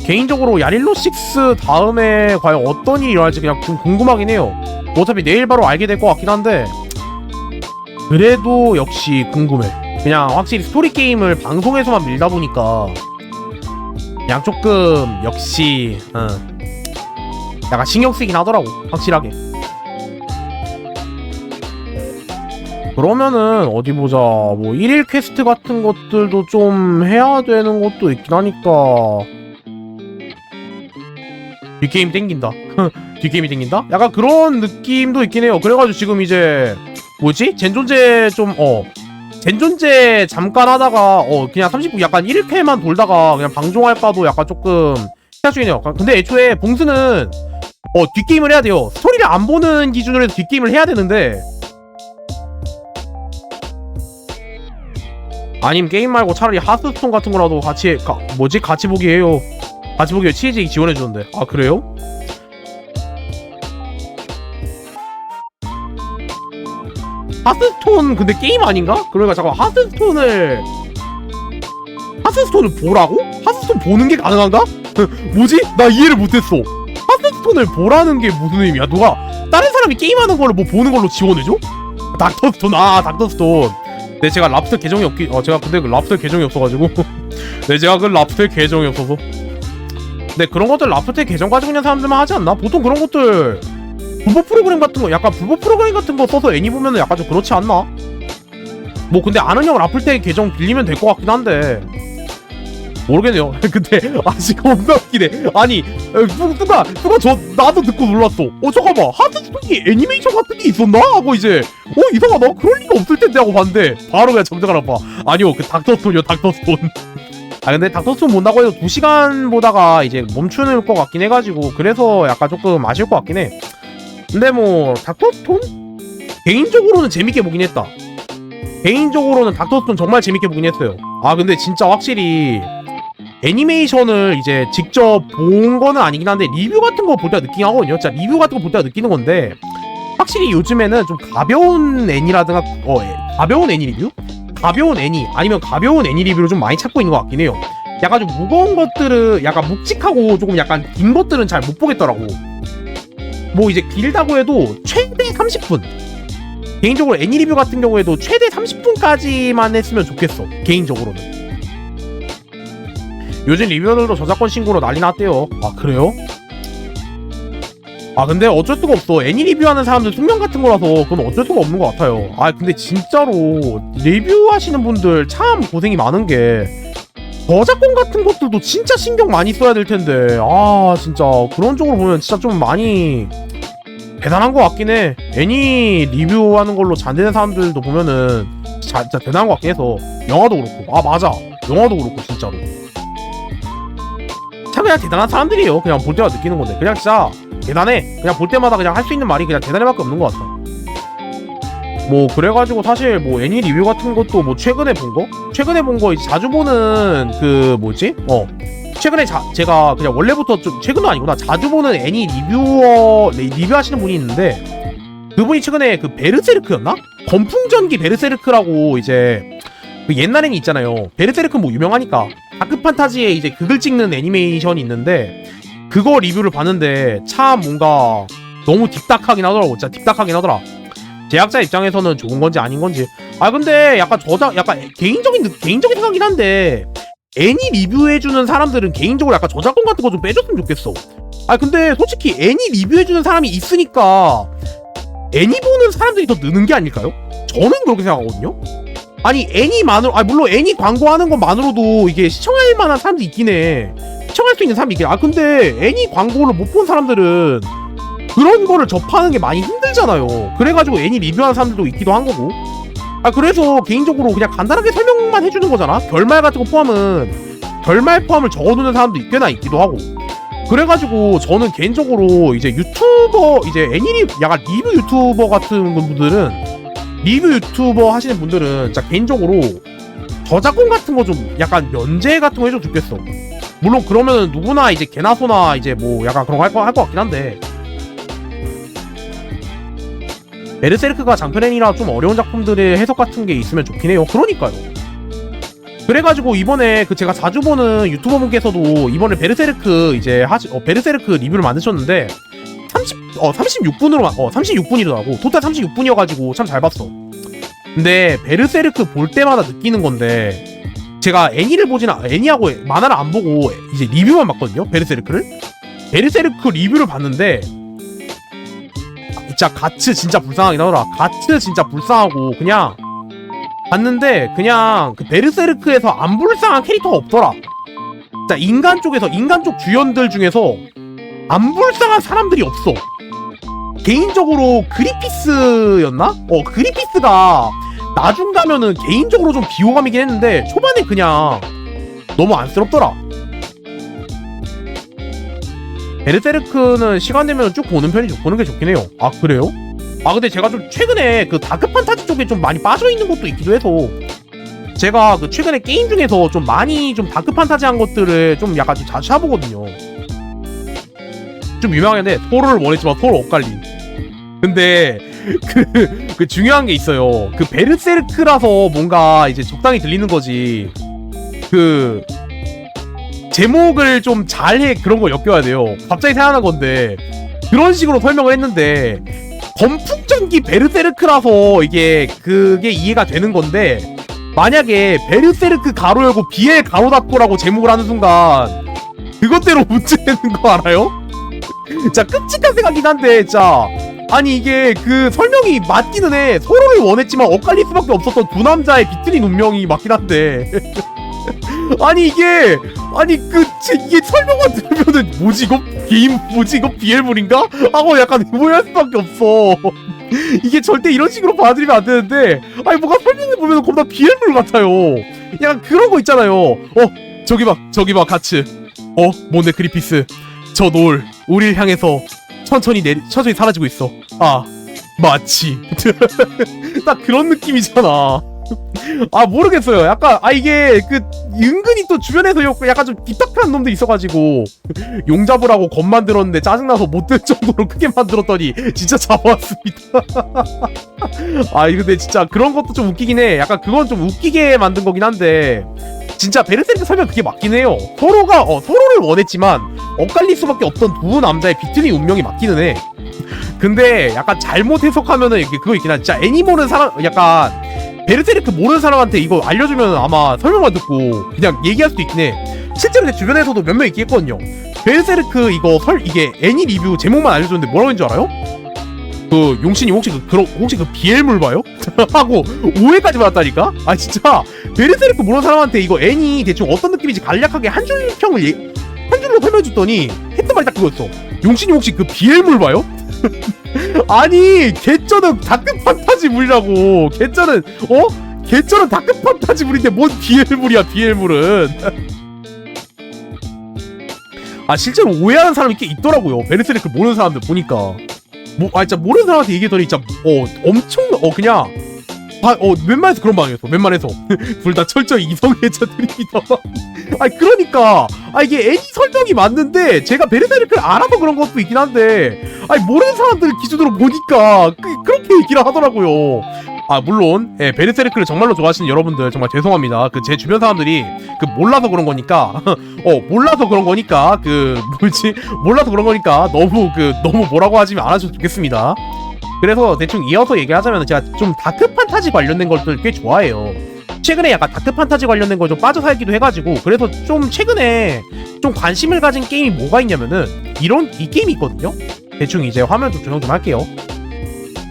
개인적으로 야릴로 6 다음에 과연 어떤 일이 일어날지 그냥 좀 궁금하긴 해요. 어차피 내일 바로 알게 될 것 같긴 한데, 그래도 역시 궁금해. 그냥 확실히 스토리 게임을 방송에서만 밀다 보니까 그냥 조금 역시 약간 신경 쓰이긴 하더라고 확실하게. 그러면은 어디 보자. 뭐 1일 퀘스트 같은 것들도 좀 해야 되는 것도 있긴 하니까 뒷게임 땡긴다. 뒷게임이 땡긴다? 약간 그런 느낌도 있긴 해요. 그래가지고 지금 이제 뭐지? 젠존제 젠존제 잠깐 하다가 그냥 30분 약간 1회만 돌다가 그냥 방종할까도 약간 조금 생각 중이네요. 근데 애초에 봉수는 뒷게임을 해야 돼요. 스토리를 안 보는 기준으로 해서 뒷게임을 해야 되는데, 아님 게임 말고 차라리 하스스톤 같은 거라도 같이 같이 보기 해요. 같이 보기에 치즈 지원해주는데. 아 그래요? 하스스톤 근데 게임 아닌가? 그러니까 잠깐 하스스톤을 보라고? 하스스톤 보는 게 가능한가? 뭐지? 나 이해를 못했어. 하스스톤을 보라는 게 무슨 의미야? 누가 다른 사람이 게임하는 거를 뭐 보는 걸로 지원해줘? 닥터스톤. 닥터스톤. 네, 제가 랍스터 계정이 제가 근데 그 랍스터 계정이 없어가지고. 네, 제가 그 랍스터 계정이 없어서. 네, 그런 것들 랍스터 계정 가지고 있는 사람들만 하지 않나? 보통 그런 것들 불법 프로그램 같은 거, 약간 불법 프로그램 같은 거 써서 애니 보면은 약간 좀 그렇지 않나? 뭐 근데 아는 형 라플테 계정 빌리면 될 것 같긴 한데 모르겠네요. 근데 아직 겁나 웃기네. 아니 누가 나도 듣고 놀랐어. 잠깐만, 하드스톤이 애니메이션 같은 게 있었나? 하고 이제 이상하다, 그럴 리가 없을 텐데 하고 봤는데 바로 그냥 정색을 아파. 아니요, 그 닥터스톤이요, 닥터스톤. 근데 닥터스톤 본다고 해도 2시간 보다가 이제 멈추는 것 같긴 해가지고 그래서 약간 조금 아쉬울 것 같긴 해. 근데 뭐 닥터스톤? 개인적으로는 재밌게 보긴 했다. 개인적으로는 닥터스톤 정말 재밌게 보긴 했어요. 근데 진짜 확실히 애니메이션을 이제 직접 본 거는 아니긴 한데 리뷰 같은 거 볼 때가 느끼긴 하거든요. 진짜 리뷰 같은 거 볼 때가 느끼는 건데, 확실히 요즘에는 좀 가벼운 애니라든가 가벼운 애니 리뷰? 가벼운 애니 아니면 가벼운 애니 리뷰를 좀 많이 찾고 있는 것 같긴 해요. 약간 좀 무거운 것들은 약간 묵직하고 조금 약간 긴 것들은 잘 못 보겠더라고. 뭐 이제 길다고 해도 최대 30분. 개인적으로 애니 리뷰 같은 경우에도 최대 30분까지만 했으면 좋겠어, 개인적으로는. 요즘 리뷰어들도 저작권 신고로 난리 났대요. 그래요? 근데 어쩔 수가 없어. 애니 리뷰하는 사람들 숙명 같은 거라서 그건 어쩔 수가 없는 것 같아요. 근데 진짜로 리뷰하시는 분들 참 고생이 많은 게, 저작권 같은 것들도 진짜 신경 많이 써야 될 텐데, 진짜 그런 쪽으로 보면 진짜 좀 많이 대단한 것 같긴 해. 애니 리뷰하는 걸로 잘 되는 사람들도 보면은 진짜 대단한 것 같긴 해서 영화도 그렇고 아 맞아 영화도 그렇고 진짜로 참 그냥 대단한 사람들이에요. 그냥 볼 때마다 느끼는 건데 그냥 진짜 대단해. 그냥 볼 때마다 그냥 할 수 있는 말이 그냥 대단해밖에 없는 것 같아. 뭐 그래가지고 사실 뭐 애니 리뷰 같은 것도 뭐 최근에 본 거 이제 자주 보는 그 뭐지? 최근에 제가 그냥 원래부터 좀 최근도 아니구나 자주 보는 애니 리뷰하시는 분이 있는데 그분이 최근에 그 베르세르크였나? 건풍전기 베르세르크라고 이제 그 옛날 애니 있잖아요. 베르세르크 뭐 유명하니까 다크판타지에 이제 극을 찍는 애니메이션이 있는데 그거 리뷰를 봤는데 참 뭔가 너무 딥닥하긴 하더라고. 진짜 딥닥하긴 하더라. 제작자 입장에서는 좋은 건지 아닌 건지. 아 근데 약간 약간 개인적인 생각이긴 한데 애니 리뷰해주는 사람들은 개인적으로 약간 저작권 같은 거 좀 빼줬으면 좋겠어. 아 근데 솔직히 애니 리뷰해주는 사람이 있으니까 애니 보는 사람들이 더 느는 게 아닐까요? 저는 그렇게 생각하거든요. 아니 애니만으로 물론 애니 광고하는 것만으로도 이게 시청할 만한 사람도 있긴 해. 시청할 수 있는 사람이 있긴 해. 아 근데 애니 광고를 못 본 사람들은 그런 거를 접하는 게 많이 힘들잖아요. 그래가지고 애니 리뷰하는 사람들도 있기도 한 거고. 아 그래서 개인적으로 그냥 간단하게 설명만 해주는 거잖아. 결말 같은 거 결말 포함을 적어두는 사람도 꽤나 있기도 하고. 그래가지고 저는 개인적으로 이제 약간 리뷰 유튜버 같은 분들은 리뷰 유튜버 하시는 분들은 진짜 개인적으로 저작권 같은 거 좀 약간 면제 같은 거 해줘도 좋겠어. 물론 그러면은 누구나 이제 개나 소나 이제 뭐 약간 그런 거 할 것 같긴 한데 베르세르크가 장편애니라 좀 어려운 작품들의 해석 같은 게 있으면 좋긴 해요. 그러니까요. 그래가지고 이번에 그 제가 자주 보는 유튜버 분께서도 이번에 베르세르크 베르세르크 리뷰를 만드셨는데 36분이더라고. 토탈 36분이어가지고 참 잘 봤어. 근데 베르세르크 볼 때마다 느끼는 건데 제가 애니하고 만화를 안 보고 이제 리뷰만 봤거든요. 베르세르크 리뷰를 봤는데 진짜 가츠 진짜 불쌍하긴 하더라. 가츠 진짜 불쌍하고 그냥 봤는데 그냥 그 베르세르크에서 안 불쌍한 캐릭터가 없더라. 진짜 인간 쪽 주연들 중에서 안 불쌍한 사람들이 없어. 개인적으로 그리피스였나? 그리피스가 나중 가면은 개인적으로 좀 비호감이긴 했는데 초반에 그냥 너무 안쓰럽더라. 베르세르크는 시간 되면 쭉 보는 게 좋긴 해요. 아 그래요? 아 근데 제가 좀 최근에 그 다크판타지 쪽에 좀 많이 빠져있는 것도 있기도 해서 제가 그 최근에 게임 중에서 좀 많이 좀 다크판타지한 것들을 좀 약간 좀 자주 해보거든요. 좀 유명한데 토르를 원했지만 토르 엇갈린. 근데 그 중요한 게 있어요. 그 베르세르크라서 뭔가 이제 적당히 들리는 거지. 그 제목을 좀 잘해 그런 거 엮여야 돼요. 갑자기 생각난 건데 그런 식으로 설명을 했는데 건풍전기 베르세르크라서 그게 이해가 되는 건데 만약에 베르세르크 가로 열고 비엘 가로 닫고라고 제목을 하는 순간 그것대로 문제되는 거 알아요? 진짜 끔찍한 생각이긴 한데 진짜 아니 이게 그 설명이 맞기는 해. 서로를 원했지만 엇갈릴 수밖에 없었던 두 남자의 비틀린 운명이 맞긴 한데 이게 설명만 들으면은 뭐지 이거 비엘물인가? 하고 약간 오해할 수밖에 없어. 이게 절대 이런 식으로 받아들이면 안 되는데 뭔가 설명해보면 겁나 비엘물 같아요. 약간 그런 거 있잖아요. 저기 봐 가츠. 뭔데 그리피스. 저 노을 우리를 향해서 천천히 사라지고 있어. 아 마치 딱 그런 느낌이잖아. 모르겠어요. 약간 이게 그 은근히 또 주변에서 약간 좀 딥닥한 놈들 있어가지고 용 잡으라고 겁 만들었는데 짜증나서 못 들 정도로 크게 만들었더니 진짜 잡아왔습니다. 근데 진짜 그런 것도 좀 웃기긴 해. 약간 그건 좀 웃기게 만든 거긴 한데 진짜 베르세르크 설명 그게 맞긴 해요. 서로를 원했지만 엇갈릴 수밖에 없던 두 남자의 비틀린 운명이 맞기는 해. 근데 약간 잘못 해석하면은 그거 있긴 하지. 진짜 애니 모르는 사람 약간 베르세르크 모르는 사람한테 이거 알려주면 아마 설명만 듣고 그냥 얘기할 수도 있긴 해. 실제로 내 주변에서도 몇 명 있긴 했거든요. 베르세르크 이게 애니 리뷰 제목만 알려줬는데 뭐라고 했는 줄 알아요? 그 용신이 혹시 그 비엘물 봐요? 하고 오해까지 받았다니까? 진짜 베르세르크 모르는 사람한테 이거 애니 대충 어떤 느낌인지 간략하게 한 줄로 설명해줬더니 했던 말이 딱 그거였어. 용신이 혹시 그 비엘물 봐요? 아니 개쩌는 다크 판타지물이라고. 개쩌는 다크 판타지물인데 뭔 비엘물이야 비엘물은. 아 실제로 오해하는 사람이 꽤 있더라고요. 베르세르크 모르는 사람들 보니까. 진짜 모르는 사람한테 얘기했더니 진짜 엄청 그냥 웬만해서 그런 방이었어. 웬만해서 둘 다 철저히 이성애자들입니다. 그러니까 이게 애니 설정이 맞는데 제가 베르세르크를 알아서 그런 것도 있긴 한데 모르는 사람들 기준으로 보니까 그렇게 얘기를 하더라고요. 물론 베르세르크를 정말로 좋아하시는 여러분들 정말 죄송합니다. 제 주변 사람들이 몰라서 그런 거니까 몰라서 그런 거니까 너무 뭐라고 하지 않아주셔도 좋겠습니다. 그래서 대충 이어서 얘기하자면 제가 좀 다크 판타지 관련된 것들 꽤 좋아해요. 최근에 약간 다크 판타지 관련된 걸 좀 빠져 살기도 해가지고 그래서 좀 최근에 좀 관심을 가진 게임이 뭐가 있냐면은 이 게임이 있거든요. 대충 이제 화면 좀 조정 좀 할게요.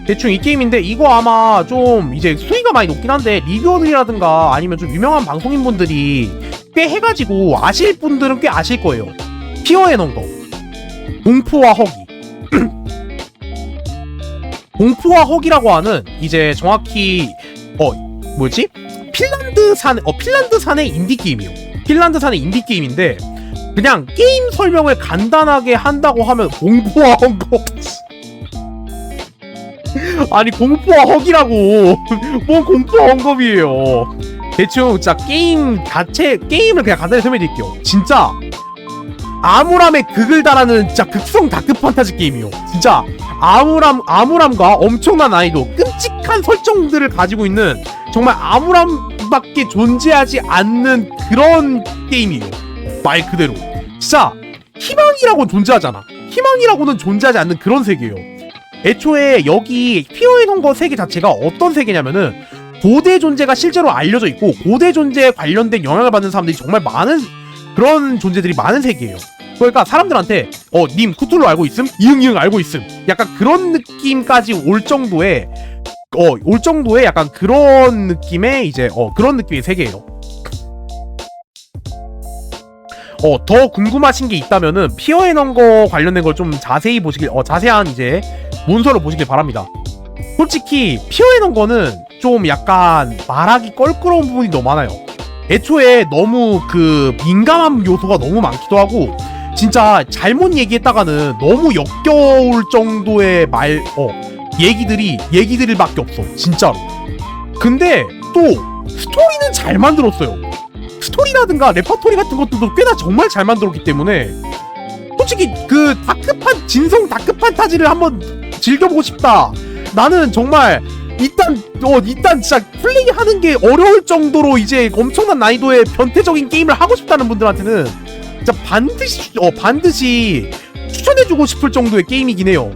대충 이 게임인데 이거 아마 좀 이제 수위가 많이 높긴 한데 리뷰어들이라든가 아니면 좀 유명한 방송인분들이 꽤 해가지고 아실 분들은 꽤 아실 거예요. 피어의 넌거 공포와 허기. 공포와 허기라고 하는 이제 정확히 핀란드산의 인디 게임이요. 핀란드산의 인디 게임인데 그냥 게임 설명을 간단하게 한다고 하면 공포와 허거. 아니 공포와 허기라고. 뭔 공포와 헝겊이에요. 대충 진짜 게임을 그냥 간단히 설명드릴게요. 진짜 암울함의 극을 달하는 진짜 극성 다크 판타지 게임이요. 진짜 암울함과 엄청난 난이도, 끔찍한 설정들을 가지고 있는 정말 암울함밖에 존재하지 않는 그런 게임이에요. 말 그대로 진짜 희망이라고는 존재하지 않는 그런 세계예요. 애초에 여기 피어의 넌거 세계 자체가 어떤 세계냐면은 고대 존재가 실제로 알려져 있고 고대 존재에 관련된 영향을 받는 사람들이 정말 많은 그런 존재들이 많은 세계예요. 그러니까 사람들한테 님 쿠툴루 알고 있음? 이응 알고 있음. 약간 그런 느낌까지 올 정도의 약간 그런 느낌의 이제 그런 느낌의 세계예요. 더 궁금하신 게 있다면은 피어의 넌거 관련된 걸 좀 자세히 보시길 자세한 이제 문서를 보시길 바랍니다. 솔직히 피어의 넌거는 좀 약간 말하기 껄끄러운 부분이 너무 많아요. 애초에 너무 민감한 요소가 너무 많기도 하고 진짜 잘못 얘기했다가는 너무 역겨울 정도의 얘기들밖에 없어 진짜로. 근데 또 스토리는 잘 만들었어요. 스토리라든가 레퍼토리 같은 것들도 꽤나 정말 잘 만들었기 때문에 솔직히 진성 다크 판타지를 한번 즐겨보고 싶다. 나는 정말 일단 진짜 플레이하는 게 어려울 정도로 이제 엄청난 난이도의 변태적인 게임을 하고 싶다는 분들한테는 진짜 반드시 추천해주고 싶을 정도의 게임이긴 해요.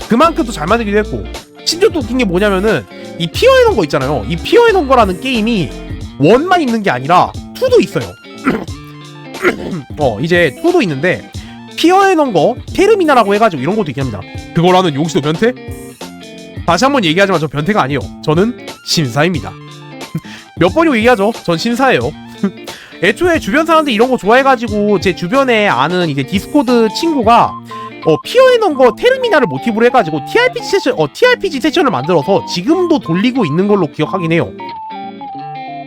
그만큼 또 잘 만들기도 했고 심지어 또 웃긴 게 뭐냐면은 이 피어의 넌거 있잖아요. 이 피어의 넌거라는 게임이 1만 있는 게 아니라 2도 있어요. 이제 2도 있는데 피어의 넌거 테르미나라고 해가지고 이런 것도 있긴 합니다. 그거라는 용시도 변태? 다시 한번 얘기하지만 저 변태가 아니에요. 저는 심사입니다. 몇 번이고 얘기하죠. 전 심사예요. 애초에 주변 사람들이 이런 거 좋아해가지고 제 주변에 아는 이제 디스코드 친구가 피어의 넌거 테르미나를 모티브로 해가지고 TRPG 세션을 만들어서 지금도 돌리고 있는 걸로 기억하긴 해요.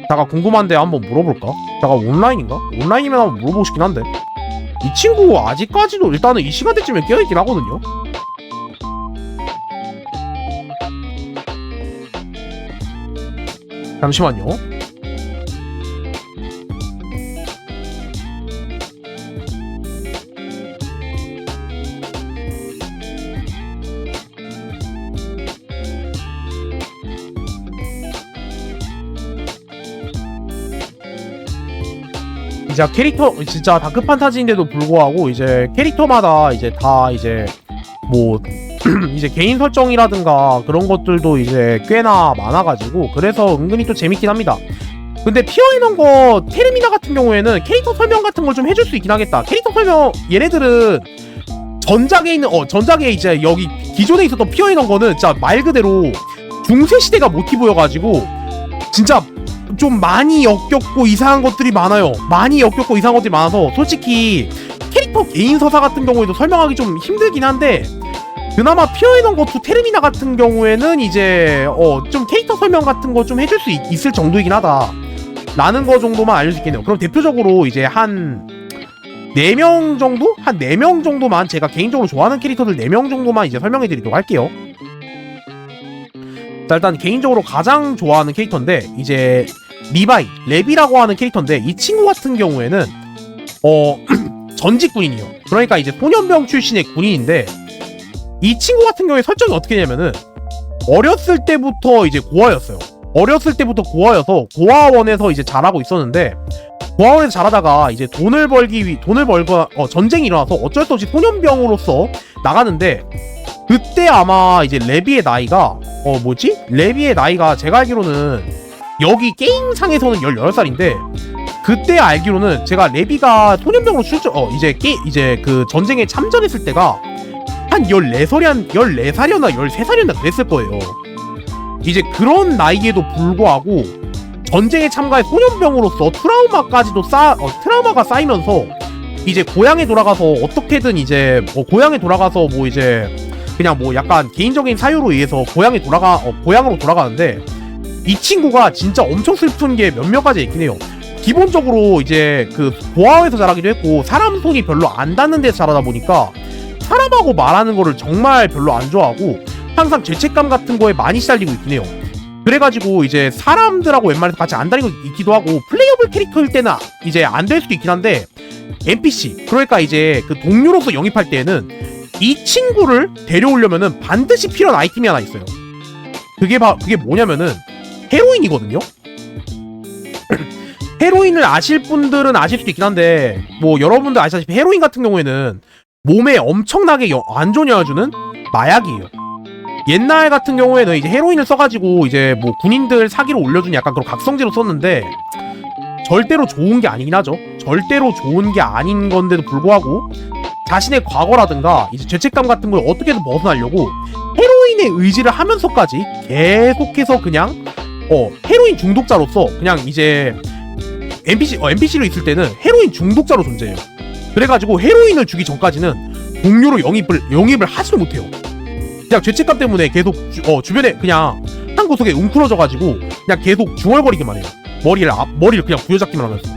잠깐 궁금한데 한번 물어볼까? 잠깐 온라인인가? 온라인이면 한번 물어보고 싶긴 한데 이 친구 아직까지도 일단은 이 시간대쯤에 깨어있긴 하거든요. 잠시만요. 이제 캐릭터 진짜 다크 판타지인데도 불구하고 이제 캐릭터마다 이제 다 이제 이제 개인 설정이라든가 그런 것들도 이제 꽤나 많아가지고 그래서 은근히 또 재밌긴 합니다. 근데 피어의 넌거 테르미나 같은 경우에는 캐릭터 설명 같은 걸 좀 해줄 수 있긴 하겠다. 캐릭터 설명 얘네들은 전작에 이제 여기 기존에 있었던 피어의 넌거는 진짜 말 그대로 중세시대가 모티브여가지고 진짜 좀 많이 역겹고 이상한 것들이 많아요. 솔직히 캐릭터 개인 서사 같은 경우에도 설명하기 좀 힘들긴 한데 그나마 피어에던 것도 테르미나 같은 경우에는 이제 좀 캐릭터 설명 같은 거 좀 해줄 수 있을 정도이긴 하다 라는 거 정도만 알려줄 수 있겠네요. 그럼 대표적으로 이제 한 4명 정도? 한 4명 정도만 제가 개인적으로 좋아하는 캐릭터들 4명 정도만 이제 설명해 드리도록 할게요. 자, 일단 개인적으로 가장 좋아하는 캐릭터인데 이제 리바이, 레비라고 하는 캐릭터인데 이 친구 같은 경우에는 전직 군인이요. 그러니까 이제 소년병 출신의 군인인데 이 친구 같은 경우에 설정이 어떻게 되냐면은 어렸을 때부터 이제 고아였어요. 어렸을 때부터 고아여서 고아원에서 이제 자라고 있었는데 고아원에서 자라다가 이제 돈을 벌고 전쟁이 일어나서 어쩔 수 없이 소년병으로서 나가는데 그때 아마 이제 레비의 나이가 레비의 나이가 제가 알기로는 여기 게임상에서는 18살인데 그때 알기로는 제가 레비가 소년병으로 이제 그 전쟁에 참전했을 때가 한 14살이었나 13살이었나 그랬을 거예요. 이제 그런 나이에도 불구하고 전쟁에 참가해 소년병으로서 트라우마가 쌓이면서 이제 고향에 돌아가서 어떻게든 이제 고향에 돌아가서 이제 그냥 약간 개인적인 사유로 의해서 고향으로 돌아가는데 이 친구가 진짜 엄청 슬픈 게 몇몇 가지 있긴 해요. 기본적으로 이제 그 고아원에서 자라기도 했고 사람 손이 별로 안 닿는 데서 자라다 보니까 사람하고 말하는 거를 정말 별로 안 좋아하고 항상 죄책감 같은 거에 많이 시달리고 있긴 해요. 그래가지고 이제 사람들하고 웬만해서 같이 안 다니고 있기도 하고 플레이어블 캐릭터일 때는 이제 안 될 수도 있긴 한데 NPC 그러니까 이제 그 동료로서 영입할 때에는 이 친구를 데려오려면은 반드시 필요한 아이템이 하나 있어요. 그게 뭐냐면은 헤로인이거든요. 헤로인을 아실 분들은 아실 수도 있긴 한데 여러분들 아시다시피 헤로인 같은 경우에는 몸에 엄청나게 안 좋은 영향을 주는 마약이에요. 옛날 같은 경우에는 이제 헤로인을 써가지고 이제 군인들 사기로 올려주는 약간 그런 각성제로 썼는데 절대로 좋은 게 아니긴 하죠. 절대로 좋은 게 아닌 건데도 불구하고 자신의 과거라든가 이제 죄책감 같은 걸 어떻게든 벗어나려고 헤로인의 의지를 하면서까지 계속해서 그냥 헤로인 중독자로서 그냥 이제 NPC로 있을 때는 헤로인 중독자로 존재해요. 그래가지고 헤로인을 주기 전까지는 동료로 영입을 하지도 못해요. 그냥 죄책감 때문에 계속 주변에 그냥 한 구석에 웅크러져가지고 그냥 계속 중얼거리기만 해요. 머리를 그냥 부여잡기만 하면서.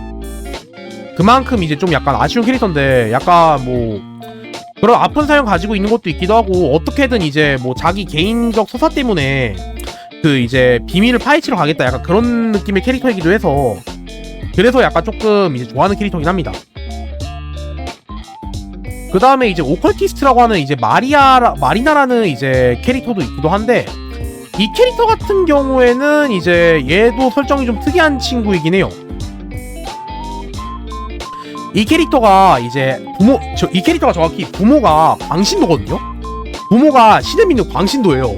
그만큼 이제 좀 약간 아쉬운 캐릭터인데 약간 그런 아픈 사연 가지고 있는 것도 있기도 하고 어떻게든 이제 자기 개인적 서사 때문에 그 이제 비밀을 파헤치러 가겠다 약간 그런 느낌의 캐릭터이기도 해서 그래서 약간 조금 이제 좋아하는 캐릭터긴 합니다. 그 다음에 이제 오컬티스트라고 하는 이제 마리나라는 이제 캐릭터도 있기도 한데 이 캐릭터 같은 경우에는 이제 얘도 설정이 좀 특이한 친구이긴 해요. 이 캐릭터가 이제 이 캐릭터가 정확히 부모가 광신도거든요. 부모가 신을 믿는 광신도예요.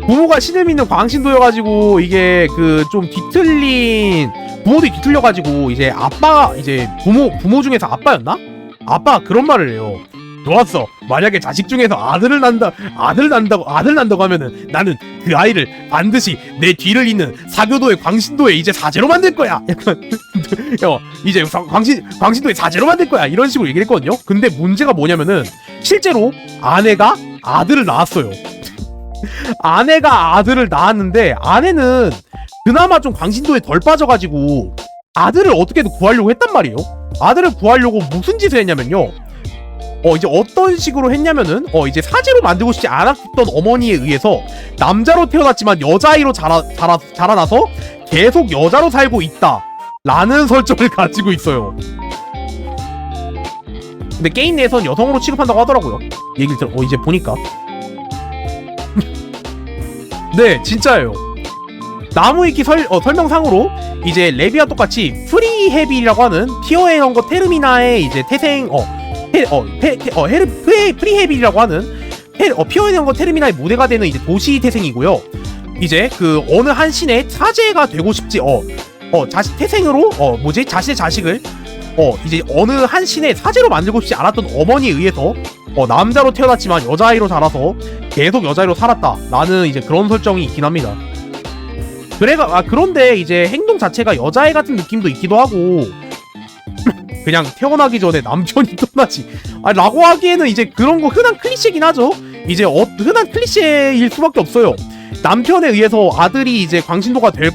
부모가 신을 믿는 광신도여가지고 이게 그 좀 뒤틀린 부모들이 뒤틀려가지고 이제 부모 중에서 아빠였나? 아빠가 그런 말을 해요. 좋았어. 만약에 자식 중에서 아들 난다고 하면은 나는 그 아이를 반드시 내 뒤를 잇는 사교도의 광신도의 이제 사제로 만들 거야. 약간 이제 광신도의 사제로 만들 거야. 이런 식으로 얘기를 했거든요. 근데 문제가 뭐냐면은 실제로 아내가 아들을 낳았어요. 아내가 아들을 낳았는데 아내는 그나마 좀 광신도에 덜 빠져가지고 아들을 어떻게든 구하려고 했단 말이에요. 아들을 구하려고 무슨 짓을 했냐면요. 이제 어떤 식으로 했냐면은 이제 사제로 만들고 싶지 않았던 어머니에 의해서 남자로 태어났지만 여자아이로 자라나서 계속 여자로 살고 있다 라는 설정을 가지고 있어요. 근데 게임 내에선 여성으로 취급한다고 하더라고요. 얘기를 이제 보니까 네 진짜예요. 나무위키 설명상으로 이제 레비와 똑같이 프리헤빌이라고 하는 피어에런거 테르미나의 이제 태생 프리헤빌이라고 하는 피어에런거 테르미나의 무대가 되는 이제 도시 태생이고요. 이제 그 어느 한 신의 사제가 되고 싶지 태생으로 자신의 자식을 이제 어느 한 신의 사제로 만들고 싶지 않았던 어머니에 의해서 남자로 태어났지만 여자아이로 자라서 계속 여자아이로 살았다라는 이제 그런 설정이 있긴 합니다. 그런데 이제 행동 자체가 여자애 같은 느낌도 있기도 하고 그냥 태어나기 전에 남편이 떠나지 라고 하기에는 이제 그런 거 흔한 클리셰긴 하죠. 이제 흔한 클리셰일 수밖에 없어요. 남편에 의해서 아들이 이제 광신도가 될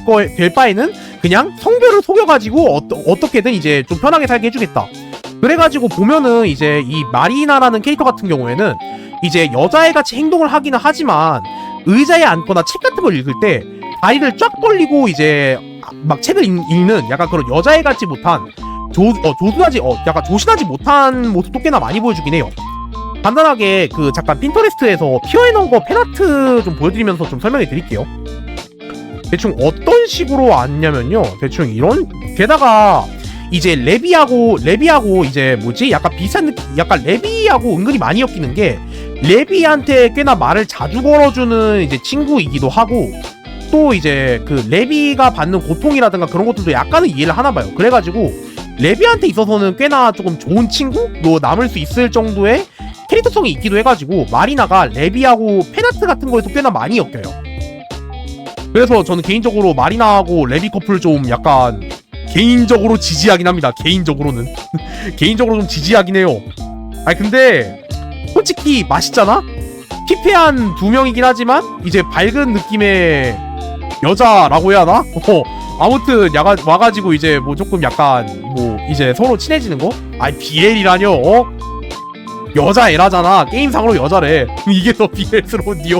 바에는 그냥 성별을 속여가지고 어떻게든 이제 좀 편하게 살게 해주겠다. 그래가지고 보면은 이제 이 마리나라는 캐릭터 같은 경우에는 이제 여자애같이 행동을 하기는 하지만 의자에 앉거나 책 같은 걸 읽을 때 다리를 쫙 벌리고 이제 막 책을 읽는 약간 그런 여자애같지 못한 약간 조신하지 못한 모습도 꽤나 많이 보여주긴 해요. 간단하게 그 잠깐 핀터레스트에서 피어해놓은 거 팬아트 좀 보여드리면서 좀 설명해 드릴게요. 대충 어떤 식으로 왔냐면요, 대충 이런, 게다가 이제 레비하고 이제 뭐지 약간 비슷한 느낌, 약간 레비하고 은근히 많이 엮이는 게 레비한테 꽤나 말을 자주 걸어주는 이제 친구이기도 하고, 또 이제 그 레비가 받는 고통이라든가 그런 것들도 약간은 이해를 하나 봐요. 그래가지고 레비한테 있어서는 꽤나 조금 좋은 친구로 남을 수 있을 정도의 캐릭터성이 있기도 해가지고 마리나가 레비하고 팬아트 같은 거에서 꽤나 많이 엮여요. 그래서 저는 개인적으로 마리나하고 레비 커플 좀 약간 개인적으로 지지하긴 합니다. 개인적으로는 개인적으로 좀 지지하긴 해요. 아니 근데 솔직히 맛있잖아? 피폐한 두 명이긴 하지만 이제 밝은 느낌의 여자라고 해야 하나? 아무튼 와가지고 이제 뭐 조금 약간 뭐 이제 서로 친해지는 거? 아니 BL이라뇨? 여자애라잖아. 게임상으로 여자래. 이게 더 BL스러운디요.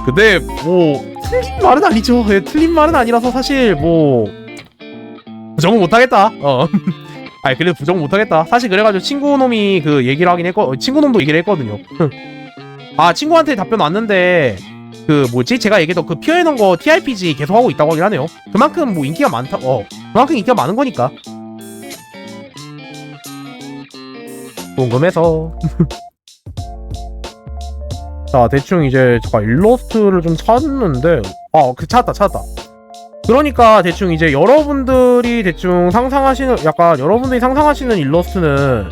근데 뭐 틀린 말은 아니죠. 틀린 말은 아니라서 사실 뭐 부정은 못하겠다. 아니 그래도 부정 못하겠다. 사실 그래가지고 친구놈이 그 얘기를 하긴 친구놈도 얘기를 했거든요. 아 친구한테 답변 왔는데 그 뭐지 제가 얘기했던 그 피어해놓은 거 TRPG 계속 하고 있다고 하긴 하네요. 그만큼 뭐 인기가 많다. 그만큼 인기가 많은 거니까. 궁금해서. 자 대충 이제 제가 일러스트를 좀 찾는데 찾았다. 그러니까 대충 이제 여러분들이 대충 상상하시는 일러스트는,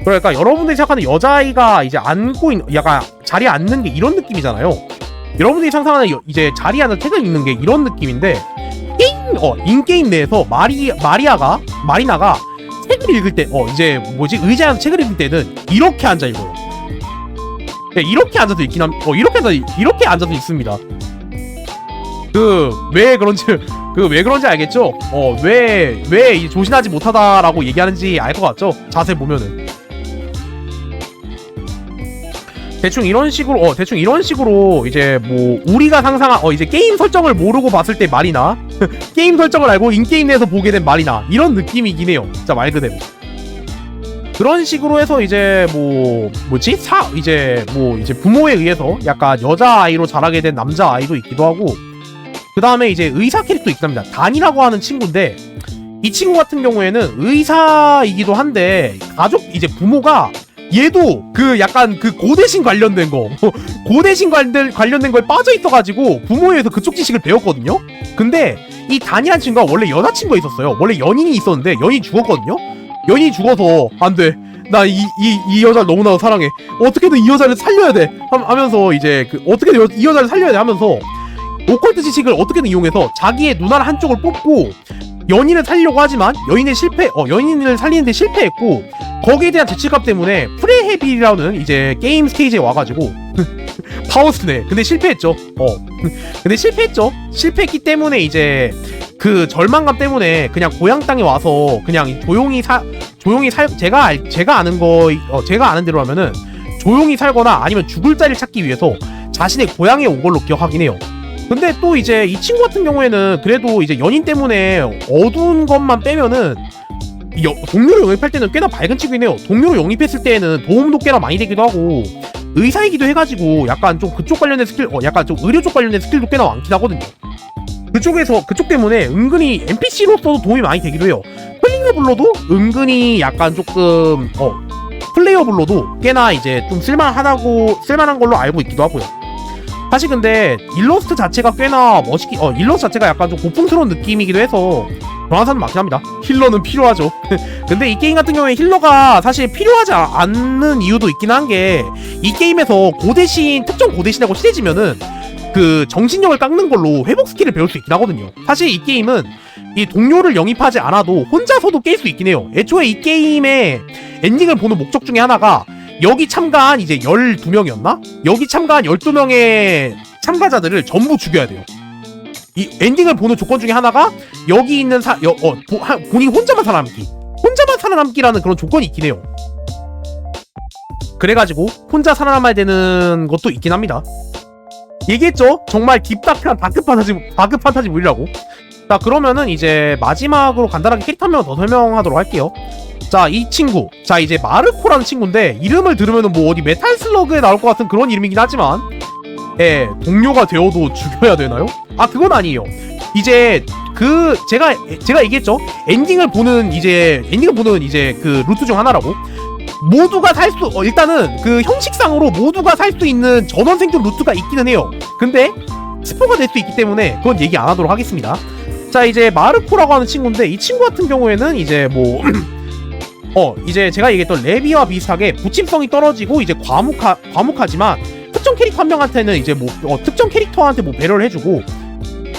그러니까 여러분들이 생각하는 여자아이가 이제 앉고 있는, 약간 자리에 앉는 게 이런 느낌이잖아요. 여러분들이 상상하는 이제 자리에 앉아 책을 읽는 게 이런 느낌인데, 인게임 내에서 마리나가 책을 읽을 때 이제 뭐지 의자에 앉아 책을 읽을 때는 이렇게 앉아 읽어요. 네, 이렇게 앉아서 있긴 이렇게 앉아서 있습니다. 왜 그런지 알겠죠? 왜 조신하지 못하다라고 얘기하는지 알 것 같죠? 자세히 보면은. 대충 이런 식으로 이제 뭐 우리가 이제 게임 설정을 모르고 봤을 때 마리나 게임 설정을 알고 인게임 내에서 보게 된 마리나 이런 느낌이긴 해요. 진짜 말 그대로. 그런 식으로 해서 이제 이제 부모에 의해서 약간 여자아이로 자라게 된 남자아이도 있기도 하고, 그 다음에 이제 의사 캐릭터 있긴 합니다. 단이라고 하는 친구인데, 이 친구 같은 경우에는 의사이기도 한데 이제 부모가 얘도 약간 고대신 관련된 거 고대신 관련된 거에 빠져 있어가지고 부모에 의해서 그쪽 지식을 배웠거든요. 근데 이 단이라는 친구가 원래 여자친구가 있었어요. 원래 연인이 있었는데 연인이 죽었거든요. 연인이 죽어서 안 돼. 나 이 여자를 너무나도 사랑해. 어떻게든 이 여자를 살려야 돼. 하면서 이제 어떻게든 이 여자를 살려야 돼 하면서 오컬트 지식을 어떻게든 이용해서 자기의 눈알 한쪽을 뽑고 연인을 살리려고 하지만 연인을 살리는데 실패했고, 거기에 대한 죄책감 때문에 프레헤빌이라는 이제 게임 스테이지에 와가지고 파워스네. 근데 실패했죠. 실패했기 때문에 이제 그 절망감 때문에 그냥 고향 땅에 와서 그냥 제가 아는 대로 하면은 조용히 살거나 아니면 죽을 자리를 찾기 위해서 자신의 고향에 온 걸로 기억하긴 해요. 근데 또 이제 이 친구 같은 경우에는 그래도 이제 연인 때문에 어두운 것만 빼면은 동료를 영입할 때는 꽤나 밝은 친구긴 해요. 동료를 영입했을 때에는 도움도 꽤나 많이 되기도 하고 의사이기도 해가지고 약간 좀 그쪽 관련된 스킬, 약간 좀 의료 쪽 관련된 스킬도 꽤나 많긴 하거든요. 그쪽 때문에 은근히 NPC로서도 도움이 많이 되기도 해요. 플레이어블로도 은근히 약간 조금 플레이어블로도 꽤나 이제 좀 쓸만한 걸로 알고 있기도 하고요. 사실 근데 일러스트 자체가 꽤나 일러스트 자체가 약간 좀 고풍스러운 느낌이기도 해서 좋아하는 사람 많긴 합니다. 힐러는 필요하죠. 근데 이 게임 같은 경우에 힐러가 사실 필요하지 않는 이유도 있긴 한 게, 이 게임에서 특정 고대신하고 친해지면은 그 정신력을 깎는 걸로 회복 스킬을 배울 수 있긴 하거든요. 사실 이 게임은 이 동료를 영입하지 않아도 혼자서도 깰 수 있긴 해요. 애초에 이 게임의 엔딩을 보는 목적 중에 하나가 여기 참가한 이제 12명이었나? 여기 참가한 12명의 참가자들을 전부 죽여야 돼요. 이 엔딩을 보는 조건 중에 하나가 여기 있는 본인 혼자만 살아남기. 혼자만 살아남기라는 그런 조건이 있긴 해요. 그래가지고 혼자 살아남아야 되는 것도 있긴 합니다. 얘기했죠? 정말 딥다크한 다크판타지물이라고. 자, 그러면은 이제 마지막으로 간단하게 캐릭터 한 명 더 설명하도록 할게요. 자, 이 친구. 자, 이제 마르코라는 친구인데 이름을 들으면은 뭐 어디 메탈슬러그에 나올 것 같은 그런 이름이긴 하지만 예, 동료가 되어도 죽여야 되나요? 아, 그건 아니에요. 이제 제가 얘기했죠? 엔딩을 보는 이제 그 루트 중 하나라고. 모두가 일단은 그 형식상으로 모두가 살 수 있는 전원 생존 루트가 있기는 해요. 근데 스포가 될 수 있기 때문에 그건 얘기 안 하도록 하겠습니다. 자, 이제 마르코라고 하는 친구인데 이 친구 같은 경우에는 이제 뭐 이제 제가 얘기했던 레비와 비슷하게 부침성이 떨어지고 이제 과묵하지만 특정 캐릭터 한 명한테는 이제 뭐 특정 캐릭터한테 뭐 배려를 해주고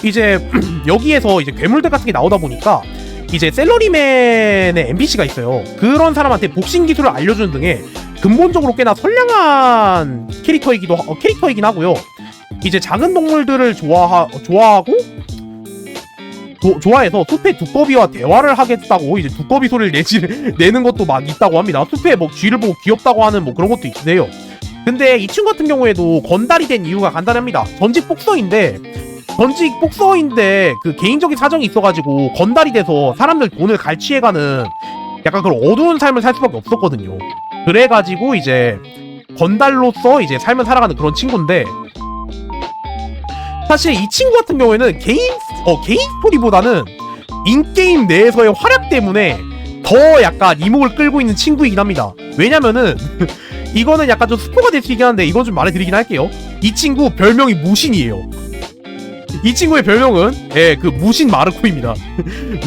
이제 여기에서 이제 괴물들 같은 게 나오다 보니까 이제 셀러리맨의 NPC가 있어요. 그런 사람한테 복싱 기술을 알려주는 등의 근본적으로 꽤나 선량한 캐릭터이긴 하고요. 이제 작은 동물들을 좋아해서 숲의 두꺼비와 대화를 하겠다고 이제 두꺼비 소리를 내는 것도 막 있다고 합니다. 숲에 뭐 쥐를 보고 귀엽다고 하는 뭐 그런 것도 있긴 해요. 근데 이 친구 같은 경우에도 건달이 된 이유가 간단합니다. 전직 복서인데 그 개인적인 사정이 있어가지고 건달이 돼서 사람들 돈을 갈취해가는 약간 그런 어두운 삶을 살 수밖에 없었거든요. 그래가지고 이제 건달로서 이제 삶을 살아가는 그런 친구인데 사실 이 친구 같은 경우에는 개인 스토리보다는 인게임 내에서의 활약 때문에 더 약간 이목을 끌고 있는 친구이긴 합니다. 왜냐면은 이거는 약간 좀 스포가 될 수 있긴 한데 이건 좀 말해드리긴 할게요. 이 친구 별명이 무신이에요. 이 친구의 별명은 그 무신 마르코입니다.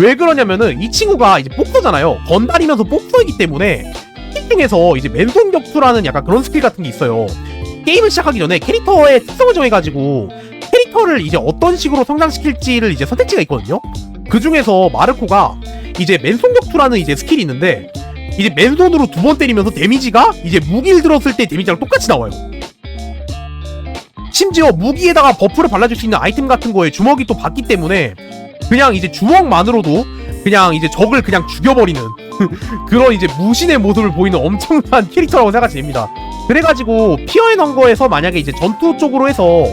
왜 그러냐면은 이 친구가 이제 복서잖아요. 건달이면서 복서이기 때문에 스킬 중에서 이제 맨손 격투라는 약간 그런 스킬 같은 게 있어요. 게임을 시작하기 전에 캐릭터의 특성을 정해가지고 캐릭터를 이제 어떤 식으로 성장시킬지를 이제 선택지가 있거든요. 그 중에서 마르코가 이제 맨손 격투라는 이제 스킬이 있는데 이제 맨손으로 2번 때리면서 데미지가 이제 무기를 들었을 때 데미지랑 똑같이 나와요. 심지어 무기에다가 버프를 발라줄 수 있는 아이템 같은 거에 주먹이 또 받기 때문에 그냥 이제 주먹만으로도 그냥 이제 적을 그냥 죽여버리는 그런 이제 무신의 모습을 보이는 엄청난 캐릭터라고 생각이 됩니다. 그래가지고 피어 앤 헝거에서 만약에 이제 전투 쪽으로 해서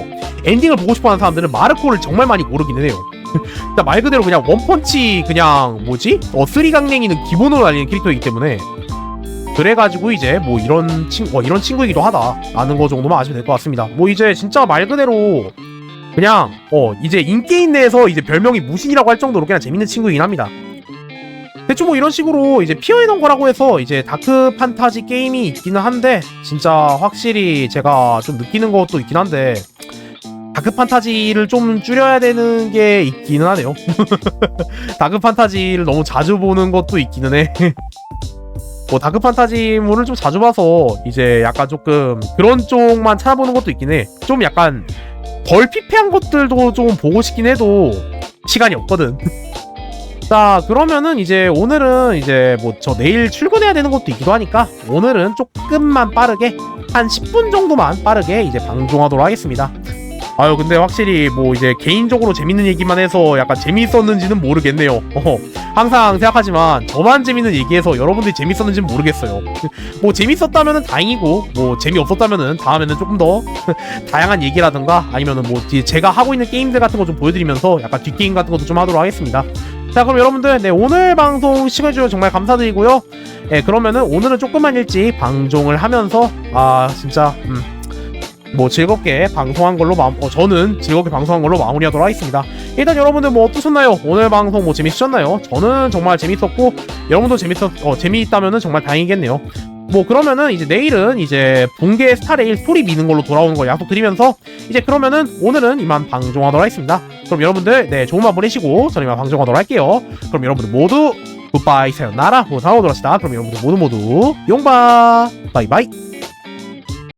엔딩을 보고 싶어하는 사람들은 마르코를 정말 많이 고르기는 해요. 그러니까 말 그대로 그냥 원펀치 그냥 쓰리강냉이는 기본으로 날리는 캐릭터이기 때문에 그래가지고 이제 뭐 이런 친구이기도 하다라는 거 정도만 아시면 될 것 같습니다. 뭐 이제 진짜 말 그대로 그냥 이제 인게임 내에서 이제 별명이 무신이라고 할 정도로 그냥 재밌는 친구이긴 합니다. 대충 뭐 이런 식으로 이제 피어 앤 헝거라고 해서 이제 다크 판타지 게임이 있기는 한데 진짜 확실히 제가 좀 느끼는 것도 있긴 한데 다크 판타지를 좀 줄여야 되는 게 있기는 하네요. 다크 판타지를 너무 자주 보는 것도 있기는 해. 뭐 다크 판타지물을 좀 자주 봐서 이제 약간 조금 그런 쪽만 찾아보는 것도 있긴 해. 좀 약간 덜 피폐한 것들도 좀 보고 싶긴 해도 시간이 없거든. 자, 그러면은 이제 오늘은 이제 뭐 저 내일 출근해야 되는 것도 있기도 하니까 오늘은 조금만 빠르게 한 10분 정도만 빠르게 이제 방송하도록 하겠습니다. 아유, 근데 확실히 뭐 이제 개인적으로 재밌는 얘기만 해서 약간 재미있었는지는 모르겠네요. 항상 생각하지만 저만 재밌는 얘기해서 여러분들이 재밌었는지는 모르겠어요. 뭐 재밌었다면은 다행이고 뭐 재미없었다면은 다음에는 조금 더 다양한 얘기라든가 아니면은 뭐 제가 하고 있는 게임들 같은 거 좀 보여드리면서 약간 뒷게임 같은 것도 좀 하도록 하겠습니다. 자, 그럼 여러분들 오늘 방송 시청해주셔서 정말 감사드리고요. 그러면은 오늘은 조금만 일찍 방송을 하면서 진짜 뭐 즐겁게 방송한 걸로 저는 즐겁게 방송한 걸로 마무리하도록 하겠습니다. 일단 여러분들 뭐 어떠셨나요? 오늘 방송 뭐 재밌으셨나요? 저는 정말 재밌었고 여러분도 재미있다면은 정말 다행이겠네요. 뭐 그러면은 이제 내일은 이제 본계 스타레일 스토리 미는 걸로 돌아오는 걸 약속드리면서 이제 그러면은 오늘은 이만 방송하도록 하겠습니다. 그럼 여러분들 좋은 밤 보내시고 저는 이만 방송하도록 할게요. 그럼 여러분들 모두 굿바이 사요나라 뭐 다음으로 돌아시다. 그럼 여러분들 모두 용바 바이바이.